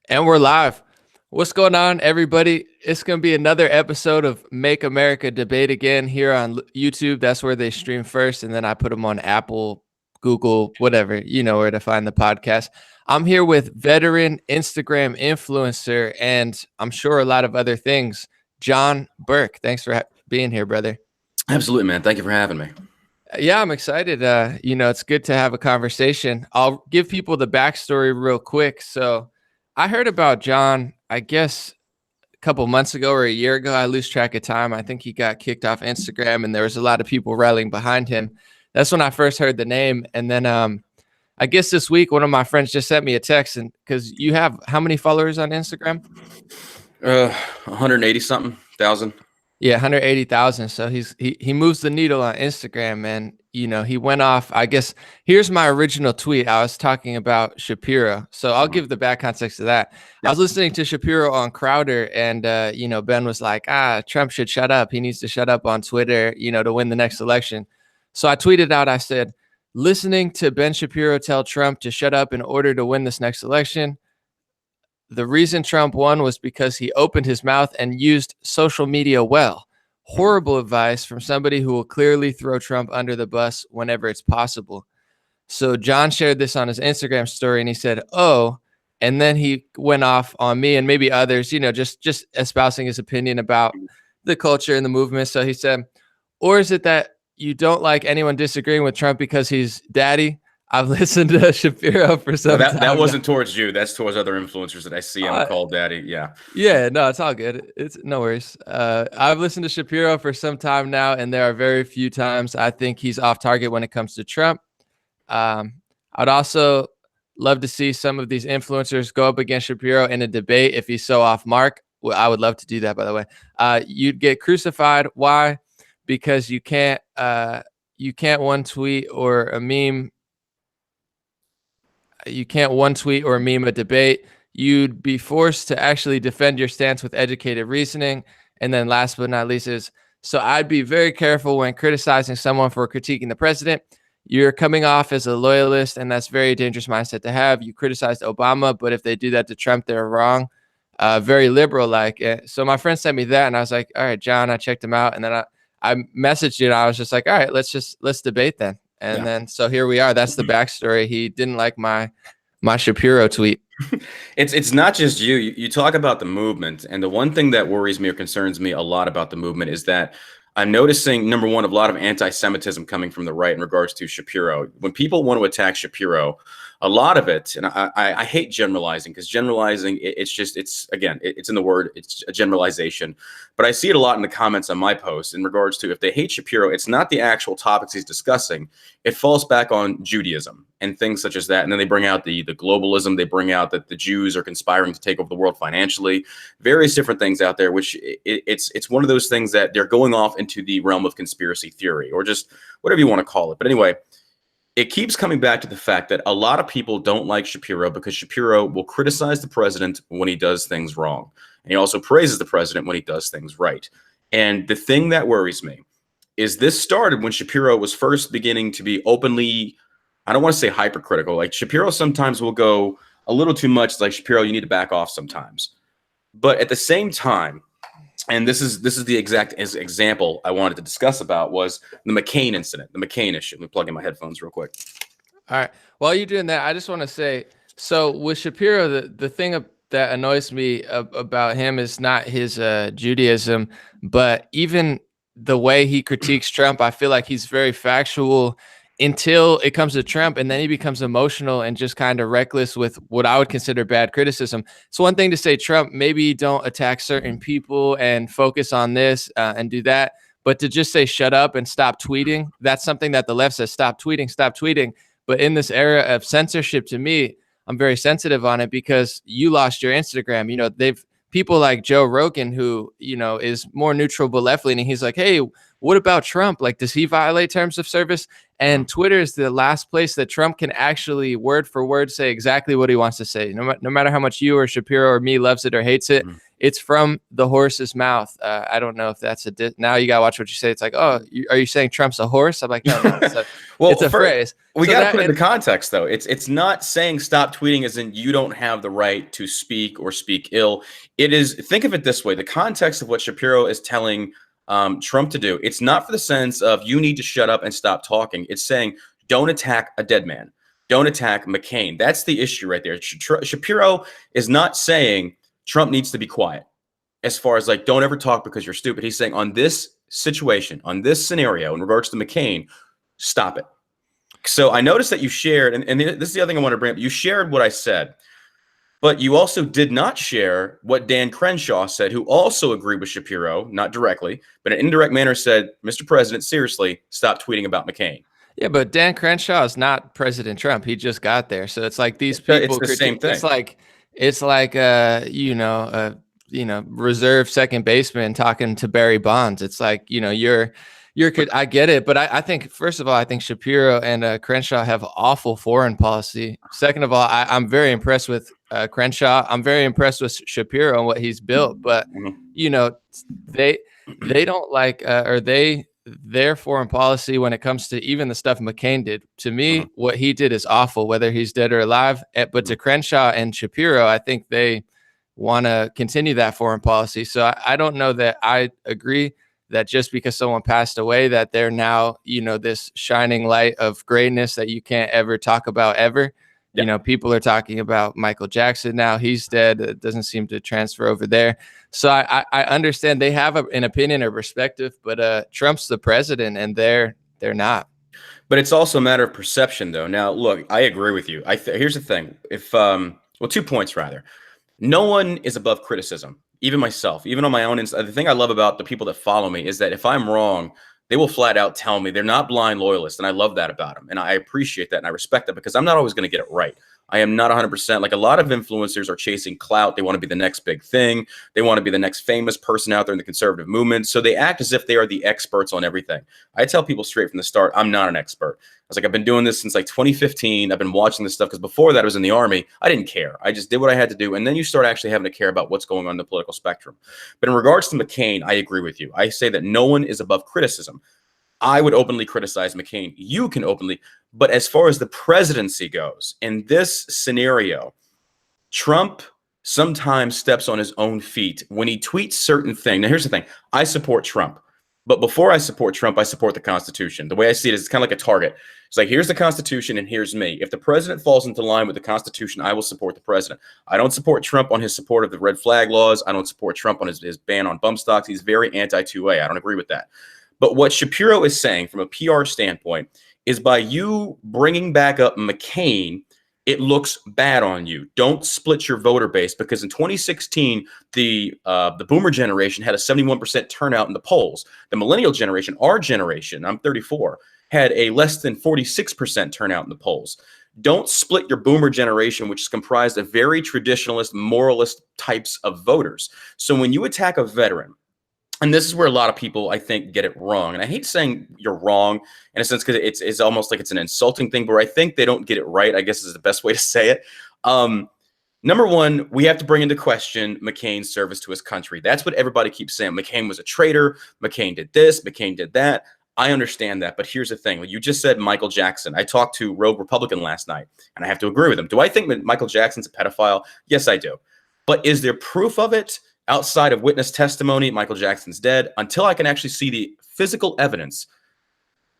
And we're live. What's going on, everybody? It's going to be another episode of Make America Debate Again here on YouTube. That's where they stream first, and then I put them on Apple, Google, whatever. You know where to find the podcast. I'm here with veteran Instagram influencer, and I'm sure a lot of other things, John Burk. Thanks for being here, brother. Absolutely, man. Thank you for having me. Yeah, I'm excited. It's good to have a conversation. I'll give people the backstory real quick. So I heard about John, I guess, a couple months ago or a year ago. I lose track of time. I think he got kicked off Instagram and there was a lot of people rallying behind him. That's when I first heard the name. And then I guess this week, one of my friends just sent me a text, and because you have how many followers on Instagram? 180 something thousand. Yeah, 180,000. So he moves the needle on Instagram, and he went off. I guess here's my original tweet. I was talking about Shapiro, so I'll give the back context to that. I was listening to Shapiro on Crowder, and Ben was like, Trump should shut up. He needs to shut up on Twitter, to win the next election. So I tweeted out, I said, listening to Ben Shapiro tell Trump to shut up in order to win this next election. The reason Trump won was because he opened his mouth and used social media well. Horrible advice from somebody who will clearly throw Trump under the bus whenever it's possible. So John shared this on his Instagram story, and he said, "Oh," and then he went off on me and maybe others, just espousing his opinion about the culture and the movement. So he said, "Or is it that you don't like anyone disagreeing with Trump because he's daddy? I've listened to Shapiro for some time." That wasn't towards you. That's towards other influencers that I see him called daddy. Yeah. Yeah, no, it's all good. It's no worries. I've listened to Shapiro for some time now, and there are very few times I think he's off target when it comes to Trump. I'd also love to see some of these influencers go up against Shapiro in a debate if he's so off mark. Well, I would love to do that, by the way. You'd get crucified. Why? Because you can't one tweet or a meme. You can't one tweet or meme a debate. You'd be forced to actually defend your stance with educated reasoning. And then last but not least is, so I'd be very careful when criticizing someone for critiquing the president. You're coming off as a loyalist, and that's a very dangerous mindset to have. You criticized Obama, but if they do that to Trump, they're wrong. Very liberal like. So my friend sent me that, and I was like, all right, John, I checked him out. And then I messaged you, and I was just like, all right, let's debate then. And then, so here we are. That's the backstory. He didn't like my Shapiro tweet. It's not just you. You talk about the movement, and the one thing that worries me or concerns me a lot about the movement is that I'm noticing, number one, a lot of anti-Semitism coming from the right in regards to Shapiro. When people want to attack Shapiro, a lot of it, and I hate generalizing, because generalizing, it's in the word, it's a generalization. But I see it a lot in the comments on my posts in regards to, if they hate Shapiro, it's not the actual topics he's discussing. It falls back on Judaism and things such as that. And then they bring out the globalism. They bring out that the Jews are conspiring to take over the world financially, various different things out there, which it's one of those things that they're going off into the realm of conspiracy theory, or just whatever you want to call it. But anyway, it keeps coming back to the fact that a lot of people don't like Shapiro because Shapiro will criticize the president when he does things wrong. And he also praises the president when he does things right. And the thing that worries me is this started when Shapiro was first beginning to be openly, I don't want to say hypercritical. Like, Shapiro sometimes will go a little too much. It's like, Shapiro, you need to back off sometimes. But at the same time, and this is the exact example I wanted to discuss about, was the McCain incident, the McCain issue. Let me plug in my headphones real quick. All right. While you're doing that, I just want to say, so with Shapiro, the thing that annoys me about him is not his Judaism, but even the way he critiques Trump. I feel like he's very factual until it comes to Trump, and then he becomes emotional and just kind of reckless with what I would consider bad criticism. It's one thing to say, Trump, maybe don't attack certain people and focus on this and do that, but to just say shut up and stop tweeting, that's something that the left says, stop tweeting, stop tweeting. But in this era of censorship, to me, I'm very sensitive on it, because you lost your Instagram. They've people like Joe Rogan, who, is more neutral but left leaning. He's like, hey, what about Trump? Like, does he violate terms of service? And Twitter is the last place that Trump can actually word for word say exactly what he wants to say. No matter how much you or Shapiro or me loves it or hates it, it's from the horse's mouth. I don't know if that's now you gotta watch what you say. It's like, oh, are you saying Trump's a horse? I'm like, no, well, it's a phrase. We got to put it in the context, though. It's not saying stop tweeting as in you don't have the right to speak or speak ill. It is, think of it this way: the context of what Shapiro is telling Trump to do. It's not for the sense of you need to shut up and stop talking. It's saying don't attack a dead man. Don't attack McCain. That's the issue right there. Shapiro is not saying Trump needs to be quiet as far as like, don't ever talk because you're stupid. He's saying on this situation, on this scenario, in regards to McCain, stop it. So I noticed that you shared, and this is the other thing I want to bring up. You shared what I said, but you also did not share what Dan Crenshaw said, who also agreed with Shapiro, not directly, but in an indirect manner said, Mr. President, seriously, stop tweeting about McCain. Yeah, but Dan Crenshaw is not President Trump. He just got there. So it's like these people. It's the same thing. It's like reserve second baseman talking to Barry Bonds. It's like, I get it, but I think, first of all, I think Shapiro and Crenshaw have awful foreign policy. Second of all, I'm very impressed with Crenshaw. I'm very impressed with Shapiro and what he's built, but they don't like their foreign policy when it comes to even the stuff McCain did. To me, what he did is awful, whether he's dead or alive. But to Crenshaw and Shapiro, I think they want to continue that foreign policy. So I don't know that I agree that just because someone passed away, that they're now, this shining light of greatness that you can't ever talk about ever. Yeah. People are talking about Michael Jackson now. He's dead. It doesn't seem to transfer over there. So I understand they have an opinion or perspective, but Trump's the president and they're not. But it's also a matter of perception, though. Now, look, I agree with you. Here's the thing. 2 points, rather. No one is above criticism, even myself, even on my own. The thing I love about the people that follow me is that if I'm wrong, they will flat out tell me. They're not blind loyalists, and I love that about them. And I appreciate that, and I respect that, because I'm not always going to get it right. I am not 100%. Like, a lot of influencers are chasing clout. They want to be the next big thing. They want to be the next famous person out there in the conservative movement. So they act as if they are the experts on everything. I tell people straight from the start, I'm not an expert. I was like, I've been doing this since like 2015. I've been watching this stuff because before that I was in the Army. I didn't care. I just did what I had to do. And then you start actually having to care about what's going on in the political spectrum. But in regards to McCain, I agree with you. I say that no one is above criticism. I would openly criticize McCain. You can openly. But as far as the presidency goes, in this scenario, Trump sometimes steps on his own feet when he tweets certain things. Now, here's the thing. I support Trump. But before I support Trump, I support the Constitution. The way I see it is it's kind of like a target. It's like, here's the Constitution and here's me. If the president falls into line with the Constitution, I will support the president. I don't support Trump on his support of the red flag laws. I don't support Trump on his ban on bump stocks. He's very anti-2A. I don't agree with that. But what Shapiro is saying from a PR standpoint is by you bringing back up McCain, it looks bad on you. Don't split your voter base, because in 2016, the boomer generation had a 71% turnout in the polls. The millennial generation, our generation, I'm 34, had a less than 46% turnout in the polls. Don't split your boomer generation, which is comprised of very traditionalist, moralist types of voters. So when you attack a veteran, and this is where a lot of people, I think, get it wrong. And I hate saying you're wrong in a sense, because it's almost like it's an insulting thing, but I think they don't get it right, I guess is the best way to say it. Number one, we have to bring into question McCain's service to his country. That's what everybody keeps saying. McCain was a traitor. McCain did this. McCain did that. I understand that. But here's the thing. You just said Michael Jackson. I talked to Rogue Republican last night, and I have to agree with him. Do I think that Michael Jackson's a pedophile? Yes, I do. But is there proof of it? Outside of witness testimony, Michael Jackson's dead. Until I can actually see the physical evidence,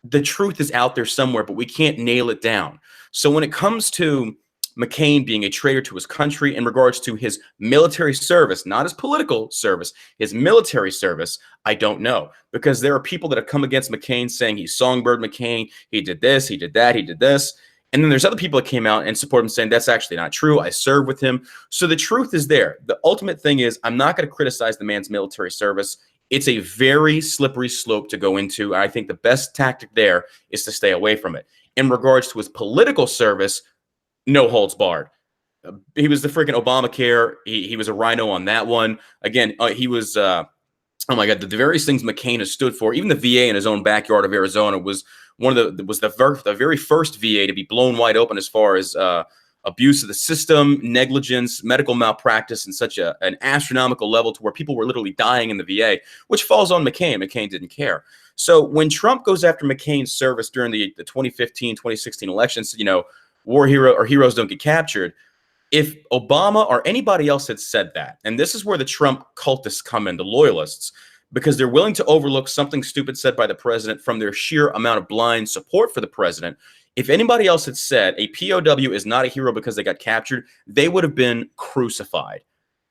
the truth is out there somewhere, but we can't nail it down. So when it comes to McCain being a traitor to his country in regards to his military service, not his political service, his military service, I don't know. Because there are people that have come against McCain saying he songbird McCain, he did this, he did that, he did this. And then there's other people that came out and support him saying that's actually not true. I served with him. So the truth is there. The ultimate thing is I'm not going to criticize the man's military service. It's a very slippery slope to go into. I think the best tactic there is to stay away from it. In regards to his political service, no holds barred. He was the freaking Obamacare. He was a rhino on that one. Again, he was, oh my God, the various things McCain has stood for, even the VA in his own backyard of Arizona was the very first VA to be blown wide open as far as abuse of the system, negligence, medical malpractice in such an astronomical level to where people were literally dying in the VA, which falls on McCain. McCain didn't care. So when Trump goes after McCain's service during the 2015, 2016 elections, war hero or heroes don't get captured. If Obama or anybody else had said that, and this is where the Trump cultists come in, the loyalists, because they're willing to overlook something stupid said by the president from their sheer amount of blind support for the president. If anybody else had said a POW is not a hero because they got captured, they would have been crucified.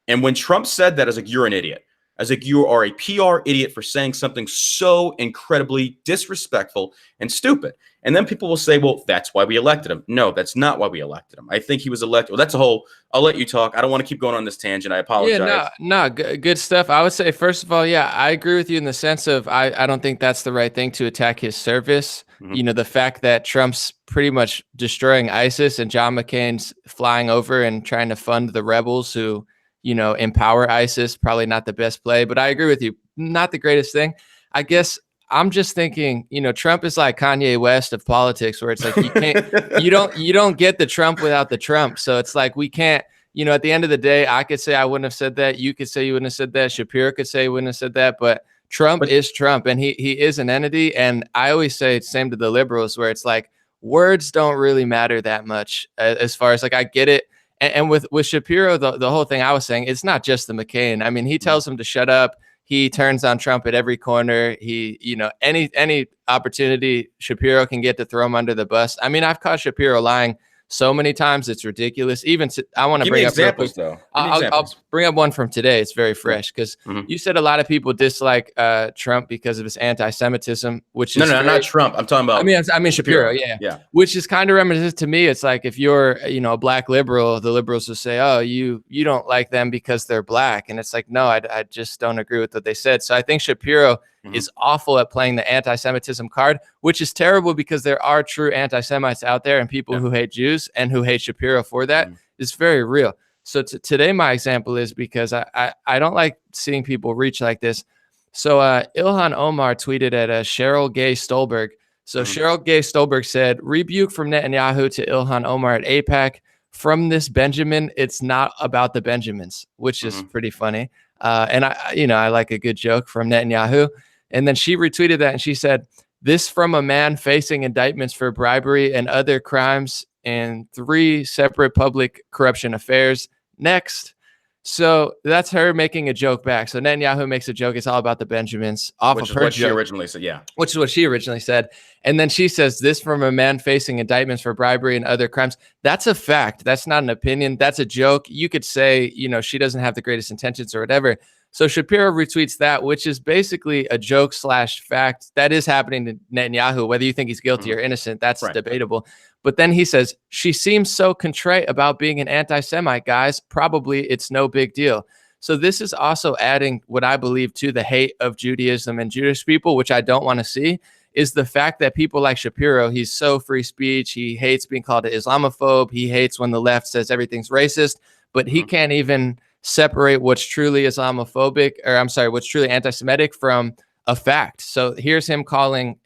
And when Trump said that, I was like, you're an idiot. I was like, you are a PR idiot for saying something so incredibly disrespectful and stupid. And then people will say, well, that's why we elected him. No, that's not why we elected him. I think he was elected. Well, that's a whole, I'll let you talk. I don't want to keep going on this tangent. I apologize. Yeah, no, good stuff. I would say, first of all, yeah, I agree with you in the sense of I don't think that's the right thing to attack his service. Mm-hmm. The fact that Trump's pretty much destroying ISIS and John McCain's flying over and trying to fund the rebels who, empower ISIS, probably not the best play, but I agree with you. Not the greatest thing. I guess I'm just thinking, Trump is like Kanye West of politics, where it's like you can't, you don't get the Trump without the Trump. So it's like we can't, at the end of the day, I could say I wouldn't have said that. You could say you wouldn't have said that. Shapiro could say he wouldn't have said that. But Trump is Trump, and he is an entity. And I always say it's same to the liberals, where it's like words don't really matter that much as far as like I get it. And with Shapiro, the whole thing I was saying, it's not just the McCain. I mean, he tells him to shut up. He turns on Trump at every corner. He, any opportunity Shapiro can get to throw him under the bus. I mean, I've caught Shapiro lying so many times, it's ridiculous. Even I want to bring up examples, though. I'll bring up one from today. It's very fresh because you said a lot of people dislike Trump because of his anti-Semitism, which is not Trump. I'm talking about. I mean Shapiro. Yeah. Which is kind of reminiscent to me. It's like if you're a black liberal, the liberals will say, "Oh, you don't like them because they're black," and it's like, no, I just don't agree with what they said. So I think Shapiro is awful at playing the anti-Semitism card, which is terrible because there are true anti-Semites out there and people who hate Jews and who hate Shapiro for that is very real. So today my example is because I don't like seeing people reach like this. So Ilhan Omar tweeted at Cheryl Gay Stolberg. So Cheryl Gay Stolberg said, "Rebuke from Netanyahu to Ilhan Omar at AIPAC. From this Benjamin, it's not about the Benjamins," which is pretty funny. And I like a good joke from Netanyahu. And then she retweeted that and she said, "This from a man facing indictments for bribery and other crimes in 3 separate public corruption affairs. Next." So that's her making a joke back. So Netanyahu makes a joke. It's all about the Benjamins off of her joke. She originally said, yeah. Which is what she originally said. And then she says, "This from a man facing indictments for bribery and other crimes." That's a fact. That's not an opinion. That's a joke. You could say, she doesn't have the greatest intentions or whatever. So Shapiro retweets that, which is basically a joke / fact that is happening to Netanyahu. Whether you think he's guilty or innocent, that's debatable. But then he says, "She seems so contrite about being an anti-Semite, guys. Probably it's no big deal." So this is also adding what I believe to the hate of Judaism and Jewish people, which I don't want to see, is the fact that people like Shapiro, he's so free speech. He hates being called an Islamophobe. He hates when the left says everything's racist, but he can't even separate what's truly Islamophobic, or what's truly anti-Semitic from a fact. So here's him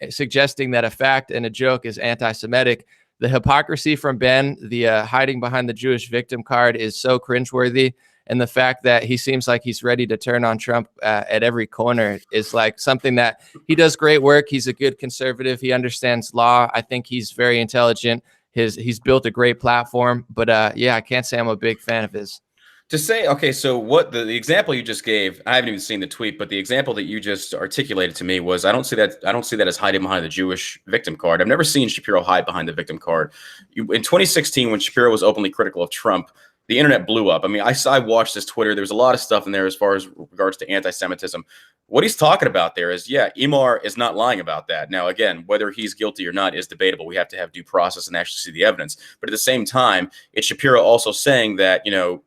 suggesting that a fact and a joke is anti-Semitic. The hypocrisy from Ben, the hiding behind the Jewish victim card, is so cringeworthy. And the fact that he seems like he's ready to turn on Trump at every corner is like something that he does great work. He's a good conservative. He understands law. I think he's very intelligent. He's built a great platform. But I can't say I'm a big fan of his. To say, okay, so what the example you just gave, I haven't even seen the tweet, but the example that you just articulated to me was, I don't see that as hiding behind the Jewish victim card. I've never seen Shapiro hide behind the victim card. In 2016, when Shapiro was openly critical of Trump, the internet blew up. I mean, I watched his Twitter. There was a lot of stuff in there as far as regards to anti-Semitism. What he's talking about there is, Omar is not lying about that. Now, again, whether he's guilty or not is debatable. We have to have due process and actually see the evidence. But at the same time, it's Shapiro also saying that,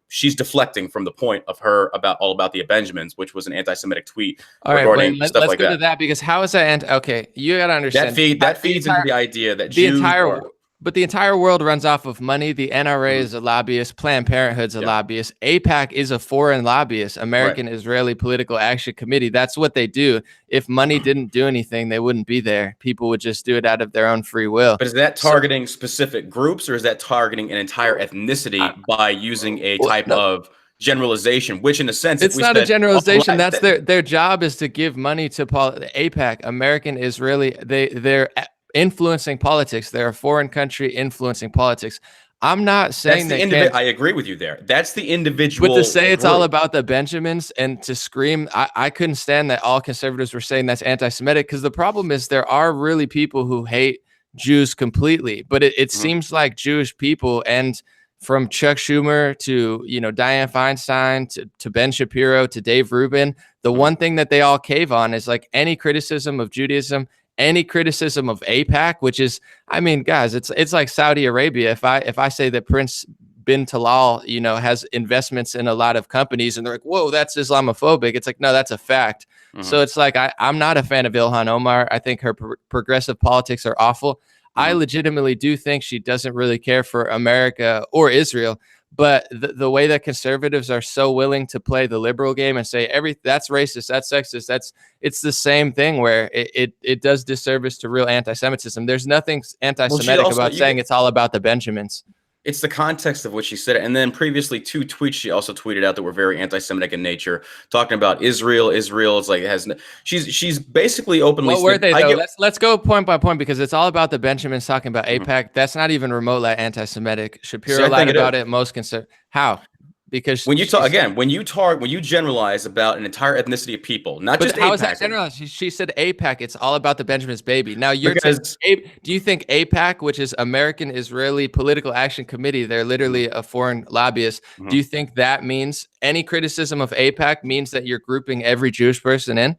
she's deflecting from the point of her all about the Benjamins, which was an anti-Semitic tweet regarding stuff like that. Let's go to that, because how is that? Okay, you got to understand. That feeds into the idea that the entire But the entire world runs off of money. The NRA is a lobbyist. Planned Parenthood's a lobbyist. AIPAC is a foreign lobbyist. American Israeli Political Action Committee. That's what they do. If money didn't do anything, they wouldn't be there. People would just do it out of their own free will. But is that targeting specific groups, or is that targeting an entire ethnicity by using a type of generalization, which in a sense, it's not a generalization. That's their job, is to give money to AIPAC, American Israeli. They're influencing politics. They're a foreign country influencing politics. I'm not saying that I agree with you there. That's the individual. But to say it's all about the Benjamins and to scream, I couldn't stand that all conservatives were saying that's anti-Semitic, because the problem is there are really people who hate Jews completely. But it seems like Jewish people, and from Chuck Schumer to, you know, Dianne Feinstein to Ben Shapiro to Dave Rubin, the one thing that they all cave on is like any criticism of Judaism, any criticism of AIPAC, which is, I mean, guys, it's like Saudi Arabia. If I say that Prince bin Talal, you know, has investments in a lot of companies, and they're like, whoa, that's Islamophobic. It's like, no, that's a fact. So it's like, I'm not a fan of Ilhan Omar. I think her progressive politics are awful. I legitimately do think she doesn't really care for America or Israel. But the way that conservatives are so willing to play the liberal game and say that's racist, that's sexist, it's the same thing, where it does disservice to real anti-Semitism. There's nothing anti-Semitic about saying it's all about the Benjamins. It's the context of what she said. And then previously 2 tweets she also tweeted out that were very anti-Semitic in nature, talking about Israel. It's like, she's basically openly. What were they though? Let's go point by point, because it's all about the Benjamins talking about AIPAC. That's not even remotely anti-Semitic. Shapiro lied about it. Most how? Because when you talk again, when you generalize about an entire ethnicity of people, not just how AIPAC. Is that generalized? She said AIPAC. It's all about the Benjamins, baby. Now do you think AIPAC, which is American Israeli Political Action Committee, they're literally a foreign lobbyist. Do you think that means any criticism of AIPAC means that you're grouping every Jewish person in?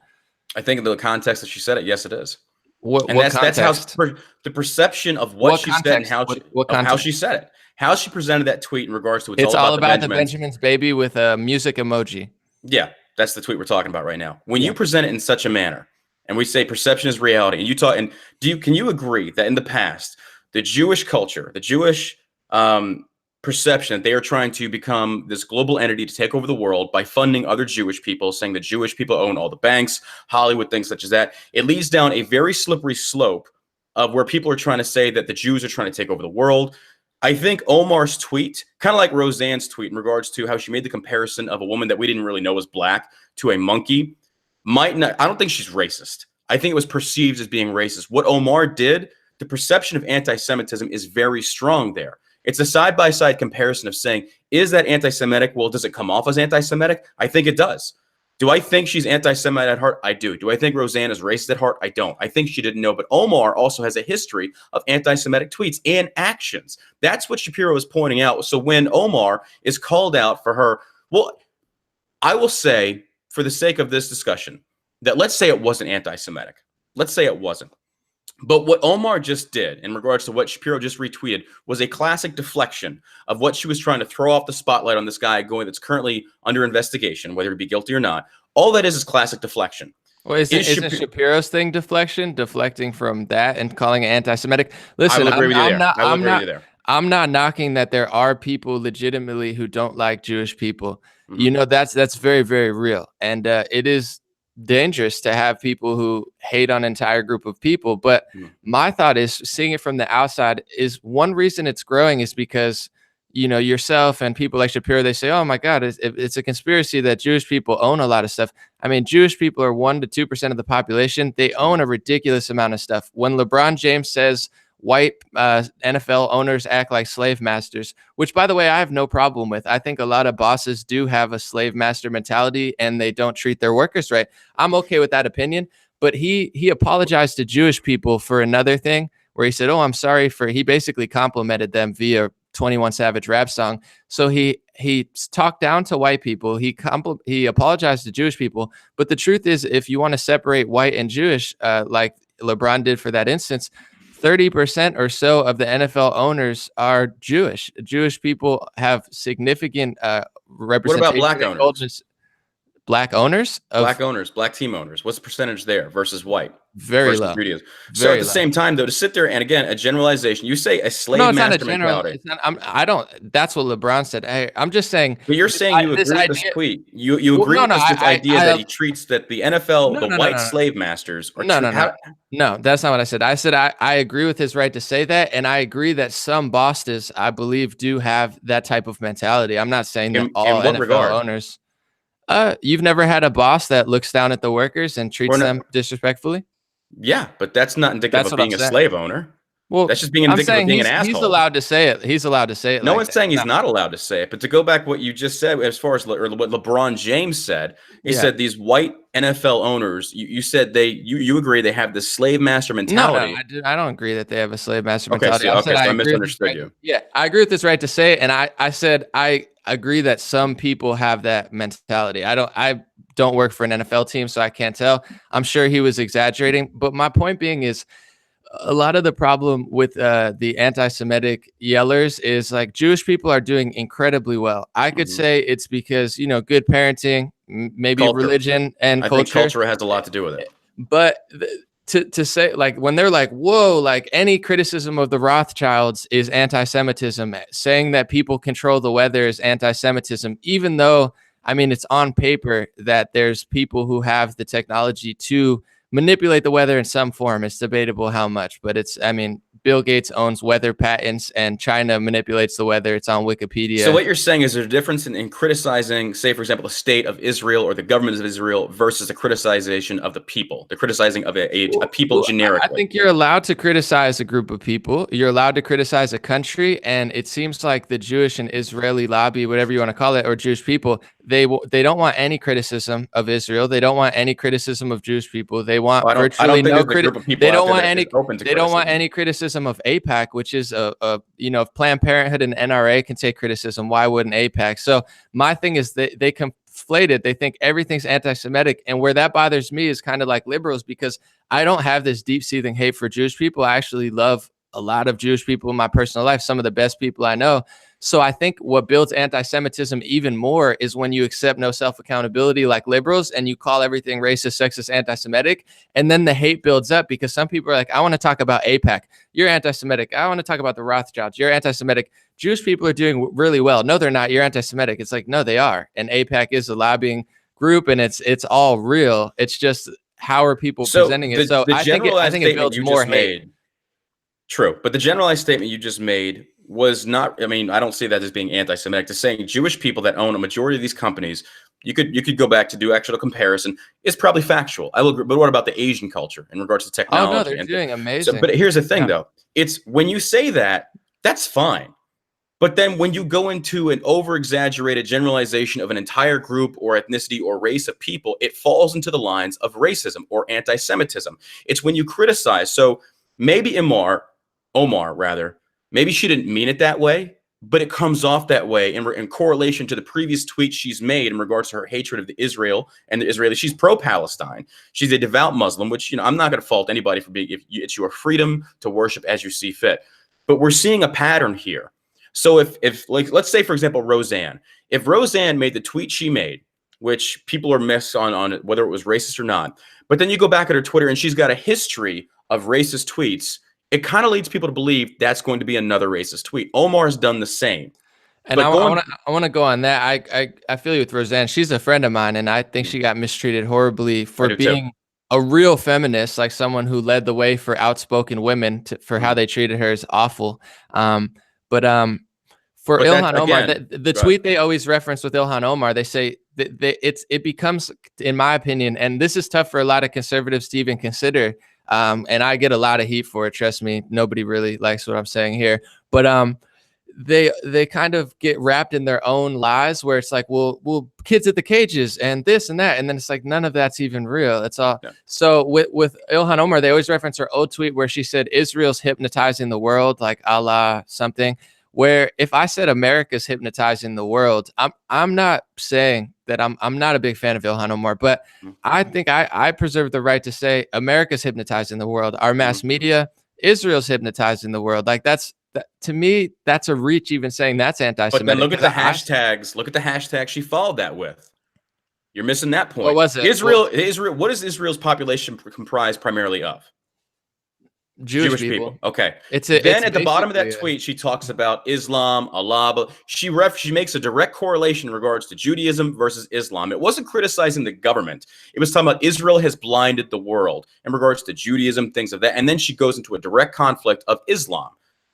I think in the context that she said it, yes, it is. That's how the perception of what she said and how she said it. How she presented that tweet in regards to it's all about the Benjamins, baby, with a music emoji. Yeah, that's the tweet we're talking about right now. When you present it in such a manner, and we say perception is reality, and you talk, and can you agree that in the past, the Jewish culture, the Jewish perception that they are trying to become this global entity to take over the world by funding other Jewish people, saying that Jewish people own all the banks, Hollywood, things such as that, it leads down a very slippery slope of where people are trying to say that the Jews are trying to take over the world. I think Omar's tweet, kind of like Roseanne's tweet in regards to how she made the comparison of a woman that we didn't really know was black to a monkey, might not. I don't think she's racist. I think it was perceived as being racist. What Omar did, the perception of anti-Semitism is very strong there. It's a side-by-side comparison of saying, is that anti-Semitic? Well, does it come off as anti-Semitic? I think it does. Do I think she's anti-Semite at heart? I do. Do I think Roseanne is racist at heart? I don't. I think she didn't know. But Omar also has a history of anti-Semitic tweets and actions. That's what Shapiro is pointing out. So when Omar is called out for her, well, I will say, for the sake of this discussion, that let's say it wasn't anti-Semitic. Let's say it wasn't. But what Omar just did in regards to what Shapiro just retweeted was a classic deflection of what she was trying to throw off the spotlight on this guy that's currently under investigation, whether he be guilty or not. All that is classic deflection. Well, isn't Shapiro's thing deflecting from that and calling it anti-Semitic? Listen, I'm not knocking that there are people legitimately who don't like Jewish people. You know, that's very, very real. And it is dangerous to have people who hate on an entire group of people. But my thought is, seeing it from the outside, is one reason it's growing is because, you know, yourself and people like Shapiro, they say, oh my God, it's a conspiracy that Jewish people own a lot of stuff. I mean, Jewish people are 1% to 2% of the population. They own a ridiculous amount of stuff. When LeBron James says white NFL owners act like slave masters, which, by the way, I have no problem with. I think a lot of bosses do have a slave master mentality and they don't treat their workers right. I'm okay with that opinion. But he apologized to Jewish people for another thing where he said, oh, I'm sorry he basically complimented them via 21 Savage rap song. So he talked down to white people. He apologized to Jewish people. But the truth is, if you want to separate white and Jewish, like LeBron did for that instance, 30% or so of the NFL owners are Jewish. Jewish people have significant representation. What about black owners? black owners of black team owners. What's the percentage there versus white? very Versus low, Judaism. So at very the low. same time, though, to sit there and again, a generalization, you say a No, slave it's not a master general. mentality. It's not. I don't. That's what LeBron said. Hey, I'm just saying. But you're saying you This agree with this idea. tweet. You Well, agree no, with no. this idea I that have he treats that the NFL, no, the no, no, white no, slave masters are no, no, no, how, no. That's not what I said. I said I agree with his right to say that, and I agree that some bosses, I believe, do have that type of mentality. I'm not saying that all in what NFL regard? owners. You've never had a boss that looks down at the workers and treats them disrespectfully? Yeah, but that's not indicative That's of what I'm being a saying. slave owner. Well, That's just being I'm indicative of saying being an he's asshole. allowed to say it. He's allowed to say it No like one's that. saying he's No. not allowed to say it, but to go back what you just said, as far as what LeBron James said, he Yeah. said these white NFL owners. You said you agree they have this slave master mentality. No, I don't agree that they have a slave master Okay, mentality. so, I said I I agree with his misunderstood right. you. Yeah, I agree with his right to say it, and I said I agree that some people have that mentality. I don't work for an NFL team, so I can't tell. I'm sure he was exaggerating, but my point being is a lot of the problem with the anti-Semitic yellers is like Jewish people are doing incredibly well. I could say it's because, good parenting, maybe Culture. religion and I think culture. culture has a lot to do with it. But to say, like, when they're like, whoa, like any criticism of the Rothschilds is anti-Semitism, saying that people control the weather is anti-Semitism, even though, I mean, it's on paper that there's people who have the technology to manipulate the weather in some form. It's debatable how much, but Bill Gates owns weather patents and China manipulates the weather. It's on Wikipedia. So what you're saying is there's a difference in criticizing, say, for example, the state of Israel or the government of Israel versus the criticization of the people, the criticizing of a people generically. I think you're allowed to criticize a group of people. You're allowed to criticize a country. And it seems like the Jewish and Israeli lobby, whatever you want to call it, or Jewish people, they don't want any criticism of Israel. They don't want any criticism of Jewish people. They want virtually no criticism. They don't want any. They don't want any criticism of AIPAC, which is if Planned Parenthood and NRA can take criticism, why wouldn't AIPAC? So my thing is they conflate it. They think everything's anti-Semitic, and where that bothers me is kind of like liberals, because I don't have this deep-seathing hate for Jewish people. I actually love a lot of Jewish people in my personal life, some of the best people I know. So I think what builds anti-Semitism even more is when you accept no self-accountability like liberals and you call everything racist, sexist, anti-Semitic, and then the hate builds up because some people are like, I want to talk about AIPAC. You're anti-Semitic. I want to talk about the Rothschilds. You're anti-Semitic. Jewish people are doing really well. No, they're not. You're anti-Semitic. It's like, no, they are. And AIPAC is a lobbying group, and it's all real. It's just how are people presenting it? So I think it builds more hate. True, but the generalized statement you just made was not, I don't see that as being anti-Semitic. To saying Jewish people that own a majority of these companies, you could go back to do actual comparison, is probably factual. I will agree, but what about the Asian culture in regards to technology? Oh, no, they're doing amazing. So, but here's the thing, though. It's when you say that, that's fine. But then when you go into an over-exaggerated generalization of an entire group or ethnicity or race of people, it falls into the lines of racism or anti-Semitism. It's when you criticize. So maybe Omar, maybe she didn't mean it that way, but it comes off that way in correlation to the previous tweet she's made in regards to her hatred of Israel and the Israelis. She's pro-Palestine. She's a devout Muslim, which, I'm not going to fault anybody for being, it's your freedom to worship as you see fit. But we're seeing a pattern here. So if like, let's say, for example, if Roseanne made the tweet she made, which people are missed on whether it was racist or not, but then you go back at her Twitter and she's got a history of racist tweets, it kind of leads people to believe that's going to be another racist tweet. Omar's done the same. And I want to go on that. I feel you with Roseanne. She's a friend of mine, and I think she got mistreated horribly for being a real feminist, like someone who led the way for outspoken women for how they treated her is awful. But for Ilhan Omar, the tweet they always reference with Ilhan Omar, they say it becomes, in my opinion, and this is tough for a lot of conservatives to even consider. And I get a lot of heat for it. Trust me, nobody really likes what I'm saying here. But they kind of get wrapped in their own lies, where it's like, well, kids at the cages and this and that, and then it's like none of that's even real. It's all. Yeah. So with Ilhan Omar, they always reference her old tweet where she said Israel's hypnotizing the world, like Allah something. Where if I said America's hypnotizing the world, I'm not saying that I'm not a big fan of Ilhan Omar, but I think I preserve the right to say America's hypnotizing the world. Our mass media, Israel's hypnotizing the world. Like to me, that's a reach even saying that's anti-Semitic. But then look at the hashtags. Look at the hashtags she followed that with. You're missing that What point. was it? Israel. What is Israel's population comprised primarily of? Jewish Jewish people. people. Okay. It's Then at the bottom of that basically tweet, she talks about Islam, Allah. She makes a direct correlation in regards to Judaism versus Islam. It wasn't criticizing the government. It was talking about Israel has blinded the world in regards to Judaism, things of that. And then she goes into a direct conflict of Islam.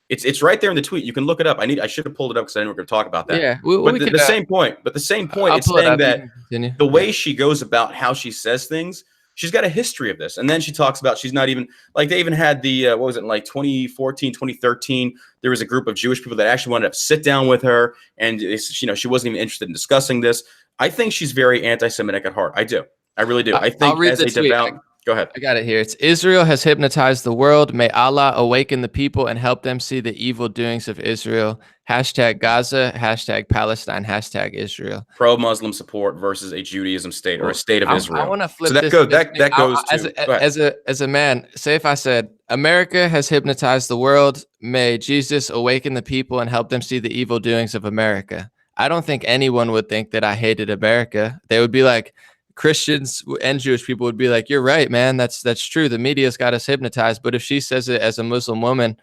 It's right there in the tweet. You can look it up. I should have pulled it up because I knew we were going to talk about that. yeah. But We could. the same point. But the same point. I'll It's pull it saying up. You that can continue. the way Yeah. she goes about how she says things, she's got a history of this. And then she talks about she's not even like they even had the what was it, like 2014, 2013, there was a group of Jewish people that actually wanted to sit down with her, and she wasn't even interested in discussing this. I think she's very anti-Semitic at heart. I do. I really do. I think I'll read as the a tweet. devout Go ahead. I got it here. It's Israel has hypnotized the world. May Allah awaken the people and help them see the evil doings of Israel. Hashtag Gaza, hashtag Palestine, hashtag Israel. Pro-Muslim support versus a Judaism state or a state of Israel. I want to flip so this. That goes to as a man. Say if I said America has hypnotized the world, may Jesus awaken the people and help them see the evil doings of America. I don't think anyone would think that I hated America. They would be like, Christians and Jewish people would be like, you're right, man. That's true. The media's got us hypnotized. But if she says it as a Muslim woman,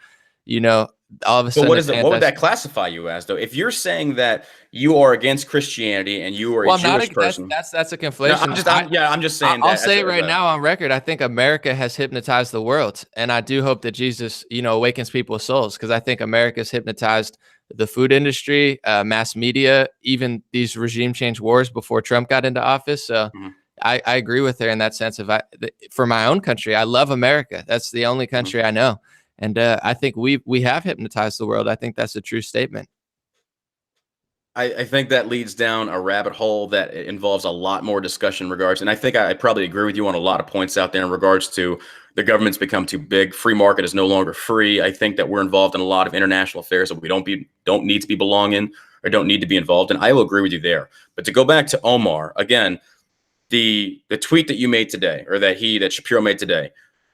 all of a sudden, what would that classify you as, though? If you're saying that you are against Christianity and you are a Jewish person, that's a conflation. No, I'm just saying. I'll say it right now on record. I think America has hypnotized the world, and I do hope that Jesus, awakens people's souls, because I think America's hypnotized the food industry, mass media, even these regime change wars before Trump got into office. So I agree with her in that sense. For my own country, I love America. That's the only country I know. And I think we have hypnotized the world. I think that's a true statement. I think that leads down a rabbit hole that involves a lot more discussion in regards. And I think I probably agree with you on a lot of points out there in regards to the government's become too big. Free market is no longer free. I think that we're involved in a lot of international affairs that we don't need to be belong in or don't need to be involved in. I will agree with you there. But to go back to Omar, again, the tweet that you made today, or that Shapiro made today,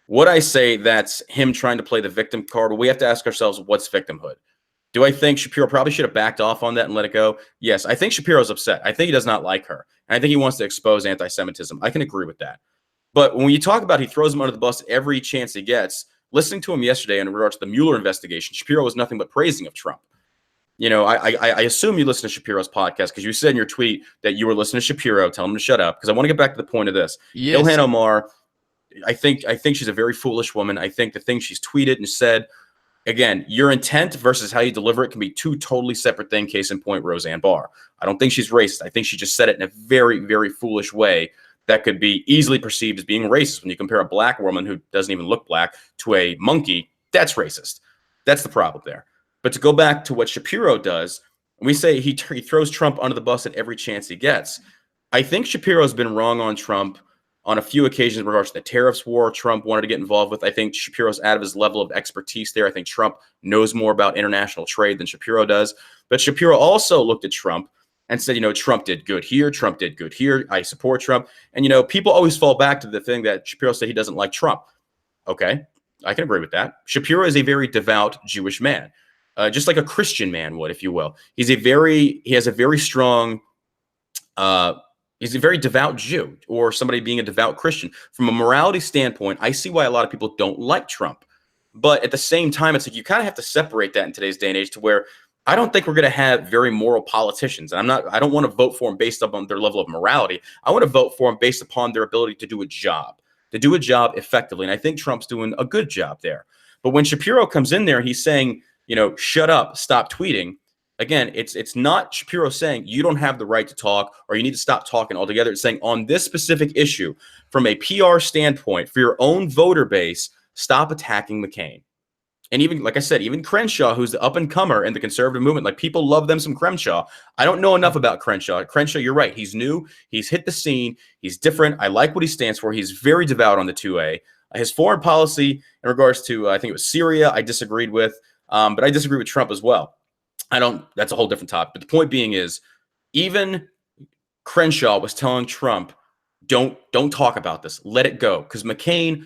would I say that's him trying to play the victim card? Well, we have to ask ourselves, what's victimhood? Do I think Shapiro probably should have backed off on that and let it go? Yes, I think Shapiro's upset. I think he does not like her. And I think he wants to expose anti-Semitism. I can agree with that. But when you talk about he throws him under the bus every chance he gets, listening to him yesterday in regards to the Mueller investigation, Shapiro was nothing but praising of Trump. I assume you listen to Shapiro's podcast because you said in your tweet that you were listening to Shapiro. Tell him to shut up, because I want to get back to the point of this. Yes. Ilhan Omar, I think she's a very foolish woman. I think the things she's tweeted and said, again, your intent versus how you deliver it can be two totally separate things. Case in point, Roseanne Barr. I don't think she's racist. I think she just said it in a very, very foolish way that could be easily perceived as being racist. When you compare a black woman who doesn't even look black to a monkey, that's racist. That's the problem there. But to go back to what Shapiro does, we say he throws Trump under the bus at every chance he gets. I think Shapiro's been wrong on Trump on a few occasions in regards to the tariffs war Trump wanted to get involved with. I think Shapiro's out of his level of expertise there. I think Trump knows more about international trade than Shapiro does. But Shapiro also looked at Trump and said, Trump did good here. Trump did good here. I support Trump. And, people always fall back to the thing that Shapiro said he doesn't like Trump. Okay, I can agree with that. Shapiro is a very devout Jewish man, just like a Christian man would, if you will. He has a very strong he's a very devout Jew, or somebody being a devout Christian. From a morality standpoint, I see why a lot of people don't like Trump. But at the same time, it's like you kind of have to separate that in today's day and age, to where I don't think we're going to have very moral politicians. And I don't want to vote for them based upon their level of morality. I want to vote for them based upon their ability to do a job effectively. And I think Trump's doing a good job there. But when Shapiro comes in there, he's saying, shut up, stop tweeting. Again, it's not Shapiro saying you don't have the right to talk or you need to stop talking altogether. It's saying on this specific issue, from a PR standpoint, for your own voter base, stop attacking McCain. And even, like I said, even Crenshaw, who's the up-and-comer in the conservative movement, like, people love them some Crenshaw. I don't know enough about Crenshaw. Crenshaw, you're right. He's new. He's hit the scene. He's different. I like what he stands for. He's very devout on the 2A. His foreign policy in regards to, I think it was Syria, I disagreed with. But I disagree with Trump as well. That's a whole different topic. But the point being is, even Crenshaw was telling Trump, don't talk about this. Let it go. Because McCain,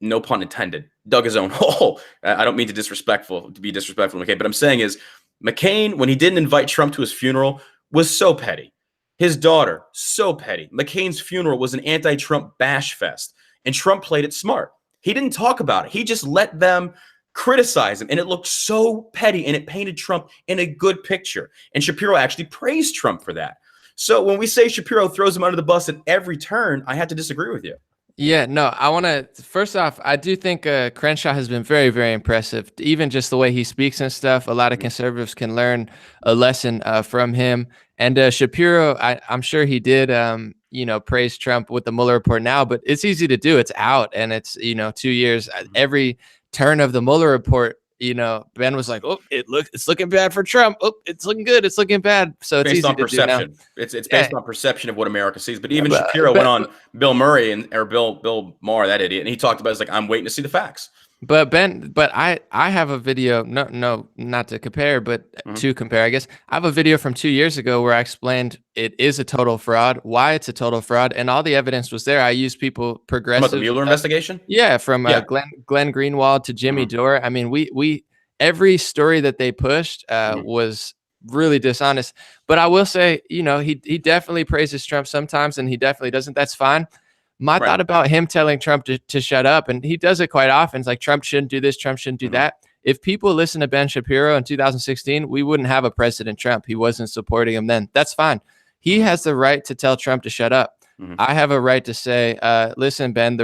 no pun intended, dug his own hole. I don't mean to be disrespectful to McCain, but I'm saying is, McCain, when he didn't invite Trump to his funeral, was so petty. His daughter, so petty. McCain's funeral was an anti-Trump bash fest, and Trump played it smart. He didn't talk about it. He just let them criticize him, and it looked so petty, and it painted Trump in a good picture. And Shapiro actually praised Trump for that. So when we say Shapiro throws him under the bus at every turn, I have to disagree with you. Yeah, no, I want to, first off, I do think Crenshaw has been very, very impressive. Even just the way he speaks and stuff, a lot of conservatives can learn a lesson from him. And Shapiro, I'm sure he did, praise Trump with the Mueller report now, but it's easy to do. It's out, and it's, 2 years. Every turn of the Mueller report, Ben was like, "Oh, it's looking bad for Trump. Oh, it's looking good. It's looking bad." So it's based easy on to perception. do now. It's based on perception of what America sees. But even Shapiro went on Bill Murray or Bill Maher, that idiot, and he talked about it's like, I'm waiting to see the facts. But I have a video. No, not to compare, but to compare, I guess. I have a video from 2 years ago where I explained it is a total fraud, why it's a total fraud, and all the evidence was there. I used people progressive. About the Mueller investigation? Yeah, from Glenn Greenwald to Jimmy Dore. I mean, we every story that they pushed was really dishonest. But I will say, he definitely praises Trump sometimes, and he definitely doesn't. That's fine. My thought about him telling Trump to shut up, and he does it quite often. It's like, Trump shouldn't do this, Trump shouldn't do that. If people listen to Ben Shapiro in 2016, we wouldn't have a President Trump. He wasn't supporting him then. That's fine. He has the right to tell Trump to shut up. I have a right to say, listen, Ben,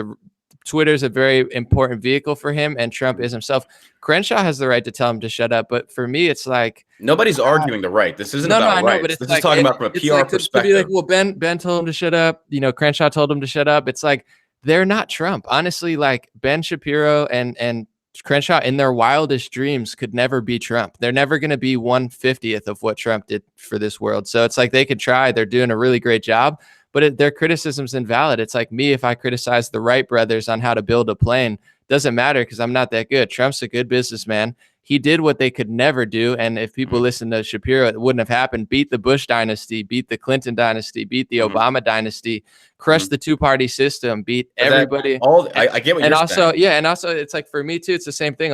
Twitter is a very important vehicle for him, and Trump is himself. Crenshaw has the right to tell him to shut up, but for me, it's like, nobody's arguing the right. This isn't about right. This is talking about from a PR perspective. To be like, well, Ben told him to shut up. Crenshaw told him to shut up. It's like, they're not Trump. Honestly, like, Ben Shapiro and Crenshaw in their wildest dreams could never be Trump. They're never going to be 1/50th of what Trump did for this world. So it's like, they could try. They're doing a really great job, but their criticism's invalid. It's like me, if I criticize the Wright brothers on how to build a plane, doesn't matter because I'm not that good. Trump's a good businessman. He did what they could never do. And if people listen to Shapiro, it wouldn't have happened. Beat the Bush dynasty, beat the Clinton dynasty, beat the Obama dynasty, crush the two-party system, beat everybody. I get what you're saying. And also it's like, for me too, it's the same thing.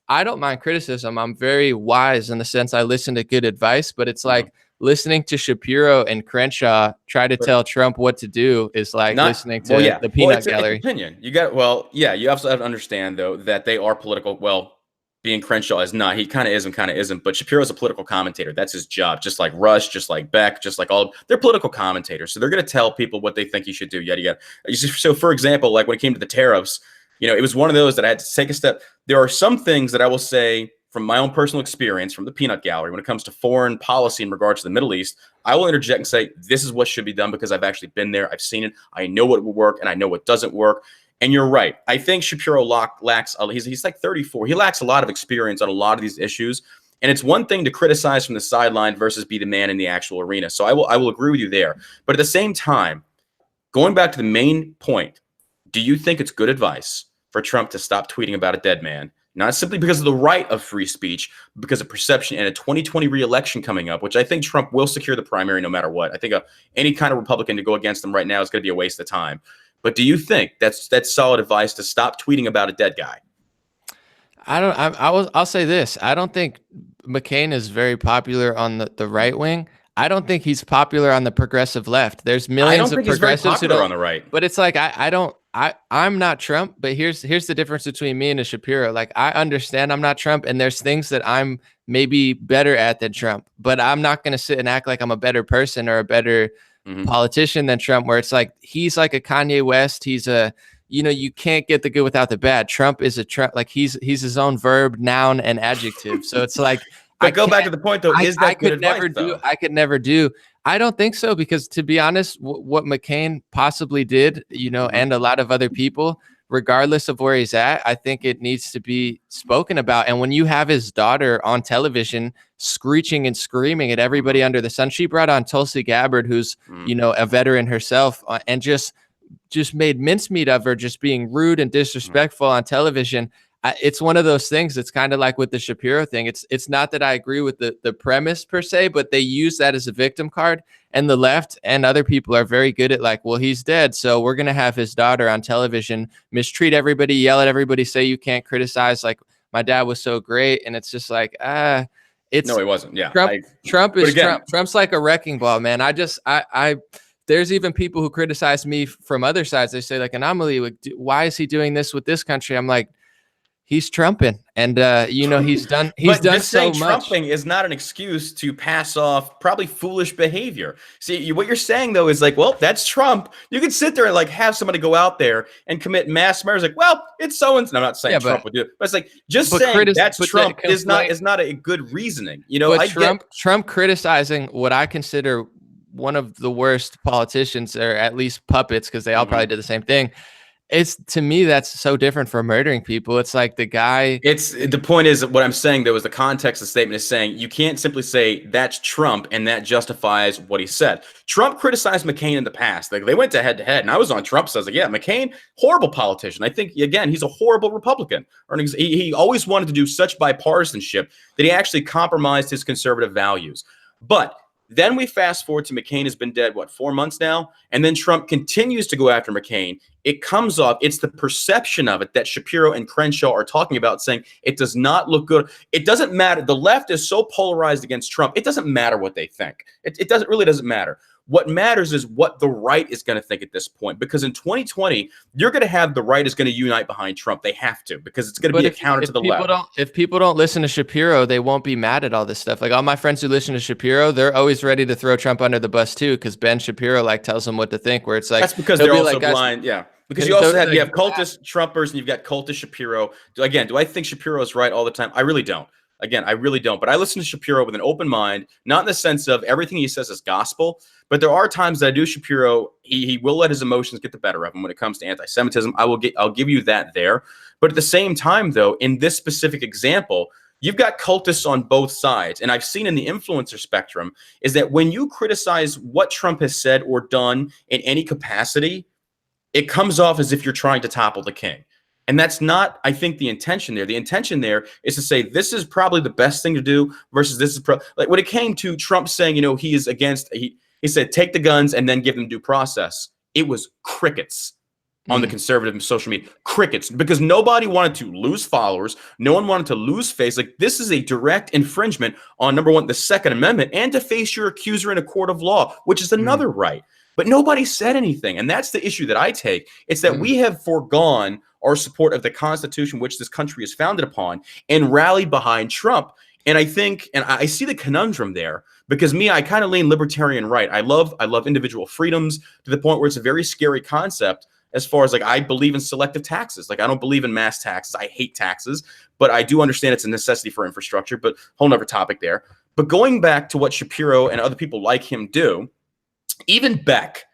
I don't mind criticism. I'm very wise in the sense I listen to good advice, but it's like, listening to Shapiro and Crenshaw try to tell Trump what to do is like listening to the peanut gallery. It's opinion. You also have to understand though that they are political. Well, being Crenshaw is not. He kind of is and kind of isn't. But Shapiro's a political commentator. That's his job. Just like Rush, just like Beck, just like they're political commentators. So they're going to tell people what they think you should do. Yada yada. So for example, like when it came to the tariffs, it was one of those that I had to take a step. There are some things that I will say, from my own personal experience from the peanut gallery, when it comes to foreign policy in regards to the Middle East, I will interject and say, this is what should be done because I've actually been there. I've seen it. I know what will work and I know what doesn't work. And you're right. I think Shapiro lacks, he's like 34. He lacks a lot of experience on a lot of these issues. And it's one thing to criticize from the sideline versus be the man in the actual arena. So I will agree with you there. But at the same time, going back to the main point, do you think it's good advice for Trump to stop tweeting about a dead man? Not simply because of the right of free speech, but because of perception and a 2020 re-election coming up, which I think Trump will secure the primary no matter what. I think any kind of Republican to go against him right now is going to be a waste of time. But do you think that's solid advice to stop tweeting about a dead guy? I'll say this. I don't think McCain is very popular on the right wing. I don't think he's popular on the progressive left. There's millions of progressives who don't, on the right. But it's like, I'm not Trump, but here's the difference between me and a Shapiro. Like, I understand I'm not Trump, and there's things that I'm maybe better at than Trump, but I'm not going to sit and act like I'm a better person or a better politician than Trump, where it's like, he's like a Kanye West. He's you can't get the good without the bad. Trump is a Trump. Like, he's his own verb, noun, and adjective. So it's like, but go back to the point though, I could never do. I don't think so, because to be honest, what McCain possibly did, and a lot of other people, regardless of where he's at, I think it needs to be spoken about. And when you have his daughter on television screeching and screaming at everybody under the sun, she brought on Tulsi Gabbard, who's, a veteran herself, and just made mincemeat of her, just being rude and disrespectful on television. It's one of those things. It's kind of like with the Shapiro thing. It's not that I agree with the premise per se, but they use that as a victim card. And the left and other people are very good at like, well, he's dead, so we're going to have his daughter on television mistreat everybody, yell at everybody, say you can't criticize. Like, my dad was so great. And it's just like, It's No, he wasn't. Yeah. Trump. Trump But is again, Trump. Trump's like a wrecking ball, man. I there's even people who criticize me from other sides. They say like An0maly, why is he doing this with this country? I'm like, he's trumping, and you know, he's done but just so saying much. trumping is not an excuse to pass off probably foolish behavior. See, what you're saying though is like, well, that's Trump. You can sit there and like have somebody go out there and commit mass murders. Like, well, it's so and so. I'm not saying Yeah, Trump would do it, but it's like just saying that's but Trump is not a good reasoning. You know, but Trump criticizing what I consider one of the worst politicians, or at least puppets, because they all probably did the same thing. It's, to me, that's so different from murdering people. It's like the guy. It's the point is what I'm saying though is the context of the statement is saying you can't simply say that's Trump and that justifies what he said. Trump criticized McCain in the past. Like they went to head, and I was on Trump's side. I was like, yeah, McCain, horrible politician. I think again he's a horrible Republican. He always wanted to do such bipartisanship that he actually compromised his conservative values. But then we fast forward to McCain has been dead, what, 4 months now? And then Trump continues to go after McCain. It comes off, it's the perception of it that Shapiro and Crenshaw are talking about, saying it does not look good. It doesn't matter. The left is so polarized against Trump. It doesn't matter what they think. It doesn't matter. What matters is what the right is going to think at this point, because in 2020, you're going to have the right is going to unite behind Trump. They have to, because it's going to be a counter to the left. If people don't listen to Shapiro, they won't be mad at all this stuff. Like all my friends who listen to Shapiro, they're always ready to throw Trump under the bus too, because Ben Shapiro like tells them what to think. Where it's like that's because they're also blind. Yeah. Because you also have cultist Trumpers and you've got cultist Shapiro. Again, do I think Shapiro is right all the time? I really don't. Again, I really don't. But I listen to Shapiro with an open mind, not in the sense of everything he says is gospel, but there are times that I do Shapiro. He will let his emotions get the better of him when it comes to anti-Semitism. I'll give you that there. But at the same time, though, in this specific example, you've got cultists on both sides. And I've seen in the influencer spectrum is that when you criticize what Trump has said or done in any capacity, it comes off as if you're trying to topple the king. And that's not, I think, the intention there. The intention there is to say this is probably the best thing to do versus this is like when it came to Trump saying, you know, he is against, he said, take the guns and then give them due process. It was crickets on the conservative social media. Crickets, because nobody wanted to lose followers. No one wanted to lose face. Like this is a direct infringement on, number one, the Second Amendment, and to face your accuser in a court of law, which is another right. But nobody said anything. And that's the issue that I take. It's that we have foregone our support of the Constitution, which this country is founded upon, and rallied behind Trump. And I think, and I see the conundrum there, because I kind of lean libertarian right. I love individual freedoms to the point where it's a very scary concept as far as like, I believe in selective taxes. Like I don't believe in mass taxes. I hate taxes, but I do understand it's a necessity for infrastructure, but whole nother topic there. But going back to what Shapiro and other people like him do, even Beck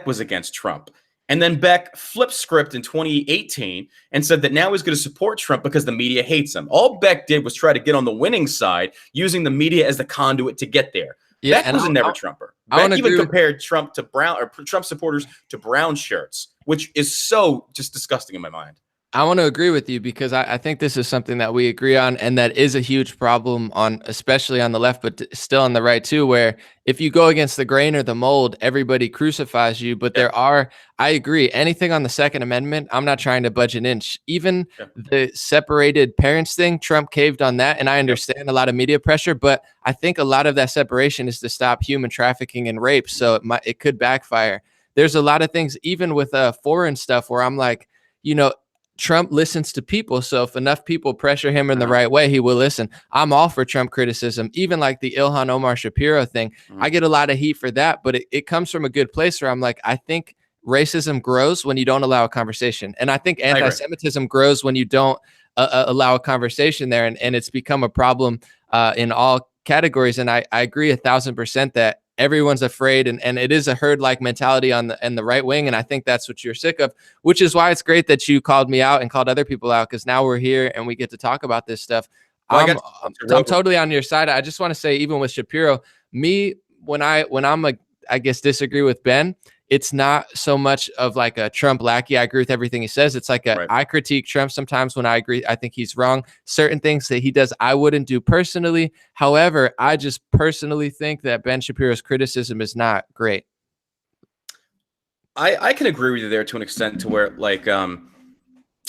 was against Trump. And then Beck flipped script in 2018 and said that now he's going to support Trump because the media hates him. All Beck did was try to get on the winning side using the media as the conduit to get there. Yeah, Beck was a never Trumper. Beck even compared Trump to Brown, or Trump supporters to brown shirts, which is so just disgusting in my mind. I want to agree with you, because I think this is something that we agree on, and that is a huge problem especially on the left, but still on the right too, where if you go against the grain or the mold, everybody crucifies you. But I agree, anything on the Second Amendment, I'm not trying to budge an inch. Even the separated parents thing, Trump caved on that, and I understand a lot of media pressure, but I think a lot of that separation is to stop human trafficking and rape, so it could backfire. There's a lot of things, even with foreign stuff, where I'm like, you know, Trump listens to people. So if enough people pressure him in the right way, he will listen. I'm all for Trump criticism, even like the Ilhan Omar Shapiro thing. I get a lot of heat for that, but it comes from a good place where I'm like, I think racism grows when you don't allow a conversation. And I think anti-Semitism grows when you don't allow a conversation there. And it's become a problem in all categories. And I agree 1,000% that everyone's afraid, and it is a herd-like mentality on the right wing, and I think that's what you're sick of, which is why it's great that you called me out and called other people out, because now we're here and we get to talk about this stuff. I'm totally on your side. I just want to say, even with Shapiro, when I'm I guess disagree with Ben, it's not so much of like a Trump lackey. I agree with everything he says. It's like I critique Trump sometimes when I agree. I think he's wrong. Certain things that he does, I wouldn't do personally. However, I just personally think that Ben Shapiro's criticism is not great. I can agree with you there to an extent, to where like, and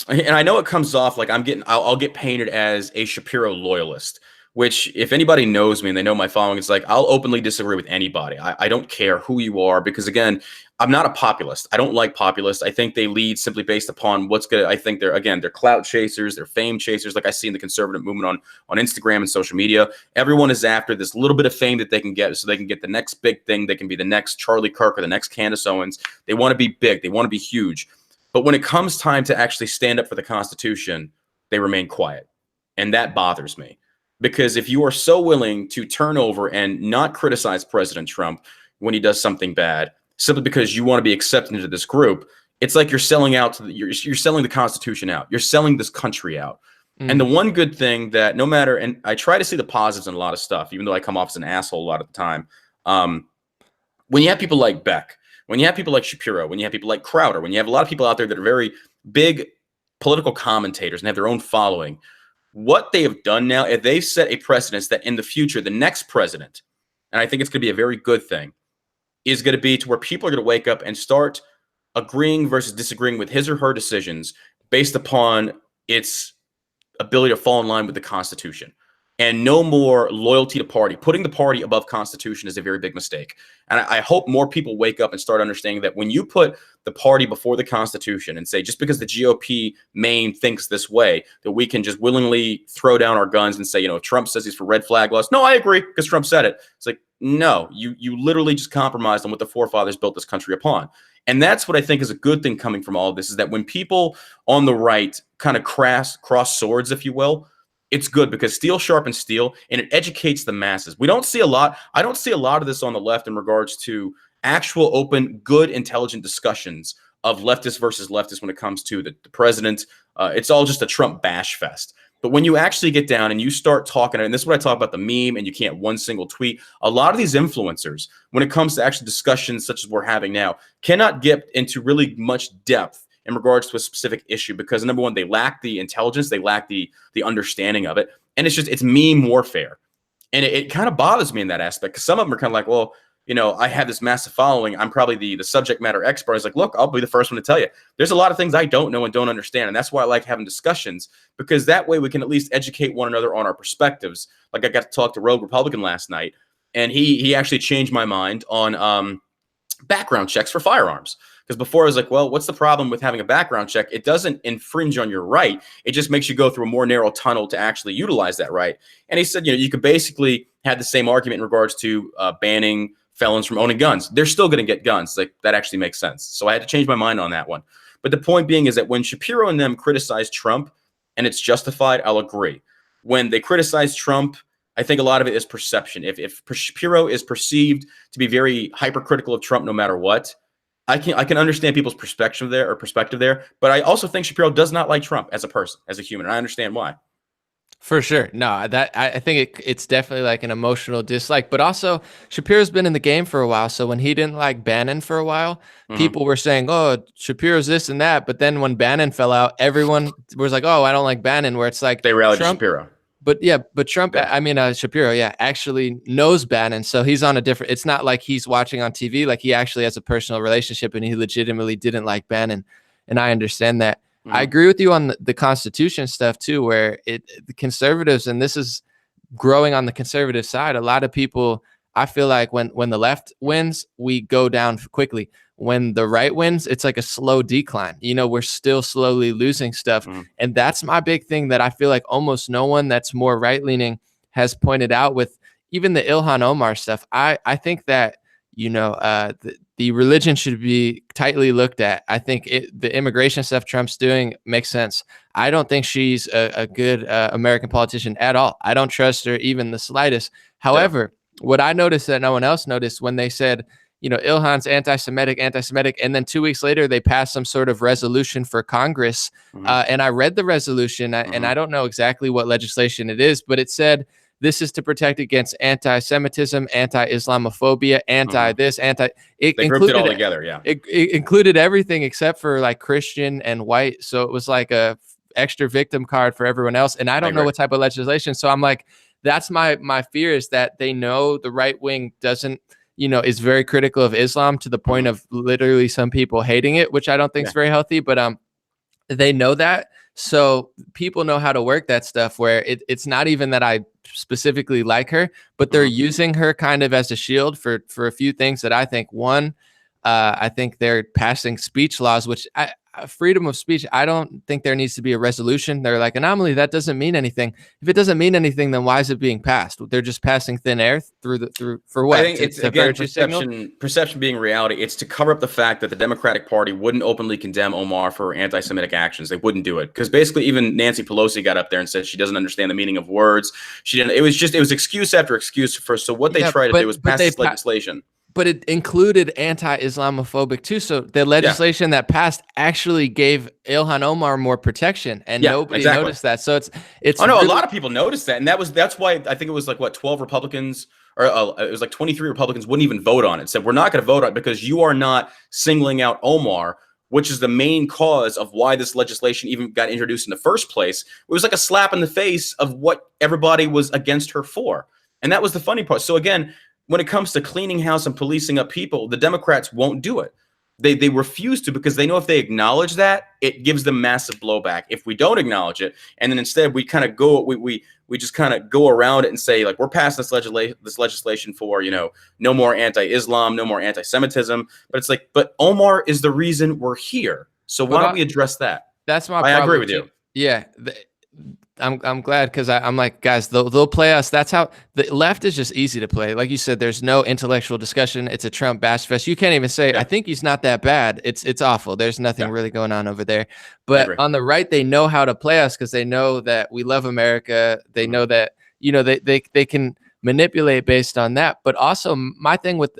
I know it comes off like I'll get painted as a Shapiro loyalist, which if anybody knows me and they know my following, it's like I'll openly disagree with anybody. I don't care who you are, because again, I'm not a populist. I don't like populists. I think they lead simply based upon what's good. I think they're clout chasers, they're fame chasers, like I see in the conservative movement on Instagram and social media. Everyone is after this little bit of fame that they can get, so they can get the next big thing. They can be the next Charlie Kirk or the next Candace Owens. They want to be big. They want to be huge. But when it comes time to actually stand up for the Constitution, they remain quiet. And that bothers me. Because if you are so willing to turn over and not criticize President Trump when he does something bad, simply because you want to be accepted into this group, it's like you're selling out to you're selling the Constitution out. You're selling this country out. And the one good thing that no matter, and I try to see the positives in a lot of stuff, even though I come off as an asshole a lot of the time. When you have people like Beck, when you have people like Shapiro, when you have people like Crowder, when you have a lot of people out there that are very big political commentators and have their own following, what they have done now is they've set a precedence that in the future, the next president, and I think it's going to be a very good thing, is going to be to where people are going to wake up and start agreeing versus disagreeing with his or her decisions based upon its ability to fall in line with the Constitution. And no more loyalty to party. Putting the party above Constitution is a very big mistake. And I hope more people wake up and start understanding that when you put the party before the Constitution and say, just because the GOP main thinks this way, that we can just willingly throw down our guns and say, if Trump says he's for red flag laws, no, I agree because Trump said it. It's like, no, you literally just compromised on what the forefathers built this country upon. And that's what I think is a good thing coming from all of this, is that when people on the right kind of cross swords, if you will, it's good because steel sharpens steel and it educates the masses. We don't see a lot. I don't see a lot of this on the left in regards to actual open, good, intelligent discussions of leftists versus leftists when it comes to the president. It's all just a Trump bash fest. But when you actually get down and you start talking, and this is what I talk about, the meme, and you can't one single tweet, a lot of these influencers, when it comes to actual discussions such as we're having now, cannot get into really much depth in regards to a specific issue because, number one, they lack the intelligence, they lack the understanding of it, and it's meme warfare. And it kind of bothers me in that aspect because some of them are kind of like, well, I have this massive following. I'm probably the subject matter expert. I was like, look, I'll be the first one to tell you. There's a lot of things I don't know and don't understand. And that's why I like having discussions, because that way we can at least educate one another on our perspectives. Like I got to talk to Rogue Republican last night, and he actually changed my mind on background checks for firearms. Because before I was like, well, what's the problem with having a background check? It doesn't infringe on your right. It just makes you go through a more narrow tunnel to actually utilize that right. And he said, you could basically have the same argument in regards to banning felons from owning guns. They're still going to get guns. Like, that actually makes sense. So I had to change my mind on that one. But the point being is that when Shapiro and them criticize Trump, and it's justified, I'll agree. When they criticize Trump, I think a lot of it is perception. If Shapiro is perceived to be very hypercritical of Trump no matter what, I can understand people's perspective there, but I also think Shapiro does not like Trump as a person, as a human, and I understand why. For sure. No, that I think it's definitely like an emotional dislike, but also Shapiro's been in the game for a while. So when he didn't like Bannon for a while, people were saying, oh, Shapiro's this and that. But then when Bannon fell out, everyone was like, oh, I don't like Bannon, where it's like they rallied Trump, to Shapiro. But Trump, Shapiro, actually knows Bannon. So he's on a different, it's not like he's watching on TV, like he actually has a personal relationship and he legitimately didn't like Bannon. And I understand that. I agree with you on the Constitution stuff too, where the conservatives, and this is growing on the conservative side, a lot of people, I feel like when the left wins, we go down quickly. When the right wins, it's like a slow decline. We're still slowly losing stuff. And that's my big thing that I feel like almost no one that's more right-leaning has pointed out with even the Ilhan Omar stuff. I think that, the religion should be tightly looked at. I think the immigration stuff Trump's doing makes sense. I don't think she's a good American politician at all. I don't trust her even the slightest. However, what I noticed that no one else noticed when they said, Ilhan's anti-Semitic, and then 2 weeks later they passed some sort of resolution for Congress. And I read the resolution, and I don't know exactly what legislation it is, but it said, this is to protect against anti-Semitism, anti-Islamophobia, anti-this, They grouped it all together, yeah. It included everything except for like Christian and white. So it was like a extra victim card for everyone else. And I don't know what type of legislation. So I'm like, that's my fear, is that they know the right wing doesn't, is very critical of Islam to the point of literally some people hating it, which I don't think is very healthy. But they know that. So people know how to work that stuff where it's not even that I specifically like her, but they're using her kind of as a shield for a few things that I think. One, I think they're passing speech laws, which freedom of speech, I don't think there needs to be a resolution. They're like, anomaly, that doesn't mean anything. If it doesn't mean anything, then why is it being passed? They're just passing thin air through for what? I think it's again perception being reality. It's to cover up the fact that the Democratic Party wouldn't openly condemn Omar for anti-Semitic actions. They wouldn't do it because basically even Nancy Pelosi got up there and said she doesn't understand the meaning of words. She didn't. It was excuse after excuse for. So what they tried to do was pass this legislation. But it included anti-Islamophobic too. So the legislation that passed actually gave Ilhan Omar more protection, and nobody noticed that. So it's. Oh no, a lot of people noticed that, and that's why I think it was like 12 Republicans, or it was like 23 Republicans wouldn't even vote on it. Said we're not going to vote on it because you are not singling out Omar, which is the main cause of why this legislation even got introduced in the first place. It was like a slap in the face of what everybody was against her for, and that was the funny part. So again, when it comes to cleaning house and policing up people, the Democrats won't do it. They refuse to because they know if they acknowledge that, it gives them massive blowback. If we don't acknowledge it, and then instead we kind of go, we just kind of go around it and say like we're passing this legislation for no more anti-Islam, no more anti-Semitism. But it's like, but Omar is the reason we're here. So why don't we address that? That's my problem. I agree with you. Yeah. I'm glad because I'm like, guys, they'll play us. That's how the left is just easy to play. Like you said, there's no intellectual discussion. It's a Trump bash fest. You can't even say, I think he's not that bad. It's awful. There's nothing really going on over there. But on the right, they know how to play us because they know that we love America. They know that, they can manipulate based on that. But also my thing with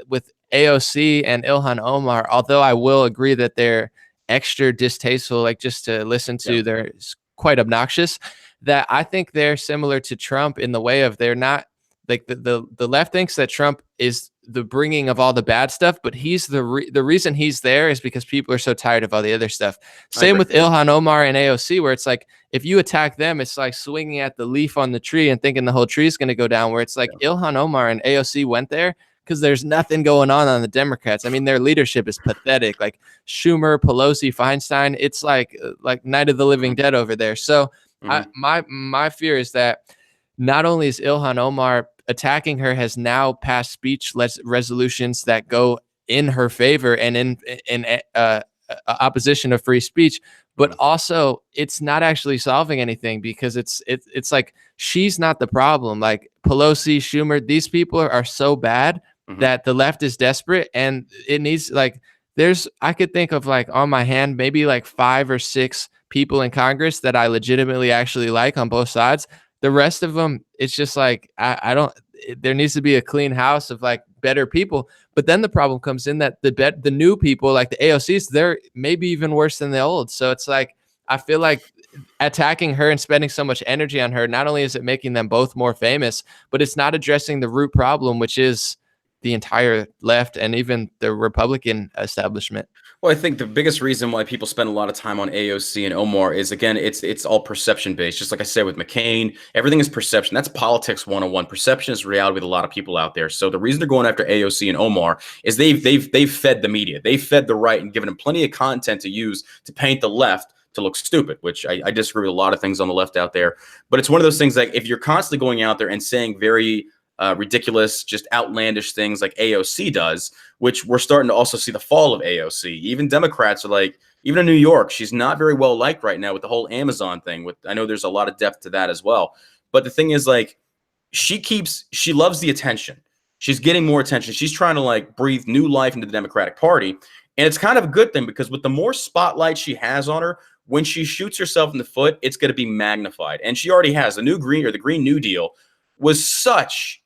AOC and Ilhan Omar, although I will agree that they're extra distasteful, like just to listen to, they're quite obnoxious. That I think they're similar to Trump in the way of they're not like the left thinks that Trump is the bringing of all the bad stuff, but he's the reason he's there is because people are so tired of all the other stuff. Same with Ilhan Omar and AOC, where it's like if you attack them, it's like swinging at the leaf on the tree and thinking the whole tree is going to go down. Where it's like Ilhan Omar and AOC went there because there's nothing going on the Democrats. I mean, their leadership is pathetic. Like Schumer, Pelosi, Feinstein, it's like Night of the Living Dead over there. So. My fear is that not only is Ilhan Omar attacking her has now passed speech resolutions that go in her favor and in opposition of free speech, but also it's not actually solving anything because it's like she's not the problem. Like Pelosi, Schumer, these people are so bad that the left is desperate and it needs I could think of like on my hand maybe like 5 or 6 people in Congress that I legitimately actually like on both sides. The rest of them, it's just like there needs to be a clean house of like better people. But then the problem comes in that the new people like the AOCs, they're maybe even worse than the old. So it's like I feel like attacking her and spending so much energy on her, not only is it making them both more famous, but it's not addressing the root problem, which is the entire left and even the Republican establishment. Well, I think the biggest reason why people spend a lot of time on AOC and Omar is, again, it's all perception based. Just like I said with McCain, everything is perception. That's politics 101. Perception is reality with a lot of people out there. So the reason they're going after AOC and Omar is they've fed the media. They've fed the right and given them plenty of content to use to paint the left to look stupid, which I disagree with a lot of things on the left out there. But it's one of those things like if you're constantly going out there and saying very ridiculous, just outlandish things like AOC does, which we're starting to also see the fall of AOC. Even Democrats are like, even in New York, she's not very well liked right now with the whole Amazon thing. I know there's a lot of depth to that as well. But the thing is, like, she loves the attention. She's getting more attention. She's trying to like breathe new life into the Democratic Party. And it's kind of a good thing because with the more spotlight she has on her, when she shoots herself in the foot, it's going to be magnified. And she already has. The Green New Deal was such.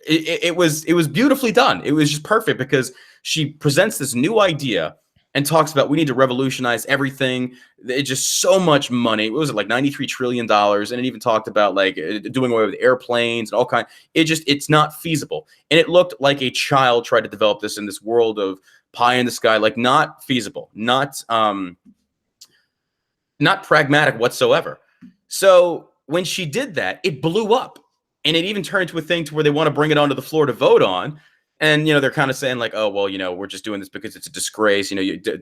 It was beautifully done. It was just perfect because she presents this new idea and talks about we need to revolutionize everything. It's just so much money. What was it, like $93 trillion? And it even talked about like doing away with airplanes and all kinds. It's not feasible. And it looked like a child tried to develop this in this world of pie in the sky, like not feasible, not pragmatic whatsoever. So when she did that, it blew up. And it even turned into a thing to where they want to bring it onto the floor to vote on. And, they're kind of saying like, oh, well, we're just doing this because it's a disgrace.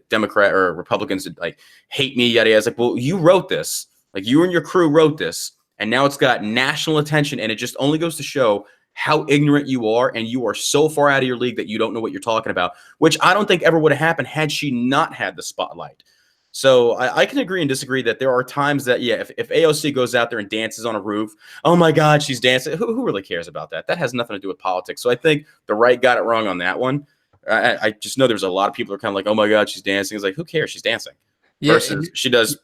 Democrat or Republicans like hate me, yada, yada. It's like, well, you wrote this. Like you and your crew wrote this. and now it's got national attention, and it just only goes to show how ignorant you are, and you are so far out of your league that you don't know what you're talking about, which I don't think ever would have happened had she not had the spotlight. So I can agree and disagree that there are times that, yeah, if AOC goes out there and dances on a roof, oh my God, she's dancing. Who really cares about that? That has nothing to do with politics. So I think the right got it wrong on that one. I just know there's a lot of people who are kind of like, oh my God, she's dancing. It's like, who cares? She's dancing. Yeah, Versus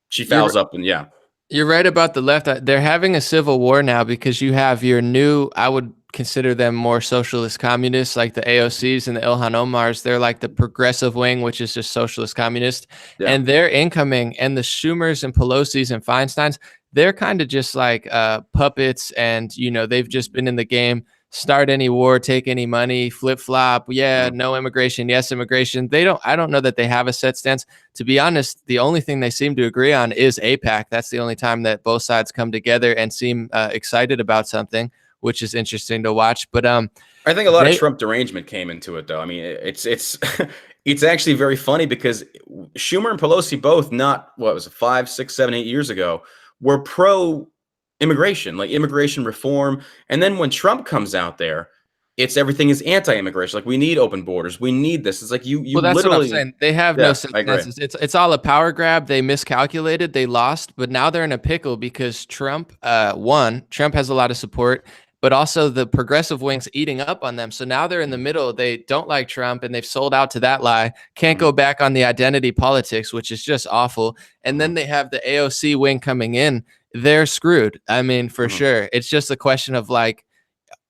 she fouls up and yeah. You're right about the left. They're having a civil war now because you have your new, I would consider them more socialist communists, like the AOCs and the Ilhan Omars. They're like the progressive wing, which is just socialist communist. Yeah. And they're incoming. And the Schumers and Pelosi's and Feinsteins, they're kind of just like puppets. And, you know, they've just been in the game. Start any war, take any money, flip flop. Yeah, no immigration, yes immigration. I don't know that they have a set stance. To be honest, the only thing they seem to agree on is AIPAC. That's the only time that both sides come together and seem excited about something, which is interesting to watch. But I think a lot of Trump derangement came into it, though. I mean, it's it's actually very funny because Schumer and Pelosi both, not what was it, 5, 6, 7, 8 years ago, were pro immigration, like immigration reform. And then when Trump comes out there, it's everything is anti-immigration. Like, we need open borders. We need this. It's like you well, that's literally. what I'm saying. They have no sense. It's all a power grab. They miscalculated. They lost, but now they're in a pickle because Trump won. Trump has a lot of support, but also the progressive wing's eating up on them. So now they're in the middle. They don't like Trump, and they've sold out to that lie. Can't go back on the identity politics, which is just awful. And then they have the AOC wing coming in. They're screwed. I mean, for sure. It's just a question of like,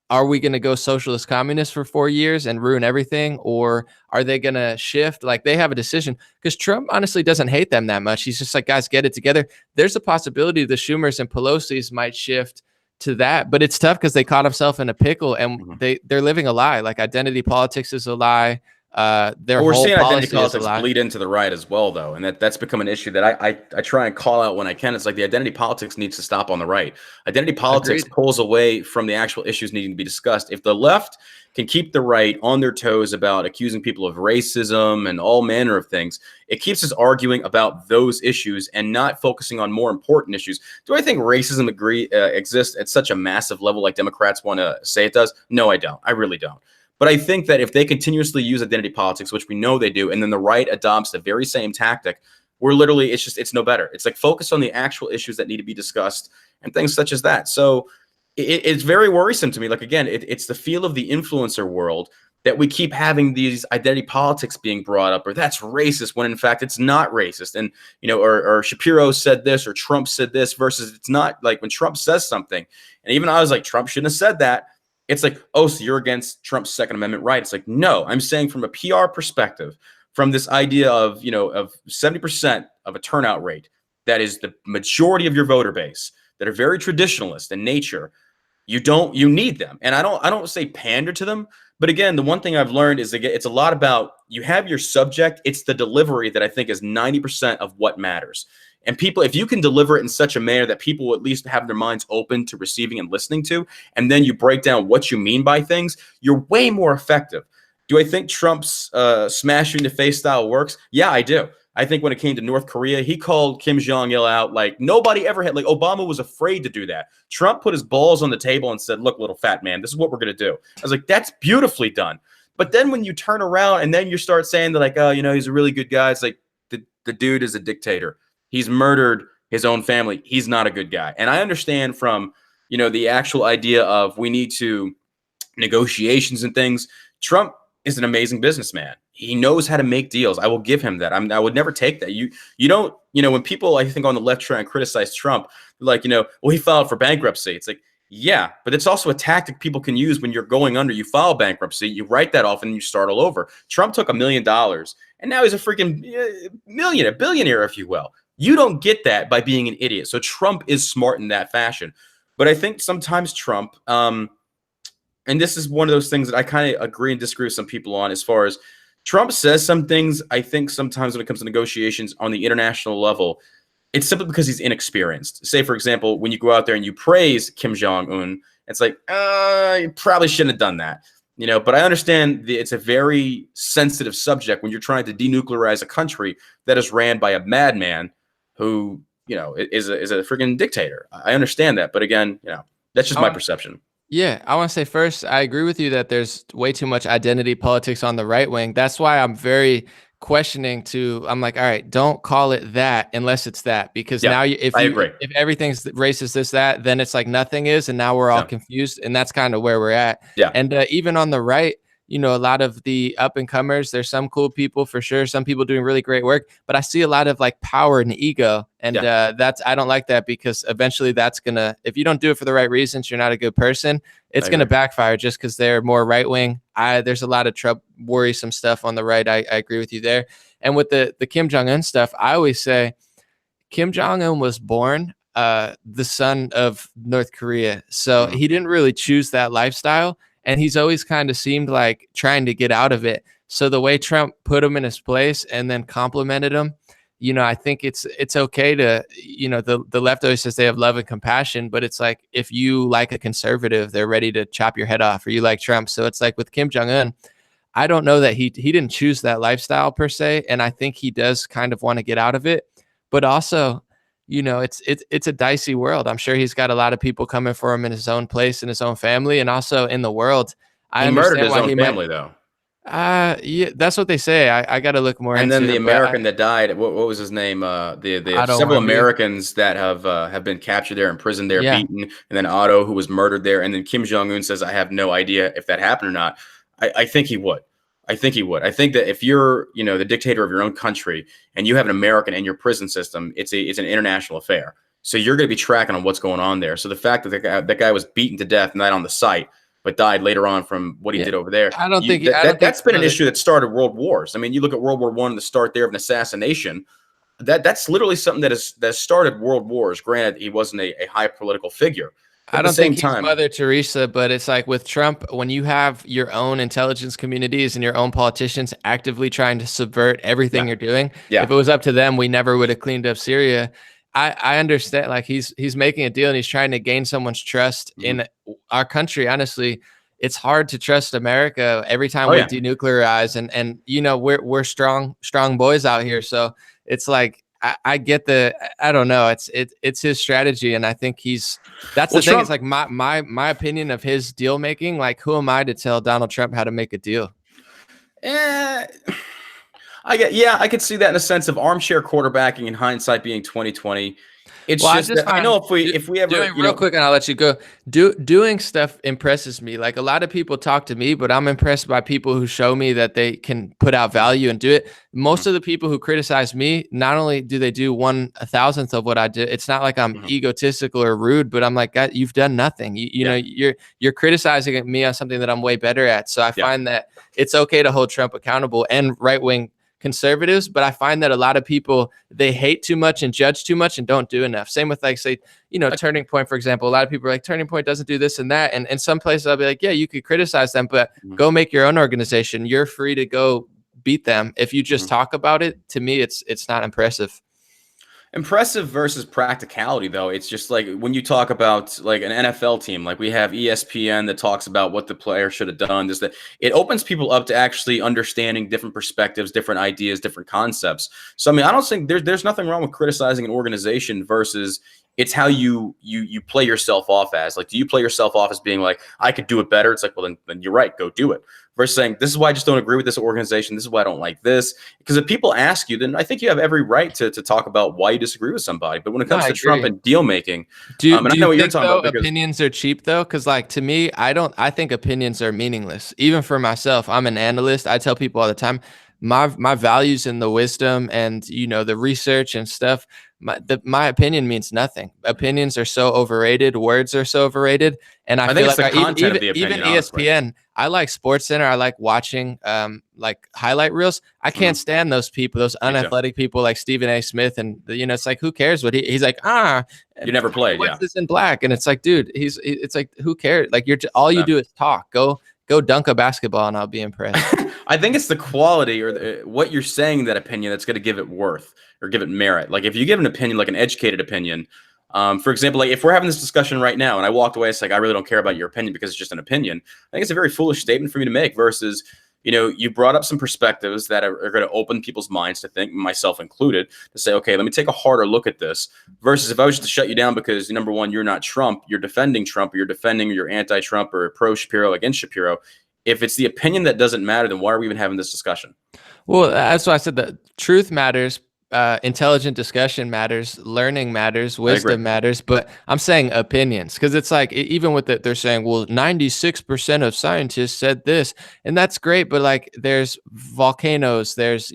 are we going to go socialist communist for 4 years and ruin everything? Or are they going to shift? Like, they have a decision because Trump honestly doesn't hate them that much. He's just like, guys, get it together. There's a possibility the Schumers and Pelosi's might shift to that, but it's tough because they caught themselves in a pickle and they're living a lie. Like, identity politics is a lie. We're seeing identity politics bleed into the right as well, though, and that's become an issue that I try and call out when I can. It's like the identity politics needs to stop on the right. Identity politics pulls away from the actual issues needing to be discussed. If the left can keep the right on their toes about accusing people of racism and all manner of things, it keeps us arguing about those issues and not focusing on more important issues. Do I think racism exists at such a massive level like Democrats want to say it does? No, I don't. I really don't. But I think that if they continuously use identity politics, which we know they do, and then the right adopts the very same tactic, we're literally, it's no better. It's like, focus on the actual issues that need to be discussed and things such as that. So it's very worrisome to me. Like, again, it's the feel of the influencer world that we keep having these identity politics being brought up, or that's racist, when in fact it's not racist. And, you know, or Shapiro said this, or Trump said this, versus it's not. Like, when Trump says something, and even I was like, Trump shouldn't have said that. It's like, oh, so you're against Trump's Second Amendment right? It's like, no, I'm saying from a PR perspective, from this idea of, you know, of 70% of a turnout rate, that is the majority of your voter base, that are very traditionalist in nature. You need them. And I don't say pander to them. But again, the one thing I've learned is it's a lot about, you have your subject. It's the delivery that I think is 90% of what matters. And people, if you can deliver it in such a manner that people will at least have their minds open to receiving and listening to, and then you break down what you mean by things, you're way more effective. Do I think Trump's smash you in the face style works? Yeah, I do. I think when it came to North Korea, he called Kim Jong-il out like nobody ever had. Like, Obama was afraid to do that. Trump put his balls on the table and said, look, little fat man, this is what we're going to do. I was like, that's beautifully done. But then when you turn around and then you start saying that, like, oh, you know, he's a really good guy. It's like, the dude is a dictator. He's murdered his own family. He's not a good guy. And I understand from, you know, the actual idea of we need to negotiations and things. Trump is an amazing businessman. He knows how to make deals. I will give him that. I would never take that. You don't, you know, when people, I think, on the left try and criticize Trump, like, you know, well, he filed for bankruptcy. It's like, yeah, but it's also a tactic people can use when you're going under. You file bankruptcy, you write that off, and you start all over. Trump took $1 million, and now he's a freaking billionaire, if you will. You don't get that by being an idiot. So Trump is smart in that fashion. But I think sometimes Trump, and this is one of those things that I kind of agree and disagree with some people on, as far as Trump says some things, I think sometimes when it comes to negotiations on the international level, it's simply because he's inexperienced. Say, for example, when you go out there and you praise Kim Jong-un, it's like, you probably shouldn't have done that. You know, but I understand it's a very sensitive subject when you're trying to denuclearize a country that is ran by a madman who is a freaking dictator. I understand that, but again, that's just my perception. Yeah, I want to say first, I agree with you that there's way too much identity politics on the right wing. That's why I'm very questioning I'm like, all right, don't call it that unless it's that, because now I agree. if everything's racist, this, that, then it's like nothing is, and now we're all confused, and that's kind of where we're at. Yeah. And even on the right, a lot of the up and comers, there's some cool people for sure, some people doing really great work, but I see a lot of like power and ego, and I don't like that, because eventually that's gonna, if you don't do it for the right reasons, you're not a good person. It's gonna backfire just because they're more right wing. There's a lot of worrisome stuff on the right. I agree with you there. And with the Kim Jong-un stuff, I always say Kim Jong-un was born the son of North Korea, so he didn't really choose that lifestyle. And he's always kind of seemed like trying to get out of it. So the way Trump put him in his place and then complimented him, I think it's okay to, the left always says they have love and compassion, but it's like, if you like a conservative, they're ready to chop your head off, or you like Trump. So it's like with Kim Jong-un, I don't know that he didn't choose that lifestyle per se. And I think he does kind of want to get out of it, but also, it's a dicey world. I'm sure he's got a lot of people coming for him in his own place, in his own family, and also in the world. He murdered his own family, though. Yeah, that's what they say. I got to look more into it. And then the American that died, what was his name? The several Americans that have been captured there, imprisoned there, beaten, and then Otto, who was murdered there. And then Kim Jong-un says, I have no idea if that happened or not. I think he would. I think he would. I think that if you're, the dictator of your own country and you have an American in your prison system, it's an international affair. So you're going to be tracking on what's going on there. So the fact that that guy was beaten to death, not on the site, but died later on from what he did over there. I don't think that's been an issue that started world wars. I mean, you look at World War I and the start there of an assassination. That's literally something that started world wars. Granted, he wasn't a high political figure. I don't think he's Mother Teresa, but it's like with Trump, when you have your own intelligence communities and your own politicians actively trying to subvert everything you're doing, if it was up to them, we never would have cleaned up Syria. I understand, like he's making a deal and he's trying to gain someone's trust in our country. Honestly, it's hard to trust America every time we denuclearize, and we're strong boys out here. So it's like, I get I don't know. It's his strategy. And I think that's the thing. It's like my opinion of his deal making. Like, who am I to tell Donald Trump how to make a deal? I could see that in a sense of armchair quarterbacking, in hindsight being 2020. It's I know if we ever real quick, and I'll let you go. Doing stuff impresses me. Like, a lot of people talk to me, but I'm impressed by people who show me that they can put out value and do it. Most of the people who criticize me, not only do they do 1/1000th of what I did, it's not like I'm egotistical or rude, but I'm like, God, you've done nothing. You know, you're criticizing me on something that I'm way better at. So I find that it's okay to hold Trump accountable and right-wing conservatives, but I find that a lot of people, they hate too much and judge too much and don't do enough. Same with, like, say, Turning Point, for example. A lot of people are like, Turning Point doesn't do this and that. And in some places I'll be like, yeah, you could criticize them, but go make your own organization. You're free to go beat them. If you just talk about it, to me, it's not impressive. Impressive versus practicality, though. It's just like when you talk about like an NFL team, like we have ESPN that talks about what the player should have done. It opens people up to actually understanding different perspectives, different ideas, different concepts. So, I mean, I don't think there's nothing wrong with criticizing an organization versus it's how you play yourself off as. Like, do you play yourself off as being like, I could do it better? It's like, well, then you're right, go do it. Versus saying, this is why I just don't agree with this organization. This is why I don't like this. Because if people ask you, then I think you have every right to talk about why you disagree with somebody. But when it comes to Trump and deal making, I know what you're talking about. Opinions are cheap, though? Because, like, to me, I think opinions are meaningless. Even for myself, I'm an analyst. I tell people all the time, my values and the wisdom and, the research and stuff, my opinion means nothing. Opinions are so overrated. Words are so overrated. And I feel like even ESPN, honestly. I like SportsCenter. I like watching like highlight reels. I can't stand those people, those unathletic people like Stephen A. Smith. And, it's like, who cares what he's like, you never played. What's this in black? And it's like, dude, it's like, who cares? Like, all you do is talk. Go dunk a basketball and I'll be impressed. I think it's the quality or what you're saying, that opinion, that's going to give it worth or give it merit. Like, if you give an opinion, like an educated opinion, for example, like if we're having this discussion right now and I walked away, it's like, I really don't care about your opinion because it's just an opinion. I think it's a very foolish statement for me to make versus You brought up some perspectives that are going to open people's minds to think, myself included, to say, okay, let me take a harder look at this. Versus if I was just to shut you down because, number one, you're not Trump, you're defending Trump, or you're defending, you're anti-Trump or pro-Shapiro against Shapiro. If it's the opinion that doesn't matter, then why are we even having this discussion? Well, that's why I said that truth matters. Intelligent discussion matters, learning matters, wisdom matters, but I'm saying opinions, because it's like, even with it, they're saying, well, 96% of scientists said this, and that's great, but like there's volcanoes, there's,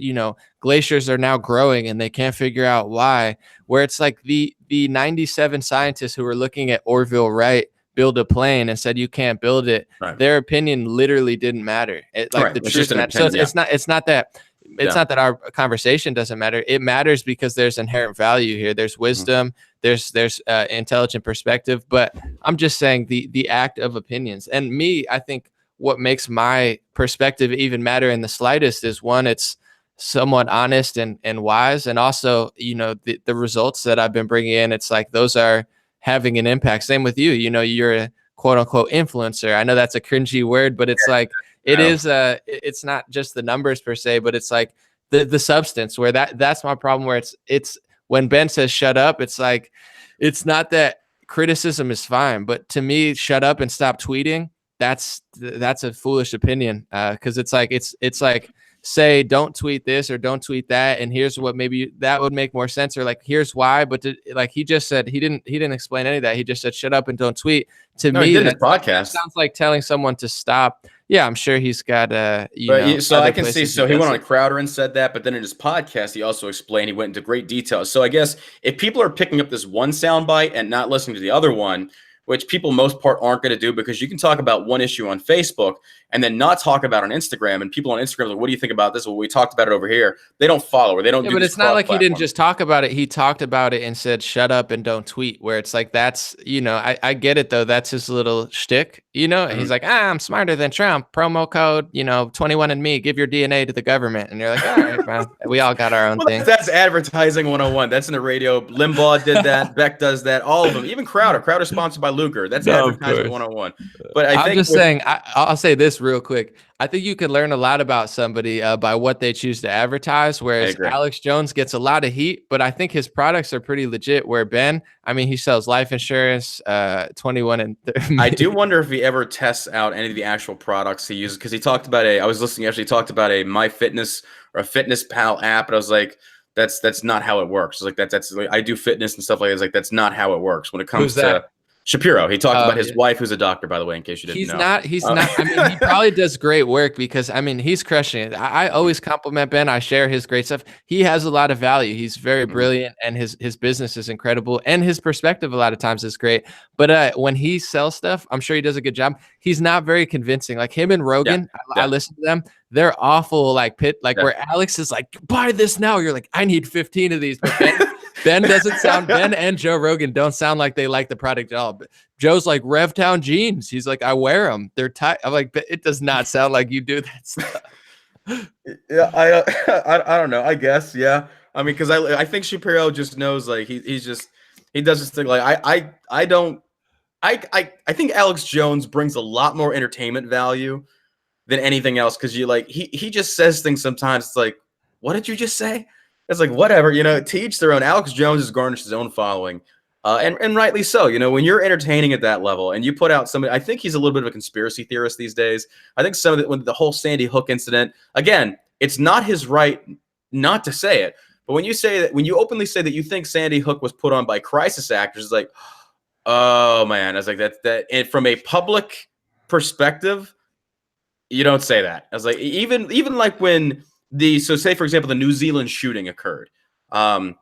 glaciers are now growing and they can't figure out why, where it's like the 97 scientists who were looking at Orville Wright build a plane and said you can't build it, their opinion literally didn't matter. The truth matters. So it's not that not that our conversation doesn't matter. It matters because there's inherent value here. There's wisdom. There's intelligent perspective. But I'm just saying the act of opinions. And I think what makes my perspective even matter in the slightest is, one, it's somewhat honest and wise, and also the results that I've been bringing in. It's like those are having an impact. Same with you. You're a quote unquote influencer. I know that's a cringy word, but it's like. It is it's not just the numbers per se, but it's like the substance, where that's my problem, where it's when Ben says shut up, it's like, it's not that criticism is fine, but to me, shut up and stop tweeting, that's a foolish opinion, because it's like say don't tweet this or don't tweet that, and here's what, maybe that would make more sense, or like here's why, but like he just said, he didn't explain any of that. He just said shut up and don't tweet. To me, that podcast sounds like telling someone to stop. Yeah, I'm sure he's got so I can see. So he went on Crowder and said that, but then in his podcast, he also explained, he went into great detail. So I guess if people are picking up this one soundbite and not listening to the other one, which people most part aren't going to do, because you can talk about one issue on Facebook and then not talk about on Instagram, and people on Instagram are like, what do you think about this? Well, we talked about it over here. They don't follow, or they don't. Yeah, but it's not like he didn't just talk about it. He talked about it and said, shut up and don't tweet, where it's like, that's, I get it though. That's his little shtick, and he's like, I'm smarter than Trump. Promo code, 21andMe, give your DNA to the government. And you're like, all right, man, we all got our own thing. That's advertising 101. That's in the radio. Limbaugh did that. Beck does that. All of them. Even Crowder sponsored by Luger. That's advertising 101. But I'm just saying, I'll say this real quick. I think you can learn a lot about somebody by what they choose to advertise, whereas Alex Jones gets a lot of heat, but I think his products are pretty legit, where Ben, he sells life insurance, 21 and 30. I do wonder if he ever tests out any of the actual products he uses, because he talked about I was listening, actually talked about a MyFitness or a Fitness Pal app, and I was like, that's not how it works. It's like that's like, I do fitness and stuff like that. It's like, that's not how it works when it comes to Shapiro. He talked about his wife, who's a doctor, by the way, in case you didn't know. He's not. He probably does great work, because he's crushing it. I always compliment Ben. I share his great stuff. He has a lot of value. He's very brilliant, and his business is incredible, and his perspective a lot of times is great. But when he sells stuff, I'm sure he does a good job. He's not very convincing. Like him and Rogan, I listen to them. They're awful. Where Alex is like, buy this now. You're like, I need 15 of these. But Ben and Joe Rogan don't sound like they like the product at all. But Joe's like, Revtown jeans. He's like, I wear them. They're tight. I'm like, it does not sound like you do that stuff. Yeah, I don't know. I guess, yeah. Because I think Shapiro just knows, like, he does this thing. Like, I think Alex Jones brings a lot more entertainment value than anything else, because he just says things sometimes. It's like, what did you just say? It's like, whatever, to each their own. Alex Jones has garnished his own following, and rightly so. When you're entertaining at that level and you put out somebody, I think he's a little bit of a conspiracy theorist these days. I think some of when the whole Sandy Hook incident, again, it's not his right not to say it, but when you openly say that you think Sandy Hook was put on by crisis actors, it's like, oh man, I was like, that, and from a public perspective, you don't say that. I was like, even like when say for example, the New Zealand shooting occurred, and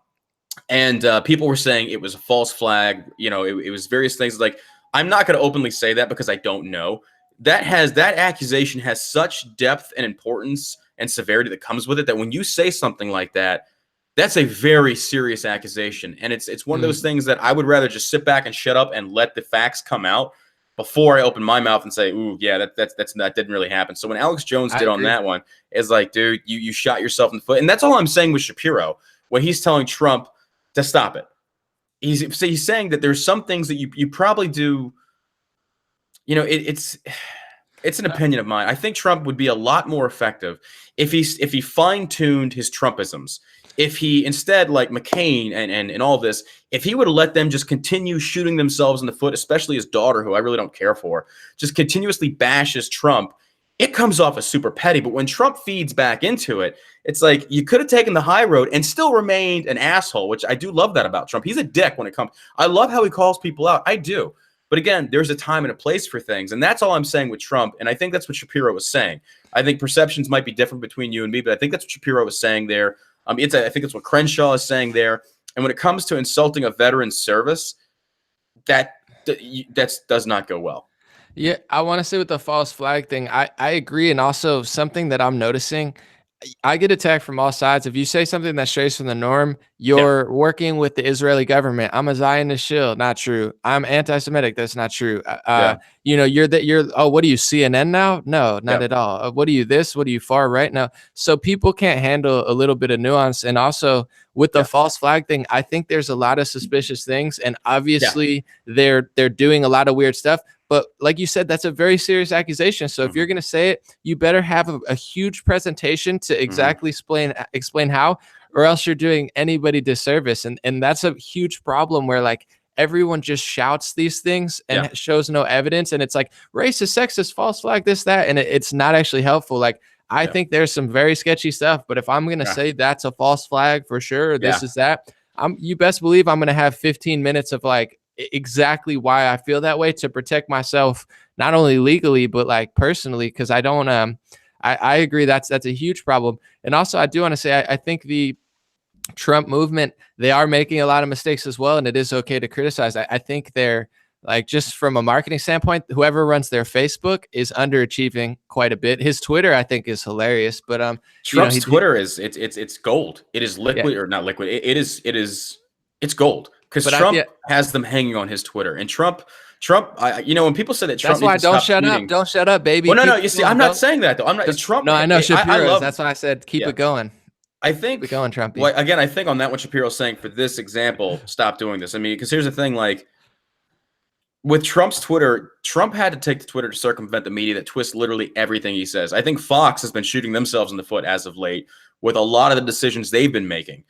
people were saying it was a false flag. It was various things. Like, I'm not going to openly say that because I don't know. That accusation has such depth and importance and severity that comes with it, that when you say something like that, that's a very serious accusation. And it's one of those things that I would rather just sit back and shut up and let the facts come out before I open my mouth and say, ooh, yeah, that didn't really happen. So when Alex Jones did on that one, it's like, dude, you shot yourself in the foot. And that's all I'm saying with Shapiro, when he's telling Trump to stop it. He's saying that there's some things that you probably do, it's It's an opinion of mine. I think Trump would be a lot more effective if he fine-tuned his Trumpisms. If he instead, like McCain and all this, if he would have let them just continue shooting themselves in the foot, especially his daughter, who I really don't care for, just continuously bashes Trump, it comes off as super petty. But when Trump feeds back into it, it's like you could have taken the high road and still remained an asshole, which I do love that about Trump. He's a dick when it comes. I love how he calls people out. I do. But again, there's a time and a place for things. And that's all I'm saying with Trump. And I think that's what Shapiro was saying. I think perceptions might be different between you and me, but I think that's what Shapiro was saying there. I think it's what Crenshaw is saying there. And when it comes to insulting a veteran's service, that does not go well. Yeah, I want to say with the false flag thing, I agree. And also something that I'm noticing, I get attacked from all sides. If you say something that strays from the norm, you're working with the Israeli government. I'm a Zionist shill. Not true. I'm anti-Semitic. That's not true. You know, oh, what are you, CNN now? No, not at all. What are you, this? What are you, far right now? So people can't handle a little bit of nuance. And also with the false flag thing, I think there's a lot of suspicious things. And obviously they're doing a lot of weird stuff. But like you said, that's a very serious accusation. So if you're going to say it, you better have a huge presentation to exactly explain how, or else you're doing anybody disservice. And that's a huge problem where like everyone just shouts these things and shows no evidence. And it's like racist, sexist, false flag, this, that. And it's not actually helpful. Like I think there's some very sketchy stuff, but if I'm going to say that's a false flag for sure, or this is that, you best believe I'm going to have 15 minutes of like, exactly why I feel that way to protect myself, not only legally, but like personally, because I don't, I agree that's a huge problem. And also I do want to say, I think the Trump movement, they are making a lot of mistakes as well. And it is okay to criticize. I think they're like, just from a marketing standpoint, whoever runs their Facebook is underachieving quite a bit. His Twitter, I think, is hilarious, but Trump's Twitter is it's gold. It is liquid or not liquid. It's gold. Because Trump has them hanging on his Twitter, and Trump, you know, when people say that Trump, that's why don't shut up, baby. Well, no, you see, I'm not saying that though. I'm not. It's Trump. No, I know Shapiro. That's why I said keep it going. I think keep it going, Trumpy. Well, again, I think on that what Shapiro's saying for this example, stop doing this. I mean, because here's the thing, like with Trump's Twitter, Trump had to take to Twitter to circumvent the media that twists literally everything he says. I think Fox has been shooting themselves in the foot as of late with a lot of the decisions they've been making.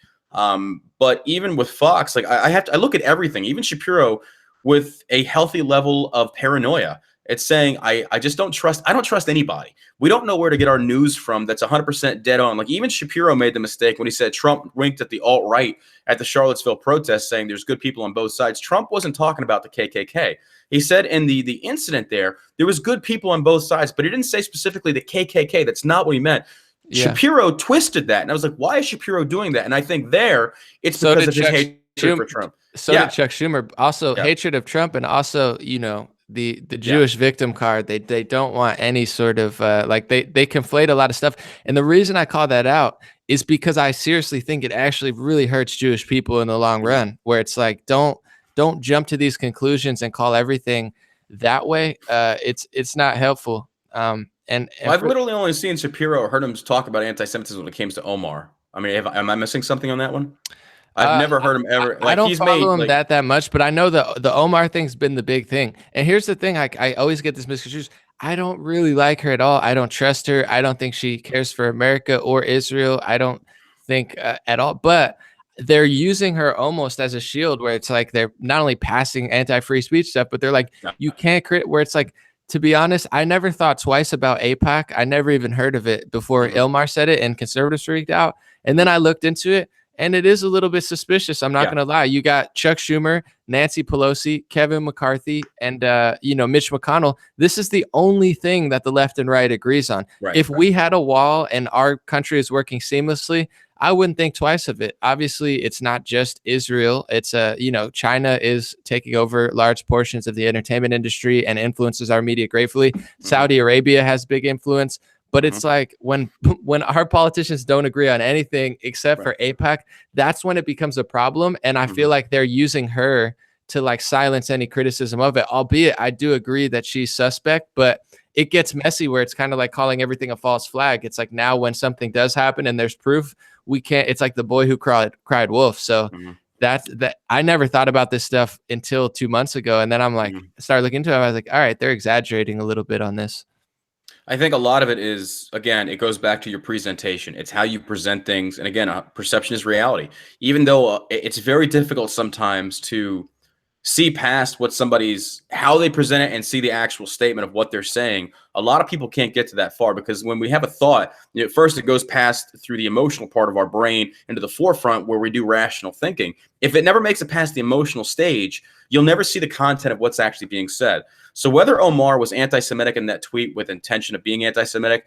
But even with Fox, like I look at everything, even Shapiro, with a healthy level of paranoia. It's saying I don't trust anybody. We don't know where to get our news from that's 100% dead on. Like even Shapiro made the mistake when he said Trump winked at the alt-right at the Charlottesville protest, saying there's good people on both sides. Trump wasn't talking about the KKK. He said in the incident there was good people on both sides, but he didn't say specifically the KKK. That's not what he meant. Shapiro twisted that, and I was like, why is Shapiro doing that? And I think it's because of his hatred for Trump. So did Chuck Schumer. Also hatred of Trump, and also, you know, the Jewish victim card. They don't want any sort of like they conflate a lot of stuff. And the reason I call that out is because I seriously think it actually really hurts Jewish people in the long run, where it's like don't jump to these conclusions and call everything that way. It's not helpful. And I've literally only seen Shapiro or heard him talk about anti-Semitism when it comes to Omar. I mean, am I missing something on that one? I've never heard him ever. I don't follow him that much, but I know the Omar thing's been the big thing. And here's the thing: I always get this misconstrued. I don't really like her at all. I don't trust her. I don't think she cares for America or Israel. I don't think at all. But they're using her almost as a shield, where it's like they're not only passing anti-free speech stuff, but they're like, you can't create. Where it's like, to be honest, I never thought twice about AIPAC. I never even heard of it before Ilmar said it and conservatives freaked out. And then I looked into it, and it is a little bit suspicious. I'm not going to lie. You got Chuck Schumer, Nancy Pelosi, Kevin McCarthy, and Mitch McConnell. This is the only thing that the left and right agrees on. If we had a wall and our country is working seamlessly, I wouldn't think twice of it. Obviously, it's not just Israel. It's China is taking over large portions of the entertainment industry and influences our media gratefully. Saudi Arabia has big influence, but it's like when our politicians don't agree on anything except for AIPAC, that's when it becomes a problem. And I feel like they're using her to like silence any criticism of it. Albeit, I do agree that she's suspect, but it gets messy where it's kind of like calling everything a false flag. It's like now when something does happen and there's proof, we can't. It's like the boy who cried wolf. So that I never thought about this stuff until 2 months ago, and then I'm like, started looking into it. I was like, all right, they're exaggerating a little bit on this. I think a lot of it is, again, it goes back to your presentation. It's how you present things. And again, perception is reality. Even though it's very difficult sometimes to see past what somebody's, how they present it and see the actual statement of what they're saying. A lot of people can't get to that far because when we have a thought, first it goes past through the emotional part of our brain into the forefront where we do rational thinking. If it never makes it past the emotional stage, you'll never see the content of what's actually being said. So whether Omar was anti-Semitic in that tweet with intention of being anti-Semitic,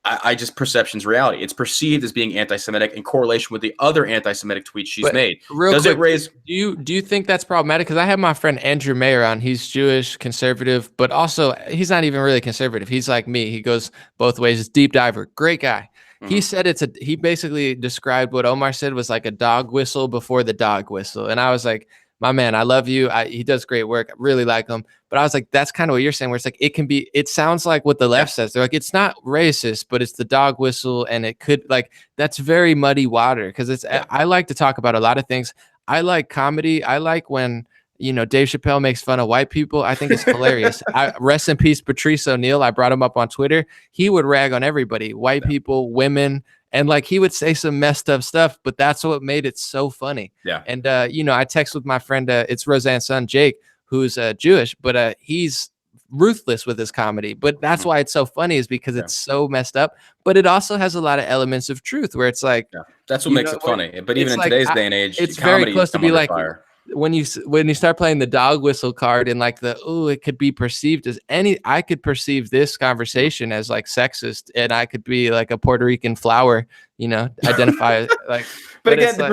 I just, perception's reality. It's perceived as being anti-Semitic in correlation with the other anti-Semitic tweets she's made. Does it raise? Do you think that's problematic? Because I have my friend An0maly on. He's Jewish, conservative, but also he's not even really conservative. He's like me. He goes both ways. He's a deep diver. Great guy. He said he basically described what Omar said was like a dog whistle before the dog whistle. And I was like, my man, I love you. He does great work. I really like him. But I was like, that's kind of what you're saying, where it's like, it sounds like what the left says. They're like, it's not racist, but it's the dog whistle. And it could, like, that's very muddy water. Because I like to talk about a lot of things. I like comedy. I like when, Dave Chappelle makes fun of white people. I think it's hilarious. Rest in peace, Patrice O'Neill. I brought him up on Twitter. He would rag on everybody, white people, women. And like he would say some messed up stuff, but that's what made it so funny. Yeah. And I text with my friend, it's Roseanne's son, Jake, who's Jewish, but he's ruthless with his comedy. But that's why it's so funny, is because it's so messed up. But it also has a lot of elements of truth where it's like, that's what makes it funny. But even in today's day and age, it's very close to be like fire. When you start playing the dog whistle card and like it could be perceived as I could perceive this conversation as like sexist, and I could be like a Puerto Rican flower, identify like. But again, the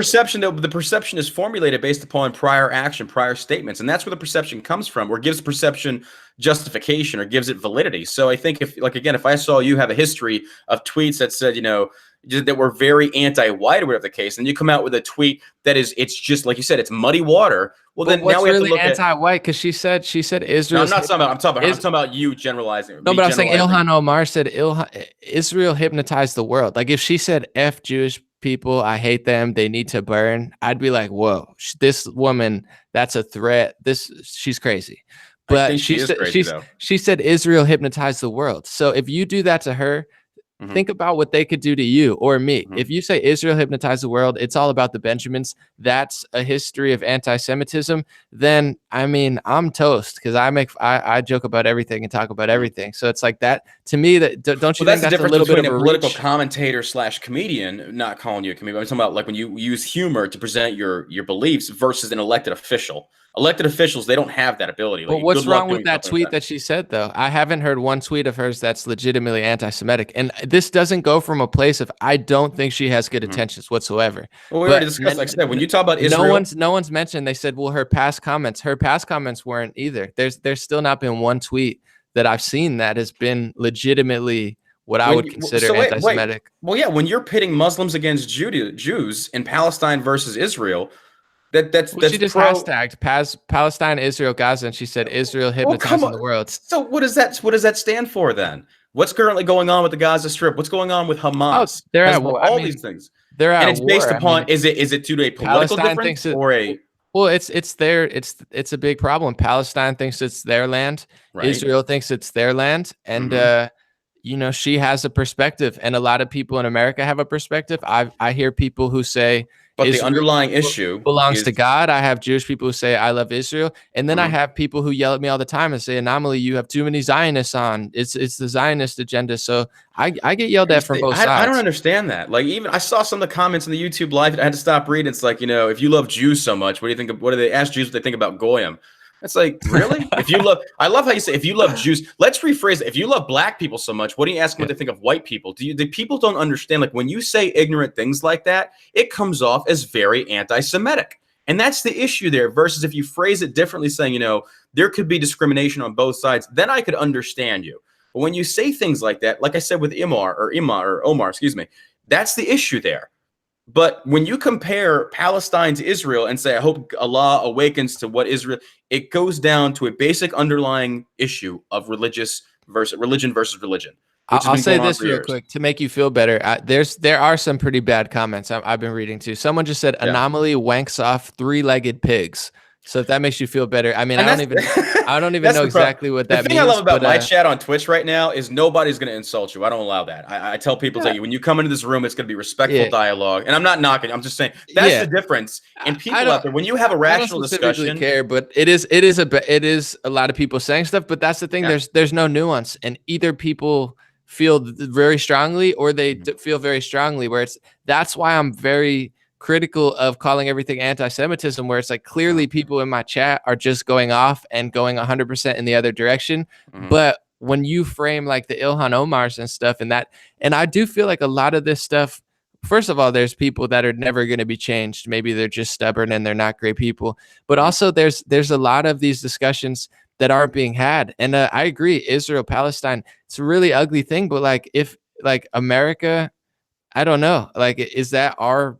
perception is formulated based upon prior action, prior statements, and that's where the perception comes from, or gives perception justification or gives it validity. So I think if I saw you have a history of tweets that said, that were very anti-white or whatever the case, and you come out with a tweet that it's just like you said, it's muddy water. Well, then what's now we have really to look anti-white, because she said Israel. No, I'm talking about you generalizing. No, but I'm saying Ilhan Omar said Israel hypnotized the world. Like if she said F Jewish people, I hate them, they need to burn, I'd be like, whoa, this woman, that's a threat. She's crazy. But she said Israel hypnotized the world. So if you do that to her, think about what they could do to you or me. If you say Israel hypnotized the world, it's all about the Benjamins, that's a history of anti-Semitism, then I'm toast, because I joke about everything and talk about everything. So it's like that to me. That don't you think that's a little bit of a political commentator / comedian? Not calling you a comedian, I'm talking about like when you use humor to present your beliefs versus an elected official. Elected officials, they don't have that ability. But what's wrong with that tweet that she said, though? I haven't heard one tweet of hers that's legitimately anti-Semitic. And this doesn't go from a place of, I don't think she has good intentions whatsoever. Well, we already discussed, like I said, when you talk about Israel. No one's mentioned, they said, well, her past comments weren't either. There's still not been one tweet that I've seen that has been legitimately what I would consider anti-Semitic. Well, yeah, when you're pitting Muslims against Jews in Palestine versus Israel, that's she just hashtagged Palestine, Israel, Gaza, and she said Israel hypnotizing the world. So what does that stand for then? What's currently going on with the Gaza Strip? What's going on with Hamas? They're at war. All these things. They're at war. And it's based upon, is it due to a political difference or a? Well, it's a big problem. Palestine thinks it's their land. Right. Israel thinks it's their land, and she has a perspective, and a lot of people in America have a perspective. I hear people who say, but the underlying issue belongs to God. I have Jewish people who say, I love Israel. And then I have people who yell at me all the time and say, An0maly, you have too many Zionists on. It's the Zionist agenda. So I get yelled at from both sides. I don't understand that. Like, even I saw some of the comments in the YouTube live. I had to stop reading. It's like, if you love Jews so much, what do you think? What do they ask Jews what they think about Goyim? It's like, really? I love how you say, if you love Jews, let's rephrase it. If you love black people so much, what do you ask them what they think of white people? The people don't understand, like when you say ignorant things like that, it comes off as very anti-Semitic. And that's the issue there, versus if you phrase it differently, saying, there could be discrimination on both sides, then I could understand you. But when you say things like that, like I said with Omar, excuse me, that's the issue there. But when you compare Palestine to Israel and say, I hope Allah awakens to what Israel, it goes down to a basic underlying issue of religion versus religion. I'll say this real quick to make you feel better. There are some pretty bad comments I've been reading too. Someone just said An0maly wanks off 3-legged pigs. So if that makes you feel better, I don't even. I don't even That's know the problem. exactly what The that thing I means. love about But my chat on Twitch right now is nobody's going to insult you. I don't allow that. I tell people yeah, that when you come into this room, it's going to be respectful yeah, dialogue. And I'm not knocking. I'm just saying that's the yeah. difference. And I people out don't. there, when you have a I don't rational specifically discussion, care, but it is a lot of people saying stuff. But that's the thing. yeah. There's no nuance, and either people feel very strongly or they Mhm. feel very strongly. Where it's that's why I'm very critical of calling everything anti-Semitism. Where it's like clearly people in my chat are just going off and going 100% in the other direction. Mhm. But when you frame like the Ilhan Omars and stuff, and I do feel like a lot of this stuff. First of all, there's people that are never going to be changed. Maybe they're just stubborn and they're not great people. But Mhm. also, there's a lot of these discussions that aren't being had. And I agree, Israel, Palestine, it's a really ugly thing. But like, if like America, I don't know, like, is that our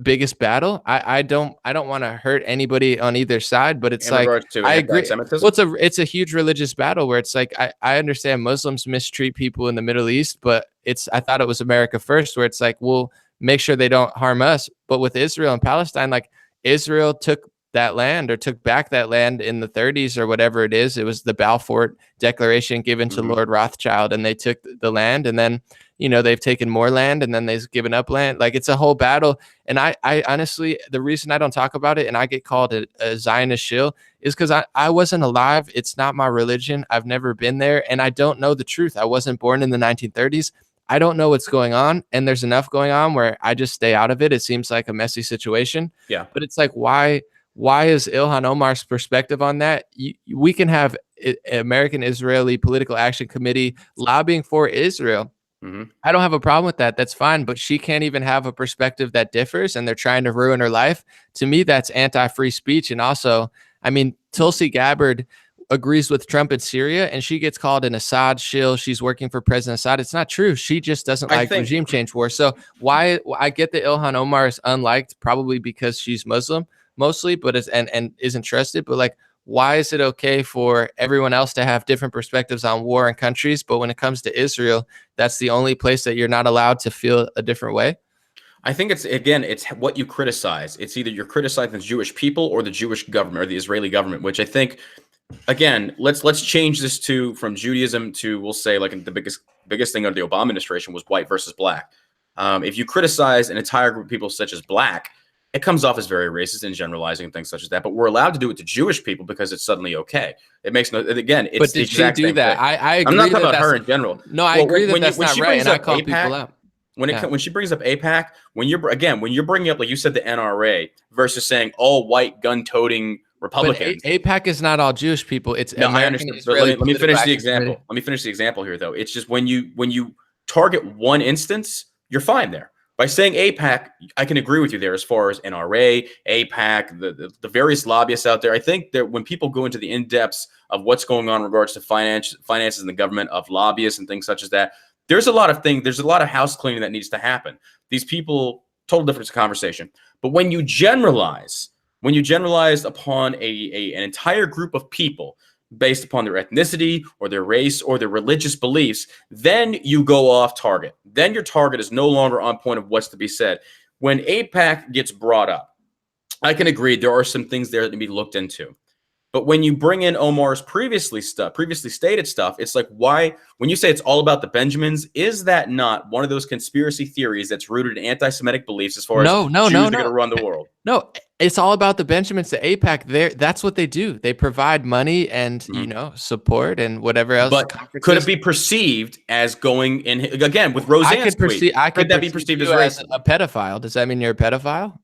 biggest battle? I don't want to hurt anybody on either side, but it's In like regards to I agree. Well, anti-Semitism. it's a huge religious battle where it's like I understand Muslims mistreat people in the Middle East, but I thought it was America first, where it's like we'll make sure they don't harm us. But with Israel and Palestine, like Israel took that land or took back that land in the 30s or whatever it is. It was the Balfour Declaration given to Mhm. Lord Rothschild, and they took the land, and then they've taken more land, and then they've given up land. Like it's a whole battle. And I honestly, the reason I don't talk about it and I get called a Zionist shill is because I wasn't alive. It's not my religion. I've never been there, and I don't know the truth. I wasn't born in the 1930s. I don't know what's going on, and there's enough going on where I just stay out of it. It seems like a messy situation, Yeah. but it's like why is Ilhan Omar's perspective on that? We can have American Israeli Political Action Committee lobbying for Israel. Mhm. I don't have a problem with that. That's fine. But she can't even have a perspective that differs, and they're trying to ruin her life. To me, that's anti-free speech. And also, I mean, Tulsi Gabbard agrees with Trump in Syria, and she gets called an Assad shill. She's working for President Assad. It's not true. She just doesn't I like think regime change war. So why I get that Ilhan Omar is unliked, probably because she's Muslim mostly, but and isn't trusted. But like, why is it okay for everyone else to have different perspectives on war and countries, but when it comes to Israel, that's the only place that you're not allowed to feel a different way? I think it's what you criticize. It's either you're criticizing the Jewish people or the Jewish government or the Israeli government, which I think again, let's change this to from Judaism to, we'll say, like the biggest thing under the Obama administration was white versus black. If you criticize an entire group of people such as black, it comes off as very racist and generalizing and things such as that. But we're allowed to do it to Jewish people because it's suddenly okay. It makes no, again, it's But the did she exact do same that? thing. I I'm not agree talking that about that's her in general. no, I Well, agree that when that's not she right, brings and I up call people APAC, out. when Yeah. when she brings up APAC, when you're bringing up, like you said, the NRA versus saying all white gun-toting But Republicans. APAC is not all Jewish people. It's No, I American understand, but Israeli let me Political finish the Action Committee. example. Let me finish the example here, though. It's just when you target one instance, you're fine there. By saying APAC, I can agree with you there as far as NRA, APAC, the various lobbyists out there. I think that when people go into the in-depths of what's going on in regards to finances in the government, of lobbyists and things such as that, there's a lot of things. There's a lot of house cleaning that needs to happen. These people, total different conversation. But when you generalize upon an entire group of people based upon their ethnicity or their race or their religious beliefs, then you go off target. Then your target is no longer on point of what's to be said. When APAC gets brought up, I can agree there are some things there that need to be looked into. But when you bring in Omar's previously stated stuff, it's like, why, when you say it's all about the Benjamins, is that not one of those conspiracy theories that's rooted in anti-Semitic beliefs as far as No, no, Jews no, are going no. to run the world? No, it's all about the Benjamins, the APAC. That's what they do. They provide money and Mhm. support and whatever else. But could it Conferences. be perceived as going in, again, with Roseanne's tweet? I Could could that be perceive perceived as you as racism? a pedophile. Does that mean you're a pedophile?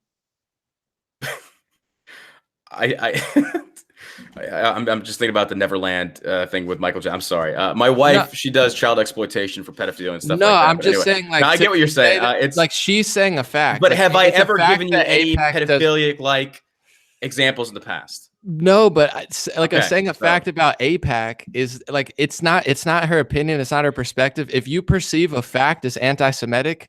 I, I'm just thinking about the Neverland thing with Michael Jackson. I'm sorry. My No, wife, she does child exploitation for pedophilia and stuff no. like that. I'm But just anyway, saying, now like, I to get what you're say saying. that, It's like she's saying a fact. But Like have I it's a ever fact given you that any APAC does. pedophilic like examples in the past? No, but like Okay, saying a so fact about APAC is like it's not her opinion. It's not her perspective. If you perceive a fact as anti-Semitic,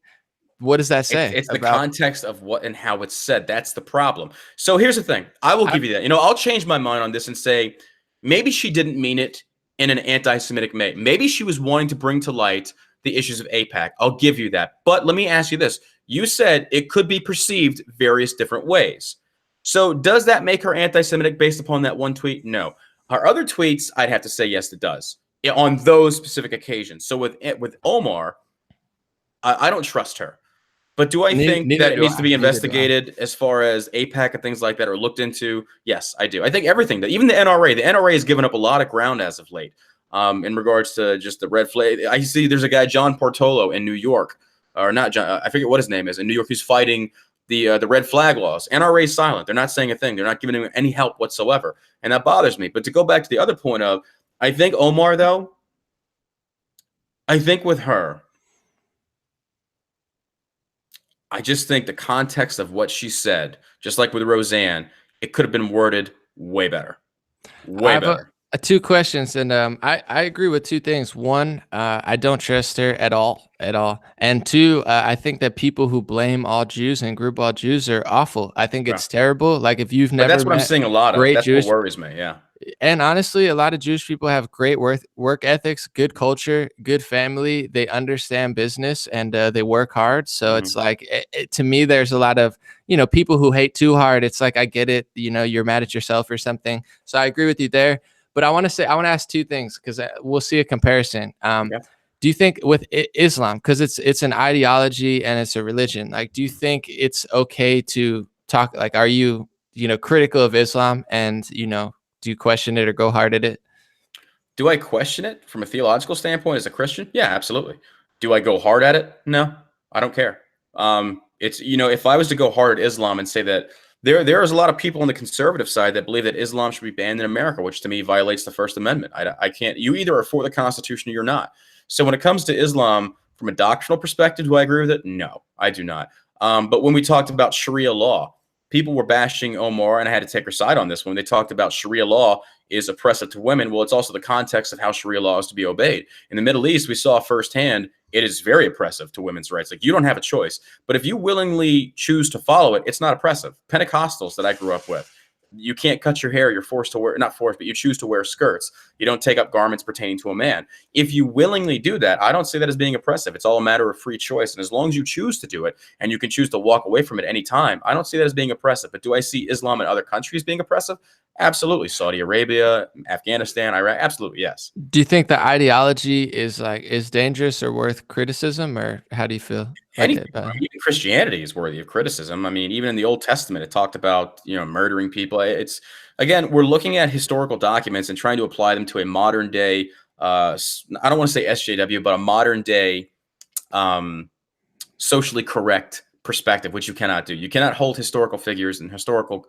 what does that say it's the about? context of what and how it's said. That's the problem. So here's the thing. I will give you that. I'll change my mind on this and say maybe she didn't mean it in an anti-Semitic way. Maybe she was wanting to bring to light the issues of APAC. I'll give you that. But let me ask you this. You said it could be perceived various different ways. So does that make her anti-Semitic based upon that one tweet? No. Her other tweets, I'd have to say yes, it does on those specific occasions. So with Omar, I don't trust her. But do I think that it needs to be investigated as far as AIPAC and things like that are looked into? Yes, I do. I think everything, that even the NRA has given up a lot of ground as of late in regards to just the red flag. I see there's a guy, John Portolo, in New York, or not John, I forget what his name is, in New York, who's fighting the red flag laws. NRA is silent. They're not saying a thing. They're not giving him any help whatsoever. And that bothers me. But to go back to the other point of, I think Omar, though, I think with her, I just think the context of what she said, just like with Roseanne, it could have been worded way better. Way better. Two questions, and I agree with two things. One, I don't trust her at all. And two, I think that people who blame all Jews and group all Jews are awful. I think it's terrible. Like, if you've never, that's what I'm seeing a lot of. That's what worries me. Yeah. And honestly, a lot of Jewish people have great work ethics, good culture, good family. They understand business, and they work hard. So it's like, to me, there's a lot of, people who hate too hard. It's like, I get it. You're mad at yourself or something. So I agree with you there. But I want to ask two things, because we'll see a comparison. Do you think with Islam, because it's an ideology and it's a religion, like, do you think it's okay to talk, like, are you, critical of Islam, and, do you question it or go hard at it? Do I question it from a theological standpoint as a Christian? Yeah, absolutely. Do I go hard at it? No, I don't care. It's, if I was to go hard at Islam and say that there is a lot of people on the conservative side that believe that Islam should be banned in America, which to me violates the First Amendment. I can't, you either are for the Constitution or you're not. So when it comes to Islam, from a doctrinal perspective, do I agree with it? No, I do not. But when we talked about Sharia law, people were bashing Omar, and I had to take her side on this one. They talked about Sharia law is oppressive to women. Well, it's also the context of how Sharia law is to be obeyed. In the Middle East, we saw firsthand it is very oppressive to women's rights. Like, you don't have a choice. But if you willingly choose to follow it, it's not oppressive. Pentecostals that I grew up with, you can't cut your hair. You're forced to wear, not forced, but you choose to wear skirts. You don't take up garments pertaining to a man. If you willingly do that, I don't see that as being oppressive. It's all a matter of free choice. And as long as you choose to do it and you can choose to walk away from it any time, I don't see that as being oppressive. But do I see Islam in other countries being oppressive? Absolutely. Saudi Arabia, Afghanistan, Iraq. Absolutely. Yes. Do you think the ideology is dangerous or worth criticism, or how do you feel? Even Christianity is worthy of criticism. I mean, even in the Old Testament, it talked about, murdering people. It's, again, we're looking at historical documents and trying to apply them to a modern day, I don't want to say SJW, but a modern day socially correct perspective, which you cannot do. You cannot hold historical figures and historical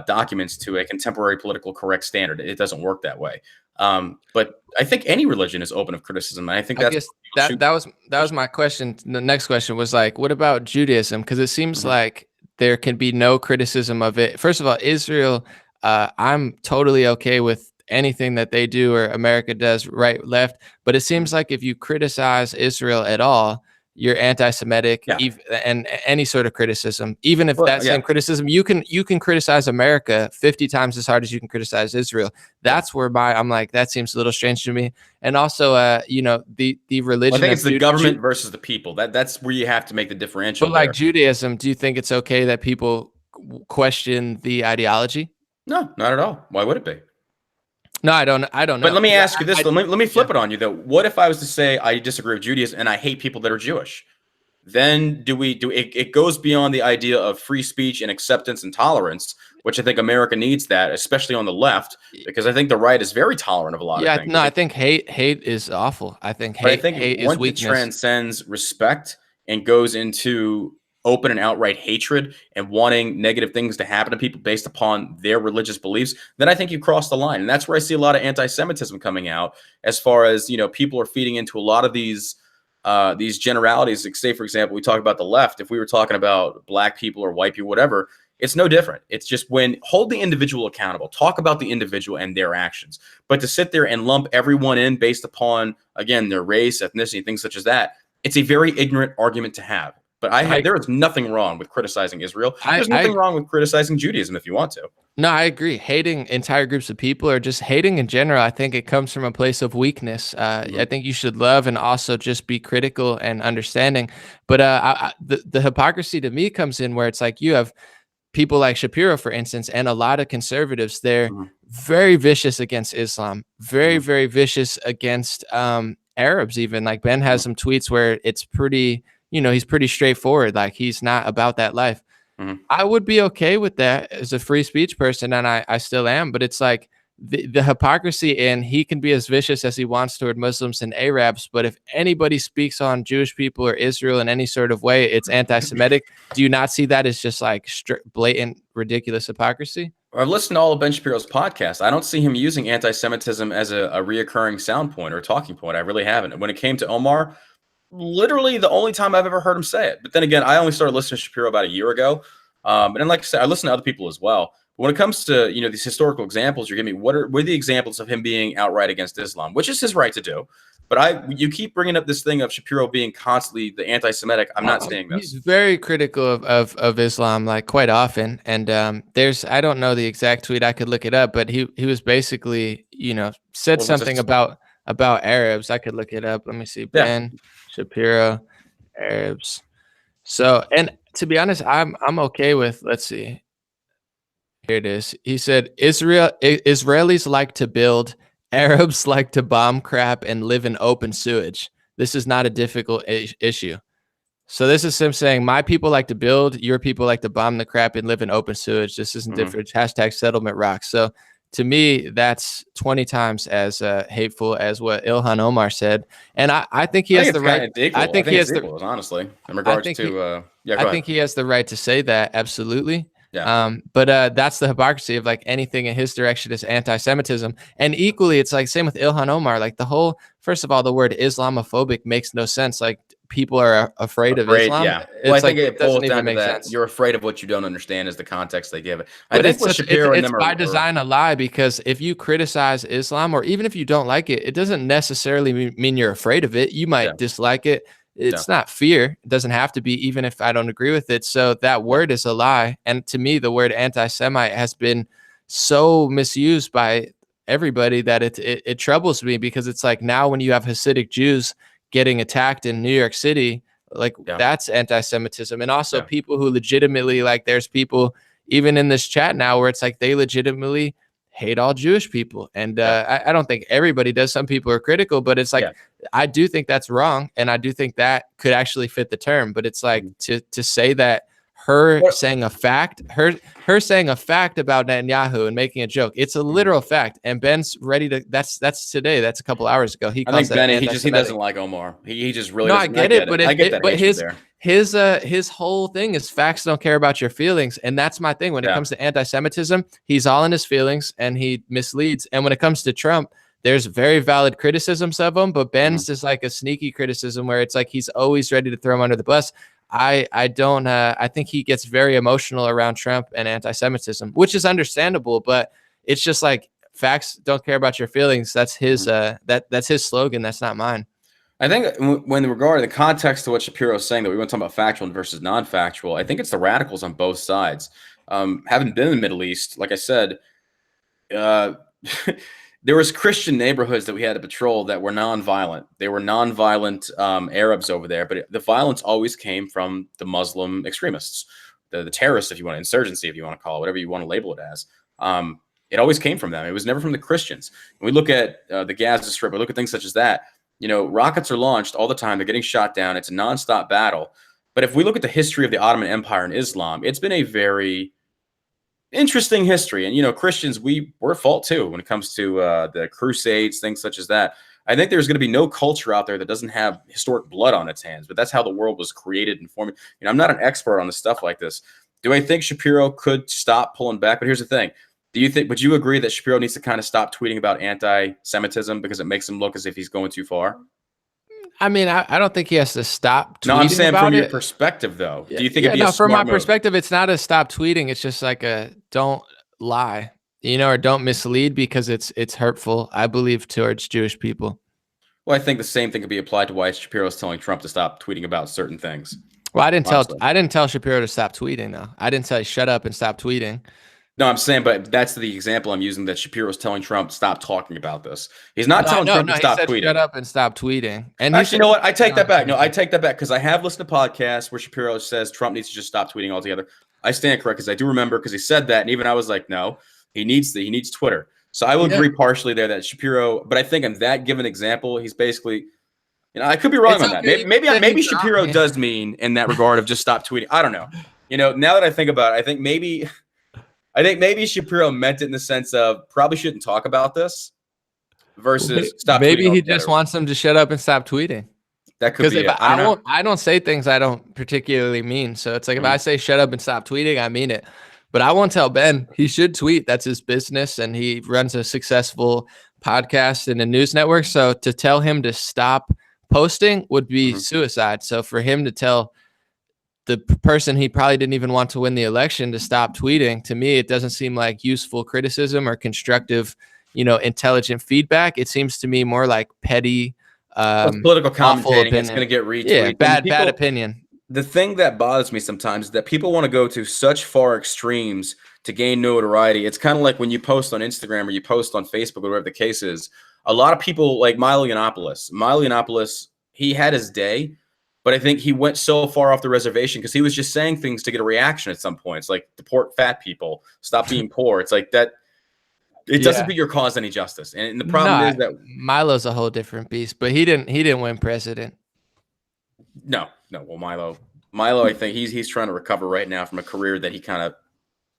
documents to a contemporary political correct standard. It doesn't work that way. But I think any religion is open of criticism. And I think that was my question. The next question was like, what about Judaism? Because it seems like there can be no criticism of it. First of all, Israel, I'm totally okay with anything that they do or America does, right, left. But it seems like if you criticize Israel at all, you're anti-Semitic, and any sort of criticism, even if same criticism, you can criticize America 50 times as hard as you can criticize Israel. That's where I'm like, that seems a little strange to me. And also, the religion. I think it's the government versus the people. That's where you have to make the differential. But like Judaism, do you think it's okay that people question the ideology? No, not at all. Why would it be? No, I don't know. But let me ask you this. Let me flip it on you, though. What if I was to say I disagree with Judaism and I hate people that are Jewish? Then it goes beyond the idea of free speech and acceptance and tolerance, which I think America needs that, especially on the left, because I think the right is very tolerant of a lot of things. No, I think hate is awful. I think hate is weakness. It transcends respect and goes into open and outright hatred and wanting negative things to happen to people based upon their religious beliefs, then I think you cross the line. And that's where I see a lot of anti-Semitism coming out, as far as, people are feeding into a lot of these generalities. Like, say, for example, we talk about the left. If we were talking about black people or white people, whatever, it's no different. It's just hold the individual accountable, talk about the individual and their actions. But to sit there and lump everyone in based upon, again, their race, ethnicity, things such as that, it's a very ignorant argument to have. But there is nothing wrong with criticizing Israel. There's nothing wrong with criticizing Judaism if you want to. No, I agree. Hating entire groups of people, or just hating in general, I think it comes from a place of weakness. I think you should love and also just be critical and understanding. But the hypocrisy to me comes in where it's like you have people like Shapiro, for instance, and a lot of conservatives, they're Mhm. very vicious against Islam, very, Mhm. very vicious against Arabs. Even like Ben has Mhm. some tweets where it's pretty, he's pretty straightforward. Like he's not about that life. Mhm. I would be okay with that as a free speech person, and I still am. But it's like the hypocrisy, and he can be as vicious as he wants toward Muslims and Arabs. But if anybody speaks on Jewish people or Israel in any sort of way, it's anti-Semitic. Do you not see that as just like blatant, ridiculous hypocrisy? I've listened to all of Ben Shapiro's podcasts. I don't see him using anti-Semitism as a reoccurring sound point or talking point. I really haven't. When it came to Omar, literally the only time I've ever heard him say it. But then again, I only started listening to Shapiro about a year ago. And then, like I said, I listen to other people as well. But when it comes to these historical examples you're giving me, what are the examples of him being outright against Islam, which is his right to do. But you keep bringing up this thing of Shapiro being constantly the anti-Semitic. I'm not saying He's this. very critical of Islam, like quite often. And there's I don't know the exact tweet. I could look it up, but he was basically said Well, what's something this? about Arabs. I could look it up. Let me see. Yeah. Ben Shapiro, Arabs. So, and to be honest, I'm okay with. Let's see. Here it is. He said Israelis like to build, Arabs like to bomb crap and live in open sewage. This is not a difficult issue. So this is him saying, my people like to build, your people like to bomb the crap and live in open sewage. This isn't different. Hashtag settlement rocks. So to me, that's 20 times as hateful as what Ilhan Omar said. And I think he has the right. I think he has the. Honestly, in I regards think to he, go I ahead. think he has the right to say that. Absolutely. Yeah. But that's the hypocrisy of like anything in his direction is anti-Semitism. And equally, it's like same with Ilhan Omar. Like first of all, the word Islamophobic makes no sense. Like people are afraid of Islam. Yeah. Well, I It's think like it it doesn't boils even down to make that. sense. You're afraid of what you don't understand is the context they give it. I But think it's with Shapiro and it's them by design a lie, because if you criticize Islam or even if you don't like it, it doesn't necessarily mean you're afraid of it. You yeah, might dislike it. yeah, It's not fear. It doesn't have to be, even if I don't agree with it. So that yeah. word is a lie. And to me, the word anti-Semite has been so misused by everybody that it troubles me, because it's like now when you have Hasidic Jews getting attacked in New York City, like Yeah. that's anti-Semitism. And also Yeah. people who legitimately, like there's people even in this chat now where it's like they legitimately hate all Jewish people. And Yeah. I don't think everybody does. Some people are critical, but it's like, Yeah. I do think that's wrong. And I do think that could actually fit the term, but it's like to say that her What? saying a fact, her saying a fact about Netanyahu and making a joke, it's a literal fact. And Ben's ready to, that's today. That's a couple hours ago. He I calls think that Benny, he anti-Semitic. doesn't like Omar. He just really No, I doesn't. I get it, get but it. I get that hatred there. his whole thing is facts don't care about your feelings, and that's my thing when it Yeah. comes to anti-Semitism. He's all in his feelings and he misleads. And when it comes to Trump, there's very valid criticisms of him, but Ben's is like a sneaky criticism where it's like he's always ready to throw him under the bus. I don't I think he gets very emotional around Trump and anti-Semitism, which is understandable, but it's just like facts don't care about your feelings. That's his that's his slogan. That's not mine. I think when regard to the context to what Shapiro is saying, that we want to talk about factual versus non-factual, I think it's the radicals on both sides. Having been in the Middle East, like I said, there was Christian neighborhoods that we had to patrol that were non-violent. They were non-violent Arabs over there, but the violence always came from the Muslim extremists, the terrorists, if you want, insurgency, if you want to call it, whatever you want to label it as. It always came from them. It was never from the Christians. When we look at the Gaza Strip, we look at things such as that. Rockets are launched all the time. They're getting shot down. It's a nonstop battle. But if we look at the history of the Ottoman Empire and Islam, it's been a very interesting history. And, Christians, we're at fault too when it comes to the Crusades, things such as that. I think there's going to be no culture out there that doesn't have historic blood on its hands, but that's how the world was created and formed. I'm not an expert on this stuff like this. Do I think Shapiro could stop pulling back? But here's the thing. Would you agree that Shapiro needs to kind of stop tweeting about anti-Semitism because it makes him look as if he's going too far? I mean, I don't think he has to stop tweeting. No, I'm saying about from it. your perspective, though. Do you think Yeah, it'd be a from smart my move? perspective, it's not a stop tweeting. It's just like a don't lie, or don't mislead, because it's hurtful, I believe, towards Jewish people. Well, I think the same thing could be applied to why Shapiro is telling Trump to stop tweeting about certain things. Well, I didn't tell Shapiro to stop tweeting, though. I didn't say shut up and stop tweeting. No, I'm saying, but that's the example I'm using, that Shapiro's telling Trump, stop talking about this. He's not telling Trump to No, he stop said shut tweeting. up and stop tweeting. And he Actually, said you know what? I take that back. No, I tweeting. take that back, because I have listened to podcasts where Shapiro says Trump needs to just stop tweeting altogether. I stand correct, because I do remember, because he said that, and even I was like, no, he needs Twitter. So I will agree partially there that Shapiro, but I think in that given example, he's basically, I could be wrong It's on that. okay. Maybe Shapiro does mean in that regard of just stop tweeting. I don't know. Now that I think about it, I think maybe Shapiro meant it in the sense of probably shouldn't talk about this versus stop tweeting Maybe he altogether. just wants them to shut up and stop tweeting. That could be it. I don't say things I don't particularly mean. So it's like if I say shut up and stop tweeting, I mean it. But I won't tell Ben he should tweet. That's his business, and he runs a successful podcast and a news network. So to tell him to stop posting would be suicide. So for him to tell the person he probably didn't even want to win the election to stop tweeting, to me, it doesn't seem like useful criticism or constructive, intelligent feedback. It seems to me more like petty, political commentating. It's going to get retweeted. Yeah, bad opinion. The thing that bothers me sometimes is that people want to go to such far extremes to gain notoriety. It's kind of like when you post on Instagram or you post on Facebook or whatever the case is. A lot of people like Milo Yiannopoulos, he had his day, but I think he went so far off the reservation because he was just saying things to get a reaction at some points, like deport fat people, stop being poor. It's like that. It doesn't do your cause any justice. And the problem is that Milo's a whole different beast, but he didn't win president. No. Well, Milo, I think he's trying to recover right now from a career that he kind of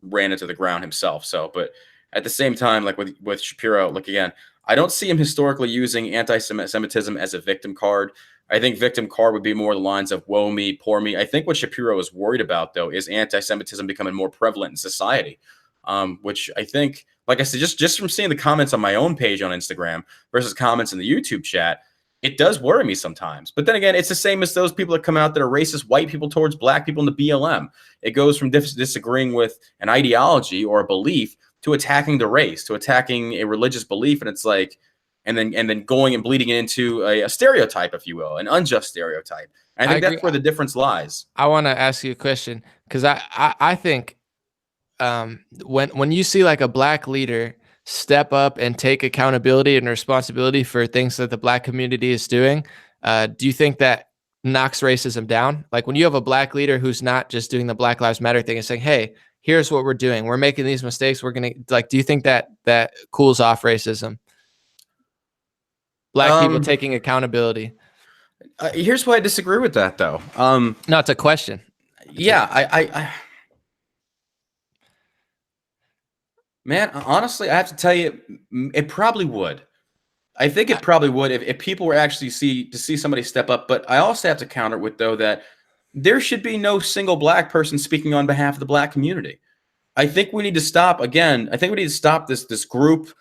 ran into the ground himself. So, but at the same time, like with Shapiro, look again, I don't see him historically using anti-Semitism as a victim card. I think victim card would be more the lines of woe me, poor me. I think what Shapiro is worried about, though, is anti-Semitism becoming more prevalent in society, which I think, like I said, just from seeing the comments on my own page on Instagram versus comments in the YouTube chat, it does worry me sometimes. But then again, it's the same as those people that come out that are racist white people towards black people in the BLM. It goes from disagreeing with an ideology or a belief to attacking the race, to attacking a religious belief. And it's like, and then going and bleeding into a stereotype, if you will, an unjust stereotype. And I think that's where the difference lies. I want to ask you a question, because I think when you see like a black leader step up and take accountability and responsibility for things that the black community is doing, do you think that knocks racism down? Like when you have a black leader who's not just doing the Black Lives Matter thing and saying, hey, here's what we're doing, we're making these mistakes, we're going to, like, do you think that cools off racism? Black people taking accountability. Here's why I disagree with that, though. No, it's a question. Man, honestly, I have to tell you, it probably would. I think it probably would if people were actually see somebody step up. But I also have to counter it with, though, that there should be no single black person speaking on behalf of the black community. I think we need to stop, again, I think we need to stop this group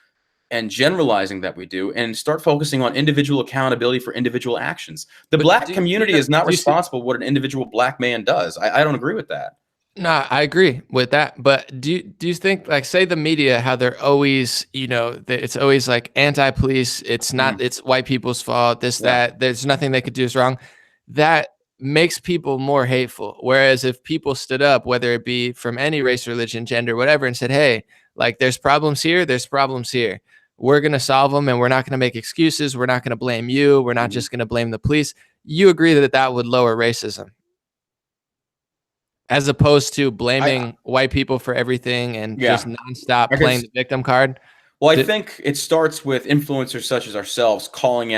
and generalizing that we do and start focusing on individual accountability for individual actions. The black community is not responsible for what an individual black man does. I don't agree with that. No, I agree with that. But do you think, like, say the media, how they're always, it's always like anti-police, it's not, it's white people's fault, that, there's nothing they could do is wrong. That makes people more hateful. Whereas if people stood up, whether it be from any race, religion, gender, whatever, and said, hey, like, there's problems here, we're going to solve them, and we're not going to make excuses. We're not going to blame you. We're not just going to blame the police. You agree that would lower racism, as opposed to blaming white people for everything and just nonstop playing the victim card? Well, I think it starts with influencers such as ourselves calling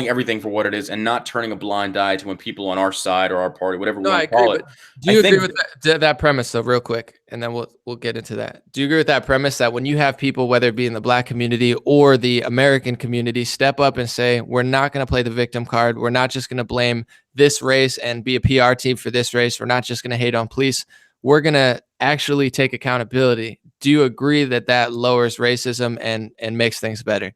everything for what it is and not turning a blind eye to when people on our side or our party, whatever we want to call it. Do you agree with that premise, though, real quick, and then we'll get into that? Do you agree with that premise that when you have people, whether it be in the black community or the American community, step up and say, we're not going to play the victim card, we're not just going to blame this race and be a PR team for this race, we're not just going to hate on police, we're going to actually take accountability? Do you agree that lowers racism and makes things better?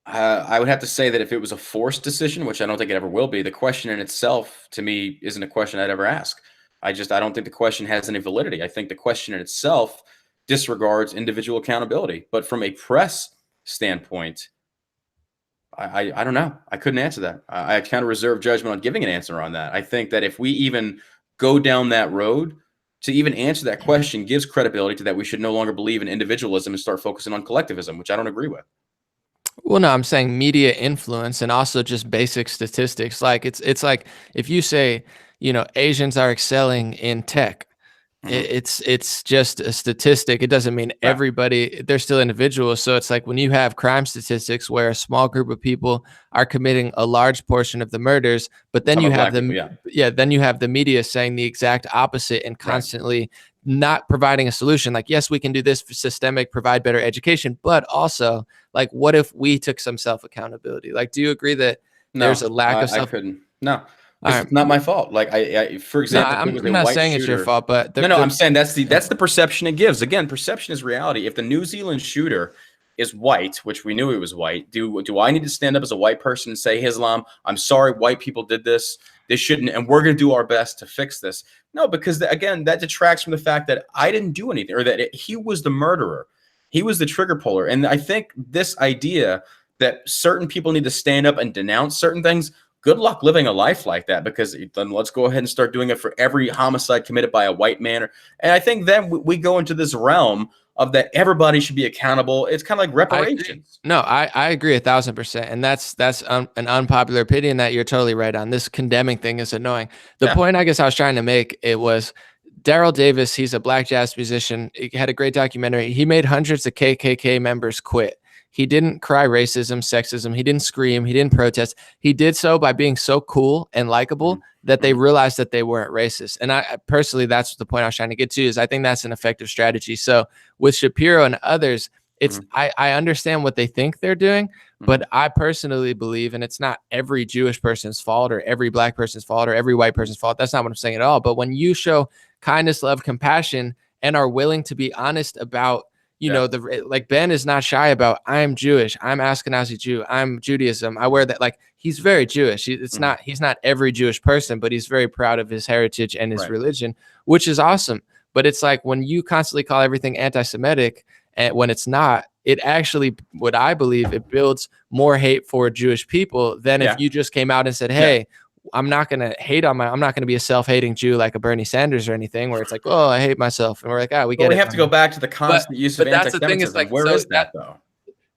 I would have to say that if it was a forced decision, which I don't think it ever will be, the question in itself, to me, isn't a question I'd ever ask. I don't think the question has any validity. I think the question in itself disregards individual accountability. But from a press standpoint, I don't know. I couldn't answer that. I kind of reserve judgment on giving an answer on that. I think that if we even go down that road to even answer that question gives credibility to that we should no longer believe in individualism and start focusing on collectivism, which I don't agree with. Well, no, I'm saying media influence and also just basic statistics. Like it's like if you say, Asians are excelling in tech, it's just a statistic. It doesn't mean everybody, they're still individuals. So it's like when you have crime statistics where a small group of people are committing a large portion of the murders, but then you have then you have the media saying the exact opposite and constantly not providing a solution. Like, yes, we can do this for systemic, provide better education, but also like, what if we took some self-accountability? Like, do you agree that there's a lack of I couldn't. No. It's not my fault. Like for example, I'm not saying it's your fault, but I'm saying that's the perception it gives. Again, perception is reality. If the New Zealand shooter is white, which we knew he was white, do I need to stand up as a white person and say, Islam, I'm sorry, white people did this. They shouldn't, and we're going to do our best to fix this? No, because again, that detracts from the fact that I didn't do anything, or that he was the murderer. He was the trigger puller. And I think this idea that certain people need to stand up and denounce certain things, good luck living a life like that, because then let's go ahead and start doing it for every homicide committed by a white man. And I think then we go into this realm of that everybody should be accountable. It's kind of like reparations. I agree 1,000%. And that's an unpopular opinion that you're totally right on. This condemning thing is annoying. The point I guess I was trying to make, it was Daryl Davis. He's a black jazz musician. He had a great documentary. He made hundreds of KKK members quit. He didn't cry racism, sexism. He didn't scream. He didn't protest. He did so by being so cool and likable that they realized that they weren't racist. And I personally, that's the point I was trying to get to, is I think that's an effective strategy. So with Shapiro and others, it's I understand what they think they're doing, but I personally believe, and it's not every Jewish person's fault or every black person's fault or every white person's fault. That's not what I'm saying at all. But when you show kindness, love, compassion, and are willing to be honest about, like Ben is not shy about, I'm Jewish, I'm Ashkenazi Jew, I'm Judaism, I wear that. Like, he's very Jewish. He's not every Jewish person, but he's very proud of his heritage and his religion, which is awesome. But it's like when you constantly call everything anti-Semitic, and when it's not, it actually, what I believe, it builds more hate for Jewish people than if you just came out and said, hey, I'm not going to hate I'm not going to be a self-hating Jew like a Bernie Sanders or anything, where it's like, oh, I hate myself. And we're like, we get it. We have to go back to the constant use of anti-Semitism. Like, where is that though?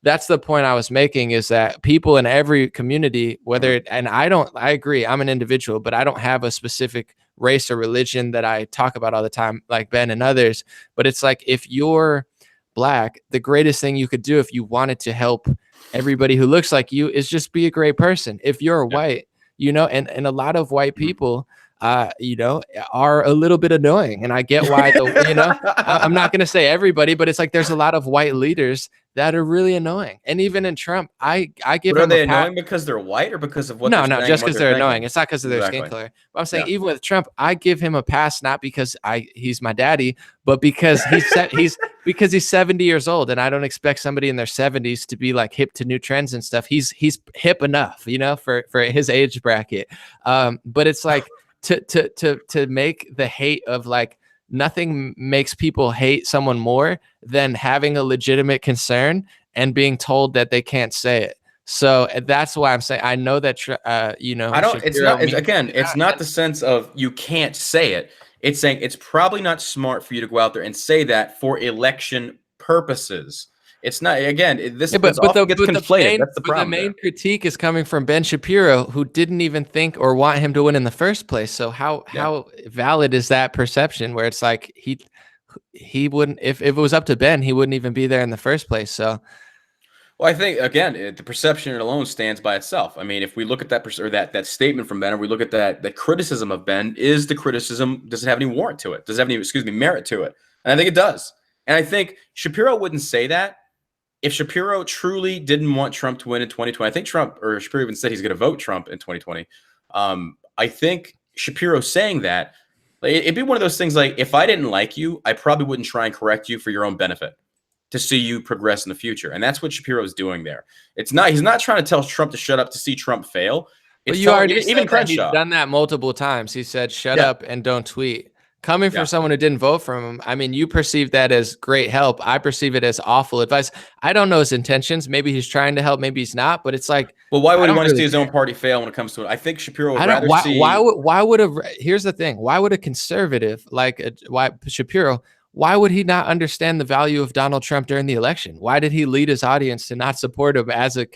That's the point I was making, is that people in every community, and I agree, I'm an individual, but I don't have a specific race or religion that I talk about all the time, like Ben and others. But it's like, if you're black, the greatest thing you could do if you wanted to help everybody who looks like you is just be a great person. If you're white, and a lot of white people, are a little bit annoying. And I get why, I'm not going to say everybody, but it's like, there's a lot of white leaders that are really annoying. And even in Trump, I give them. Are they annoying because they're white, or because of what? No, just because they're annoying. It's not because of their skin color. But I'm saying even with Trump, I give him a pass, not because he's my daddy, but because he's 70 years old, and I don't expect somebody in their 70s to be like hip to new trends and stuff. He's hip enough, for his age bracket. But it's like to make the hate of, like, nothing makes people hate someone more than having a legitimate concern and being told that they can't say it. So that's why I'm saying, I know that, I don't, it's not the sense of you can't say it. It's saying it's probably not smart for you to go out there and say that for election purposes. It's not, again, this often gets conflated. That's the problem. The main critique is coming from Ben Shapiro, who didn't even think or want him to win in the first place. So how valid is that perception, where it's like he wouldn't, if it was up to Ben, he wouldn't even be there in the first place. So, well, I think, again, the perception alone stands by itself. I mean, if we look at that statement from Ben, or we look at that criticism of Ben, does it have any warrant to it? Does it have any, merit to it? And I think it does. And I think Shapiro wouldn't say that if Shapiro truly didn't want Trump to win in 2020. I think Shapiro even said he's going to vote Trump in 2020. I think Shapiro saying that, it'd be one of those things like, if I didn't like you, I probably wouldn't try and correct you for your own benefit, to see you progress in the future. And that's what Shapiro's doing there. He's not trying to tell Trump to shut up to see Trump fail. But you already even Crenshaw, he's done that multiple times. He said, shut up and don't tweet. Coming Yeah. from someone who didn't vote for him, I mean, you perceive that as great help. I perceive it as awful advice. I don't know his intentions. Maybe he's trying to help, maybe he's not, but it's like, Well, why I would he don't want to see really his own care. party fail when it comes to it? I think Shapiro would I don't rather see. why would a here's the thing. Why would a conservative like why Shapiro, why would he not understand the value of Donald Trump during the election? Why did he lead his audience to not support him as a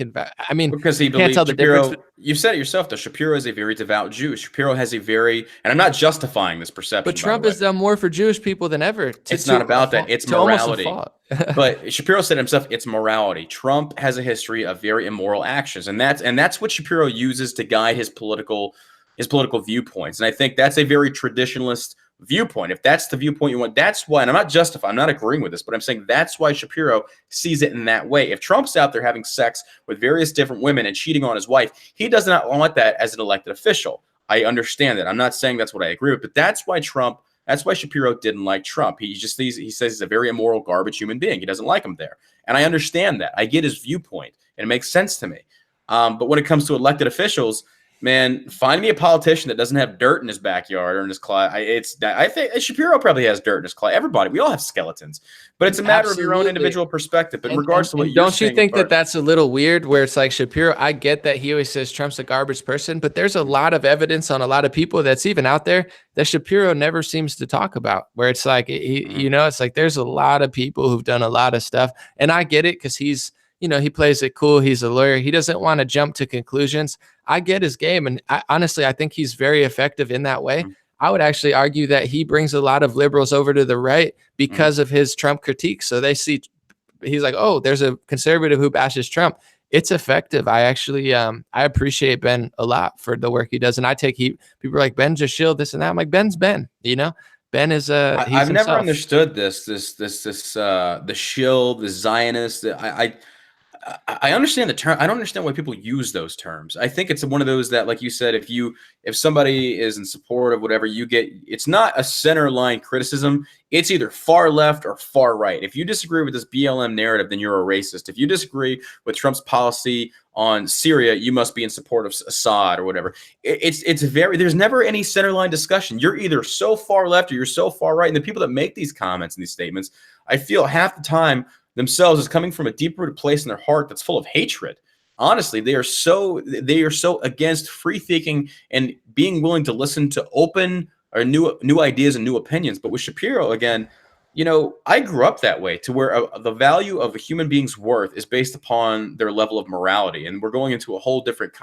I mean, Because he you can't tell believes the difference. Shapiro, you said it yourself, though. Shapiro is a very devout Jew. Shapiro has a very, and I'm not justifying this But perception, by the Trump way. has done more for Jewish people than ever It's not about that. It's to almost a morality. fault. But Shapiro said himself, it's morality. Trump has a history of very immoral actions, and that's what Shapiro uses to guide his political viewpoints. And I think that's a very traditionalist viewpoint. If that's the viewpoint you want, that's why. And I'm not agreeing with this, but I'm saying that's why Shapiro sees it in that way. If Trump's out there having sex with various different women and cheating on his wife, he does not want that as an elected official. I understand that. I'm not saying that's what I agree with, but that's why Shapiro didn't like Trump. He says he's a very immoral, garbage human being. He doesn't like him there. And I understand that. I get his viewpoint, and it makes sense to me. But when it comes to elected officials, man, find me a politician that doesn't have dirt in his backyard or in his closet. I think Shapiro probably has dirt in his closet. Everybody, we all have skeletons, but it's a matter of your own individual perspective. But in regards to what you're don't you saying, think that that's a little weird? Where it's like Shapiro, I get that he always says Trump's a garbage person, but there's a lot of evidence on a lot of people that's even out there that Shapiro never seems to talk about. Where it's like it's like there's a lot of people who've done a lot of stuff, and I get it because he's. He plays it cool. He's a lawyer. He doesn't want to jump to conclusions. I get his game. And honestly, I think he's very effective in that way. I would actually argue that he brings a lot of liberals over to the right because of his Trump critique. So they see, he's like, oh, there's a conservative who bashes Trump. It's effective. I actually, I appreciate Ben a lot for the work he does. And I take heat. People are like, Ben's a shield, this and that. I'm like, Ben's Ben, Ben is I've himself. never understood the shield, the Zionist. I understand the term. I don't understand why people use those terms. I think it's one of those that, like you said, if somebody is in support of whatever, it's not a center line criticism. It's either far left or far right. If you disagree with this BLM narrative, then you're a racist. If you disagree with Trump's policy on Syria, you must be in support of Assad or whatever. There's never any center line discussion. You're either so far left or you're so far right. And the people that make these comments and these statements, I feel half the time themselves is coming from a deep-rooted place in their heart that's full of hatred. Honestly, they are so against free thinking and being willing to listen to open or new ideas and new opinions. But with Shapiro, again, I grew up that way, to where the value of a human being's worth is based upon their level of morality. And we're going into a whole different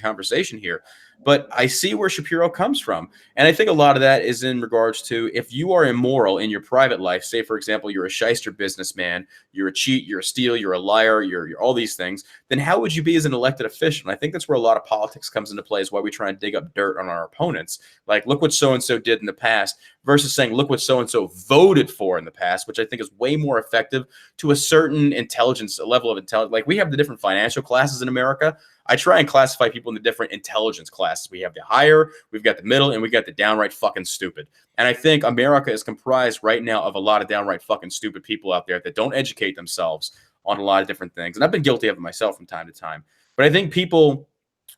conversation here. But I see where Shapiro comes from. And I think a lot of that is in regards to, if you are immoral in your private life, say, for example, you're a shyster businessman, you're a cheat, you're a steal, you're a liar, you're all these things, then how would you be as an elected official? And I think that's where a lot of politics comes into play, is why we try and dig up dirt on our opponents. Like, look what so-and-so did in the past, versus saying, look what so-and-so voted for in the past, which I think is way more effective to a certain intelligence, a level of intelligence. Like, we have the different financial classes in America. I try and classify people in the different intelligence classes. We have the higher, we've got the middle, and we've got the downright fucking stupid. And I think America is comprised right now of a lot of downright fucking stupid people out there that don't educate themselves on a lot of different things. And I've been guilty of it myself from time to time. But I think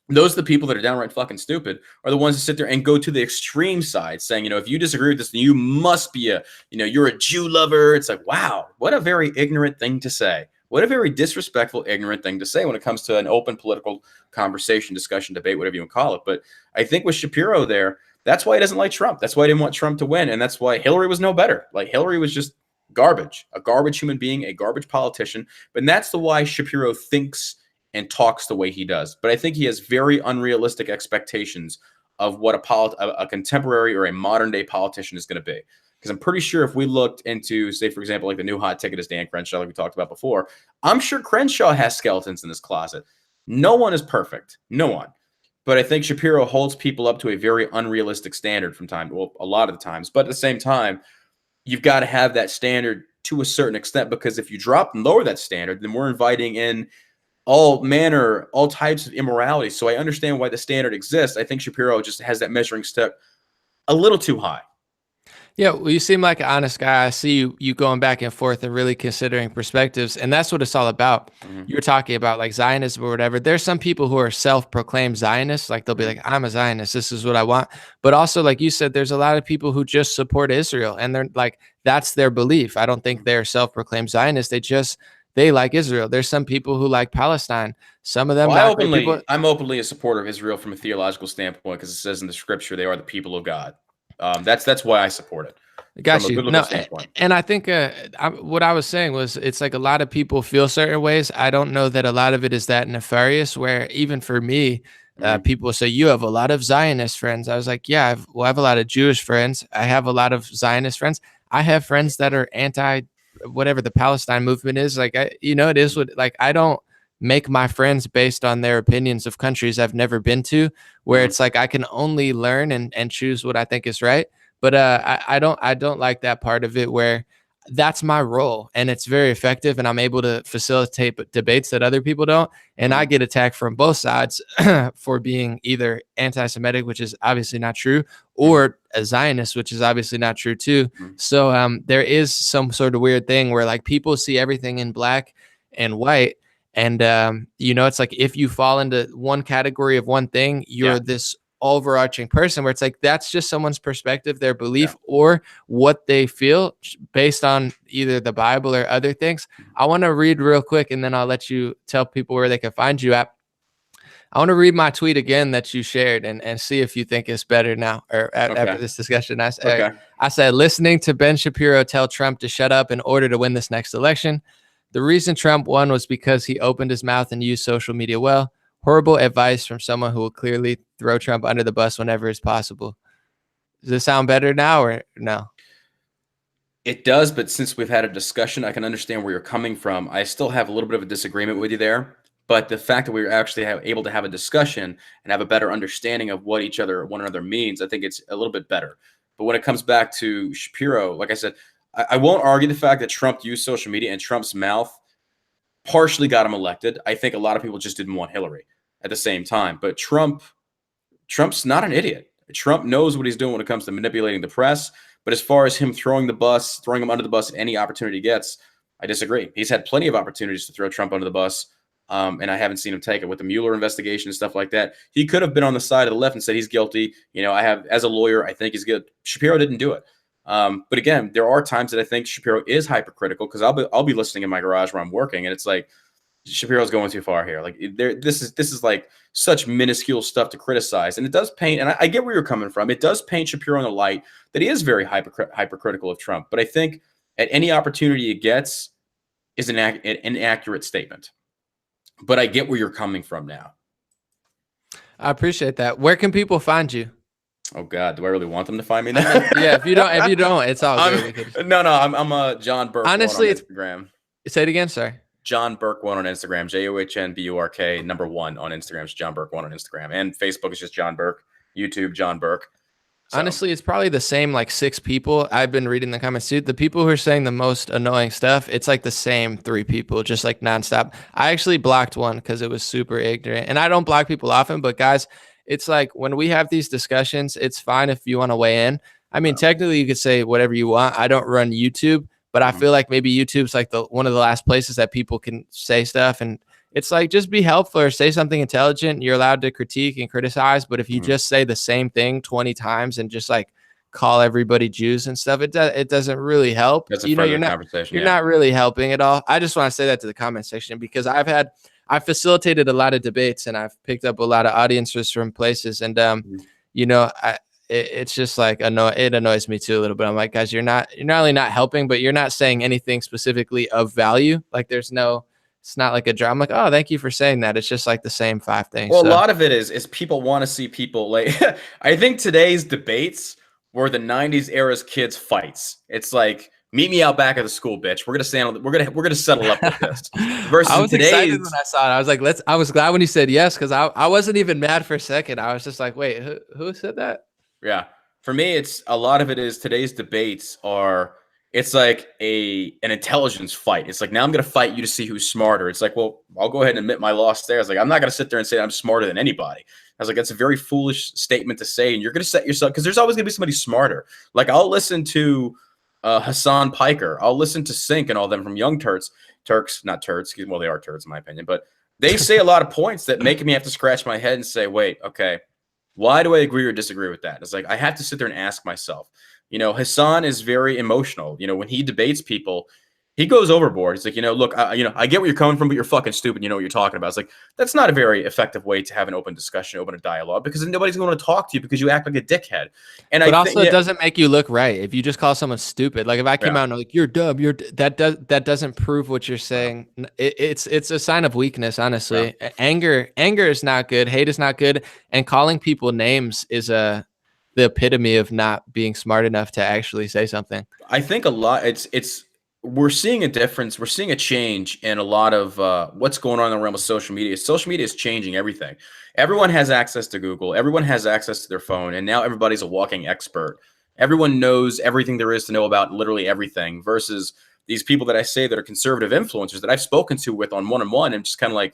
those are the people that are downright fucking stupid, are the ones that sit there and go to the extreme side, saying, if you disagree with this, then you must be you're a Jew lover. It's like, wow, what a very ignorant thing to say. What a very disrespectful, ignorant thing to say when it comes to an open political conversation, discussion, debate, whatever you want to call it. But I think with Shapiro there, that's why he doesn't like Trump. That's why he didn't want Trump to win. And that's why Hillary was no better. Like, Hillary was just garbage, a garbage human being, a garbage politician. But that's the why Shapiro thinks and talks the way he does. But I think he has very unrealistic expectations of what a contemporary or a modern day politician is going to be. Because I'm pretty sure if we looked into, say, for example, like the new hot ticket is Dan Crenshaw, like we talked about before, I'm sure Crenshaw has skeletons in his closet. No one is perfect. No one. But I think Shapiro holds people up to a very unrealistic standard a lot of the times. But at the same time, you've got to have that standard to a certain extent, because if you drop and lower that standard, then we're inviting in all types of immorality. So I understand why the standard exists. I think Shapiro just has that measuring stick a little too high. Yeah, well, you seem like an honest guy. I see you going back and forth and really considering perspectives, and that's what it's all about. Hmm. You're talking about like Zionism or whatever. There's some people who are self-proclaimed Zionists, like they'll be Hmm. like, "I'm a Zionist. This is what I want." But also, like you said, there's a lot of people who just support Israel, and they're like, that's their belief. I don't think they're self-proclaimed Zionists. They like Israel. There's some people who like Palestine. Some of them Well, not great people. I'm openly a supporter of Israel from a theological standpoint because it says in the scripture they are the people of God. That's why I support it from Got a you. biblical No, standpoint. and I think what I was saying was it's like a lot of people feel certain ways. I don't know that a lot of it is that nefarious. Where even for me, Hmm. people say you have a lot of Zionist friends. I was like, yeah, I have a lot of Jewish friends. I have a lot of Zionist friends. I have friends that are anti whatever the Palestine movement is. Like, it is what like I don't make my friends based on their opinions of countries I've never been to. Where Hmm. it's like I can only learn and choose what I think is right. But I don't like that part of it where that's my role and it's very effective and I'm able to facilitate debates that other people don't. And I Hmm. get attacked from both sides for being either anti-Semitic, which is obviously not true, Hmm. or a Zionist, which is obviously not true too. Hmm. So there is some sort of weird thing where like people see everything in black and white. And it's like if you fall into one category of one thing, Yeah. you're this overarching person where it's like that's just someone's perspective, their Yeah. belief, or what they feel based on either the Bible or other things. I want to read real quick and then I'll let you tell people where they can find you at. I want to read my tweet again that you shared and see if you think it's better now or after Okay. this discussion. Okay. I said, listening to Ben Shapiro tell Trump to shut up in order to win this next election. The reason Trump won was because he opened his mouth and used social media well. Horrible advice from someone who will clearly throw Trump under the bus whenever it's possible. Does this sound better now or no? It does, but since we've had a discussion, I can understand where you're coming from. I still have a little bit of a disagreement with you there, but the fact that we were actually able to have a discussion and have a better understanding of what one another means, I think it's a little bit better. But when it comes back to Shapiro, like I said, I won't argue the fact that Trump used social media and Trump's mouth partially got him elected. I think a lot of people just didn't want Hillary at the same time, but Trump's not an idiot. Trump knows what he's doing when it comes to manipulating the press. But as far as him throwing him under the bus at any opportunity he gets, I disagree. He's had plenty of opportunities to throw Trump under the bus, and I haven't seen him take it with the Mueller investigation and stuff like that. He could have been on the side of the left and said he's guilty. As a lawyer, I think he's good. Shapiro didn't do it. But again, there are times that I think Shapiro is hypercritical because I'll be listening in my garage where I'm working, and it's like, Shapiro's going too far here. Like this is like such minuscule stuff to criticize, and it does paint. And I get where you're coming from. It does paint Shapiro in a light that he is very hypercritical of Trump. But I think at any opportunity he gets is an accurate statement. But I get where you're coming from now. I appreciate that. Where can people find you? Oh God, do I really want them to find me now? I mean, yeah, if you don't, it's all good. I'm a John Burk Honestly, one on Instagram. say it again. Sorry. John Burk one on Instagram, JOHNBURK #1 on Instagram. It's John Burk one on Instagram, and Facebook is just John Burk. YouTube, John Burk. So. Honestly, it's probably the same like 6 people. I've been reading the comments too. The people who are saying the most annoying stuff, it's like the same 3 people, just like nonstop. I actually blocked one because it was super ignorant. And I don't block people often, but guys, it's like when we have these discussions, it's fine if you want to weigh in. I mean, technically you could say whatever you want. I don't run YouTube, but I feel like maybe YouTube's like one of the last places that people can say stuff. And it's like, just be helpful or say something intelligent. You're allowed to critique and criticize. But if you just say the same thing 20 times and just like call everybody Jews and stuff, it doesn't really help. That's a further conversation. You're not really helping at all. I just want to say that to the comment section because I've facilitated a lot of debates and I've picked up a lot of audiences from places. And, it's just like it annoys me too a little bit. I'm like, guys, you're not only not helping, but you're not saying anything specifically of value. Like it's not like a drama. I'm like, oh, thank you for saying that. It's just like the same 5 things. Well, a lot of it is people want to see people like, I think today's debates were the 90s era's kids fights. It's like, meet me out back at the school, bitch. We're gonna settle up with this. Versus I was excited when I saw it. I was like, I was glad when you said yes, because I wasn't even mad for a second. I was just like, wait, who said that? Yeah. For me, it's a lot of it is today's debates it's like an intelligence fight. It's like, now I'm going to fight you to see who's smarter. It's like, well, I'll go ahead and admit my loss there. It's like, I'm not going to sit there and say I'm smarter than anybody. I was like, that's a very foolish statement to say, and you're going to set yourself, because there's always going to be somebody smarter. Like, I'll listen to Hassan Piker, I'll listen to Sink and all them from Young Turks, not turds, well, they are turds in my opinion, but they say a lot of points that make me have to scratch my head and say, wait, okay, why do I agree or disagree with that? It's like, I have to sit there and ask myself. You know, Hassan is very emotional. You know, when he debates people, he goes overboard. He's like, you know, look, I get where you're coming from, but you're fucking stupid. You know what you're talking about. It's like, that's not a very effective way to have an open discussion, open a dialogue, because nobody's going to talk to you because you act like a dickhead. And but also, it doesn't make you look right if you just call someone stupid. Like if I came out and like, you're dumb, that doesn't prove what you're saying. It's a sign of weakness, honestly. Anger is not good. Hate is not good, and calling people names is the epitome of not being smart enough to actually say something. I think a lot. We're seeing a difference. We're seeing a change in a lot of what's going on in the realm of social media. Social media is changing everything. Everyone has access to Google. Everyone has access to their phone. And now everybody's a walking expert. Everyone knows everything there is to know about literally everything, versus these people that I say that are conservative influencers that I've spoken to with on one-on-one, and just kind of like,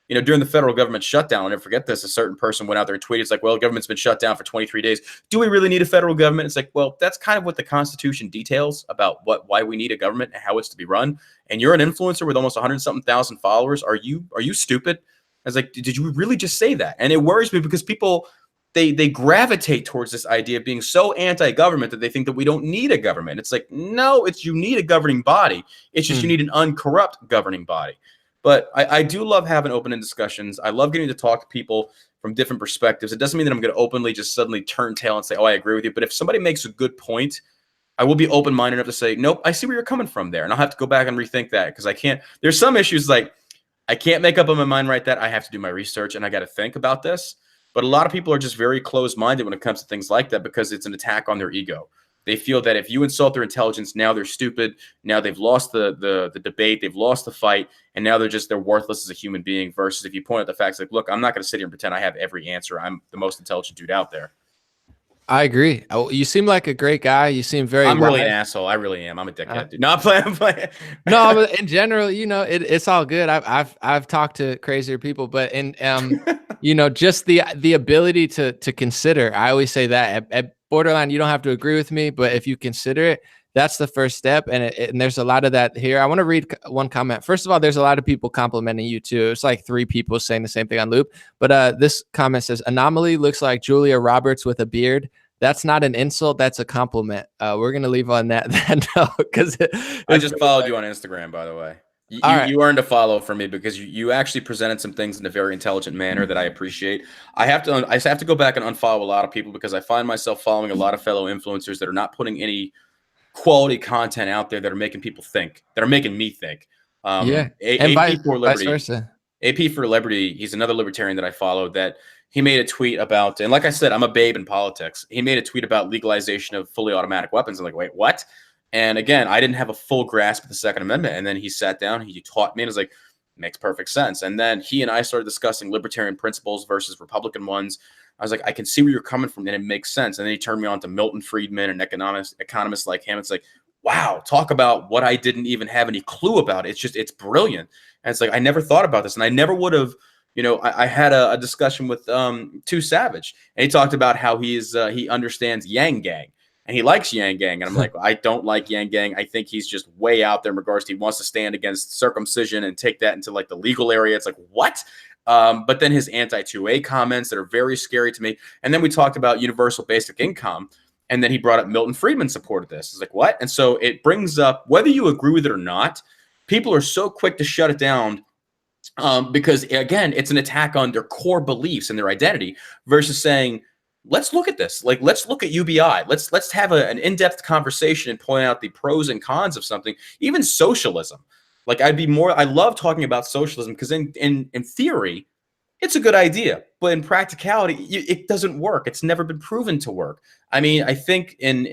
you know, during the federal government shutdown, I'll never forget this, a certain person went out there and tweeted, it's like, well, the government's been shut down for 23 days. Do we really need a federal government? It's like, well, that's kind of what the Constitution details about why we need a government and how it's to be run. And you're an influencer with almost 100-something thousand followers. Are you stupid? I was like, did you really just say that? And it worries me because people, they gravitate towards this idea of being so anti-government that they think that we don't need a government. It's like, no, you need a governing body. It's just you need an uncorrupt governing body. But I do love having open-end discussions. I love getting to talk to people from different perspectives. It doesn't mean that I'm going to openly just suddenly turn tail and say, oh, I agree with you. But if somebody makes a good point, I will be open-minded enough to say, nope, I see where you're coming from there. And I'll have to go back and rethink that, because I can't. There's some issues like I can't make up in my mind right that I have to do my research and I got to think about this. But a lot of people are just very closed-minded when it comes to things like that, because it's an attack on their ego. They feel that if you insult their intelligence, now they're stupid. Now they've lost the debate. They've lost the fight. And now they're worthless as a human being, versus if you point out the facts, like, look, I'm not going to sit here and pretend I have every answer. I'm the most intelligent dude out there. I agree. You seem like a great guy. You seem very. I'm really an asshole. I really am. I'm a dickhead, dude. No, I'm playing. No, but in general, you know, it's all good. I've talked to crazier people, but you know, just the ability to consider. I always say that at borderline, you don't have to agree with me, but if you consider it, that's the first step. And there's a lot of that here. I want to read one comment. First of all, there's a lot of people complimenting you too. It's like 3 people saying the same thing on loop. But this comment says, An0maly looks like Julia Roberts with a beard. That's not an insult. That's a compliment. We're going to leave on that note, because I just followed you on Instagram, by the way. You earned a follow from me because you actually presented some things in a very intelligent manner that I appreciate. I have to go back and unfollow a lot of people, because I find myself following a lot of fellow influencers that are not putting any quality content out there that are making people think, that are making me think. And AP for vice versa. AP for Liberty, he's another libertarian that I follow, that he made a tweet about, and like I said, I'm a babe in politics. He made a tweet about legalization of fully automatic weapons. I'm like, wait, what? And again, I didn't have a full grasp of the Second Amendment. And then he sat down, he taught me, and I was like, makes perfect sense. And then he and I started discussing libertarian principles versus Republican ones. I was like, I can see where you're coming from, and it makes sense. And then he turned me on to Milton Friedman and economists like him. It's like, wow, talk about what I didn't even have any clue about. It's brilliant. And it's like, I never thought about this, and I never would have. You know, I had a discussion with Too Savage, and he talked about how he understands Yang Gang, and he likes Yang Gang. And I'm like, I don't like Yang Gang. I think he's just way out there in regards to he wants to stand against circumcision and take that into like the legal area. It's like, what? But then his anti-2A comments that are very scary to me. And then we talked about universal basic income. And then he brought up Milton Friedman supported this. It's like, what? And so it brings up, whether you agree with it or not, people are so quick to shut it down. Because again, it's an attack on their core beliefs and their identity, versus saying, let's look at this. Like, let's look at UBI. Let's have an in-depth conversation and point out the pros and cons of something, even socialism. Like, I love talking about socialism, because in theory, it's a good idea, but in practicality, it doesn't work. It's never been proven to work. I mean, I think and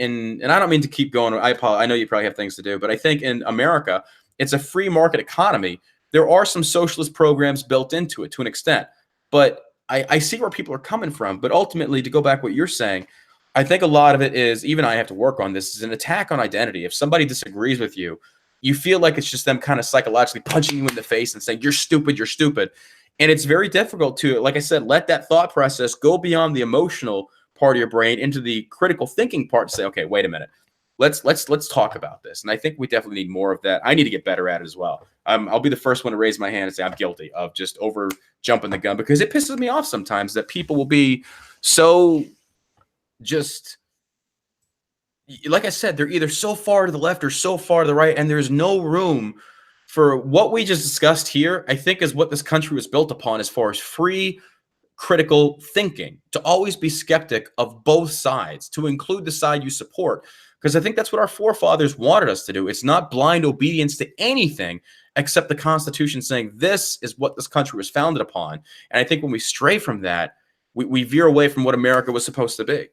I don't mean to keep going. I know you probably have things to do, but I think in America, it's a free market economy. There are some socialist programs built into it to an extent, but I see where people are coming from. But ultimately, to go back what you're saying, I think a lot of it is, even I have to work on this, is an attack on identity. If somebody disagrees with you, you feel like it's just them kind of psychologically punching you in the face and saying, you're stupid, you're stupid. And it's very difficult to, like I said, let that thought process go beyond the emotional part of your brain into the critical thinking part to say, okay, wait a minute. Let's talk about this. And I think we definitely need more of that. I need to get better at it as well. I'll be the first one to raise my hand and say I'm guilty of just over jumping the gun, because it pisses me off sometimes that people will be so just, like I said, they're either so far to the left or so far to the right, and there's no room for what we just discussed here. I think is what this country was built upon, as far as free critical thinking, to always be skeptic of both sides, to include the side you support, because I think that's what our forefathers wanted us to do. It's not blind obedience to anything except the Constitution saying this is what this country was founded upon. And I think when we stray from that, we veer away from what America was supposed to be.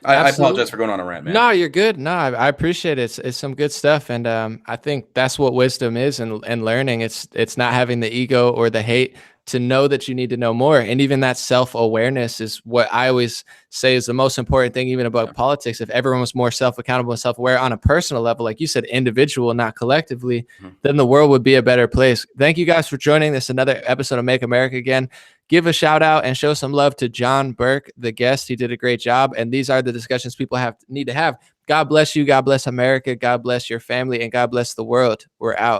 I apologize for going on a rant, man. No, you're good. No, I appreciate it. It's some good stuff. And I think that's what wisdom is, and learning. It's not having the ego or the hate to know that you need to know more. And even that self-awareness is what I always say is the most important thing, even about politics. If everyone was more self-accountable and self-aware on a personal level, like you said, individual, not collectively, then the world would be a better place. Thank you guys for joining this another episode of Make America Again. Give a shout out and show some love to John Burk, the guest. He did a great job. And these are the discussions people need to have. God bless you. God bless America. God bless your family. And God bless the world. We're out.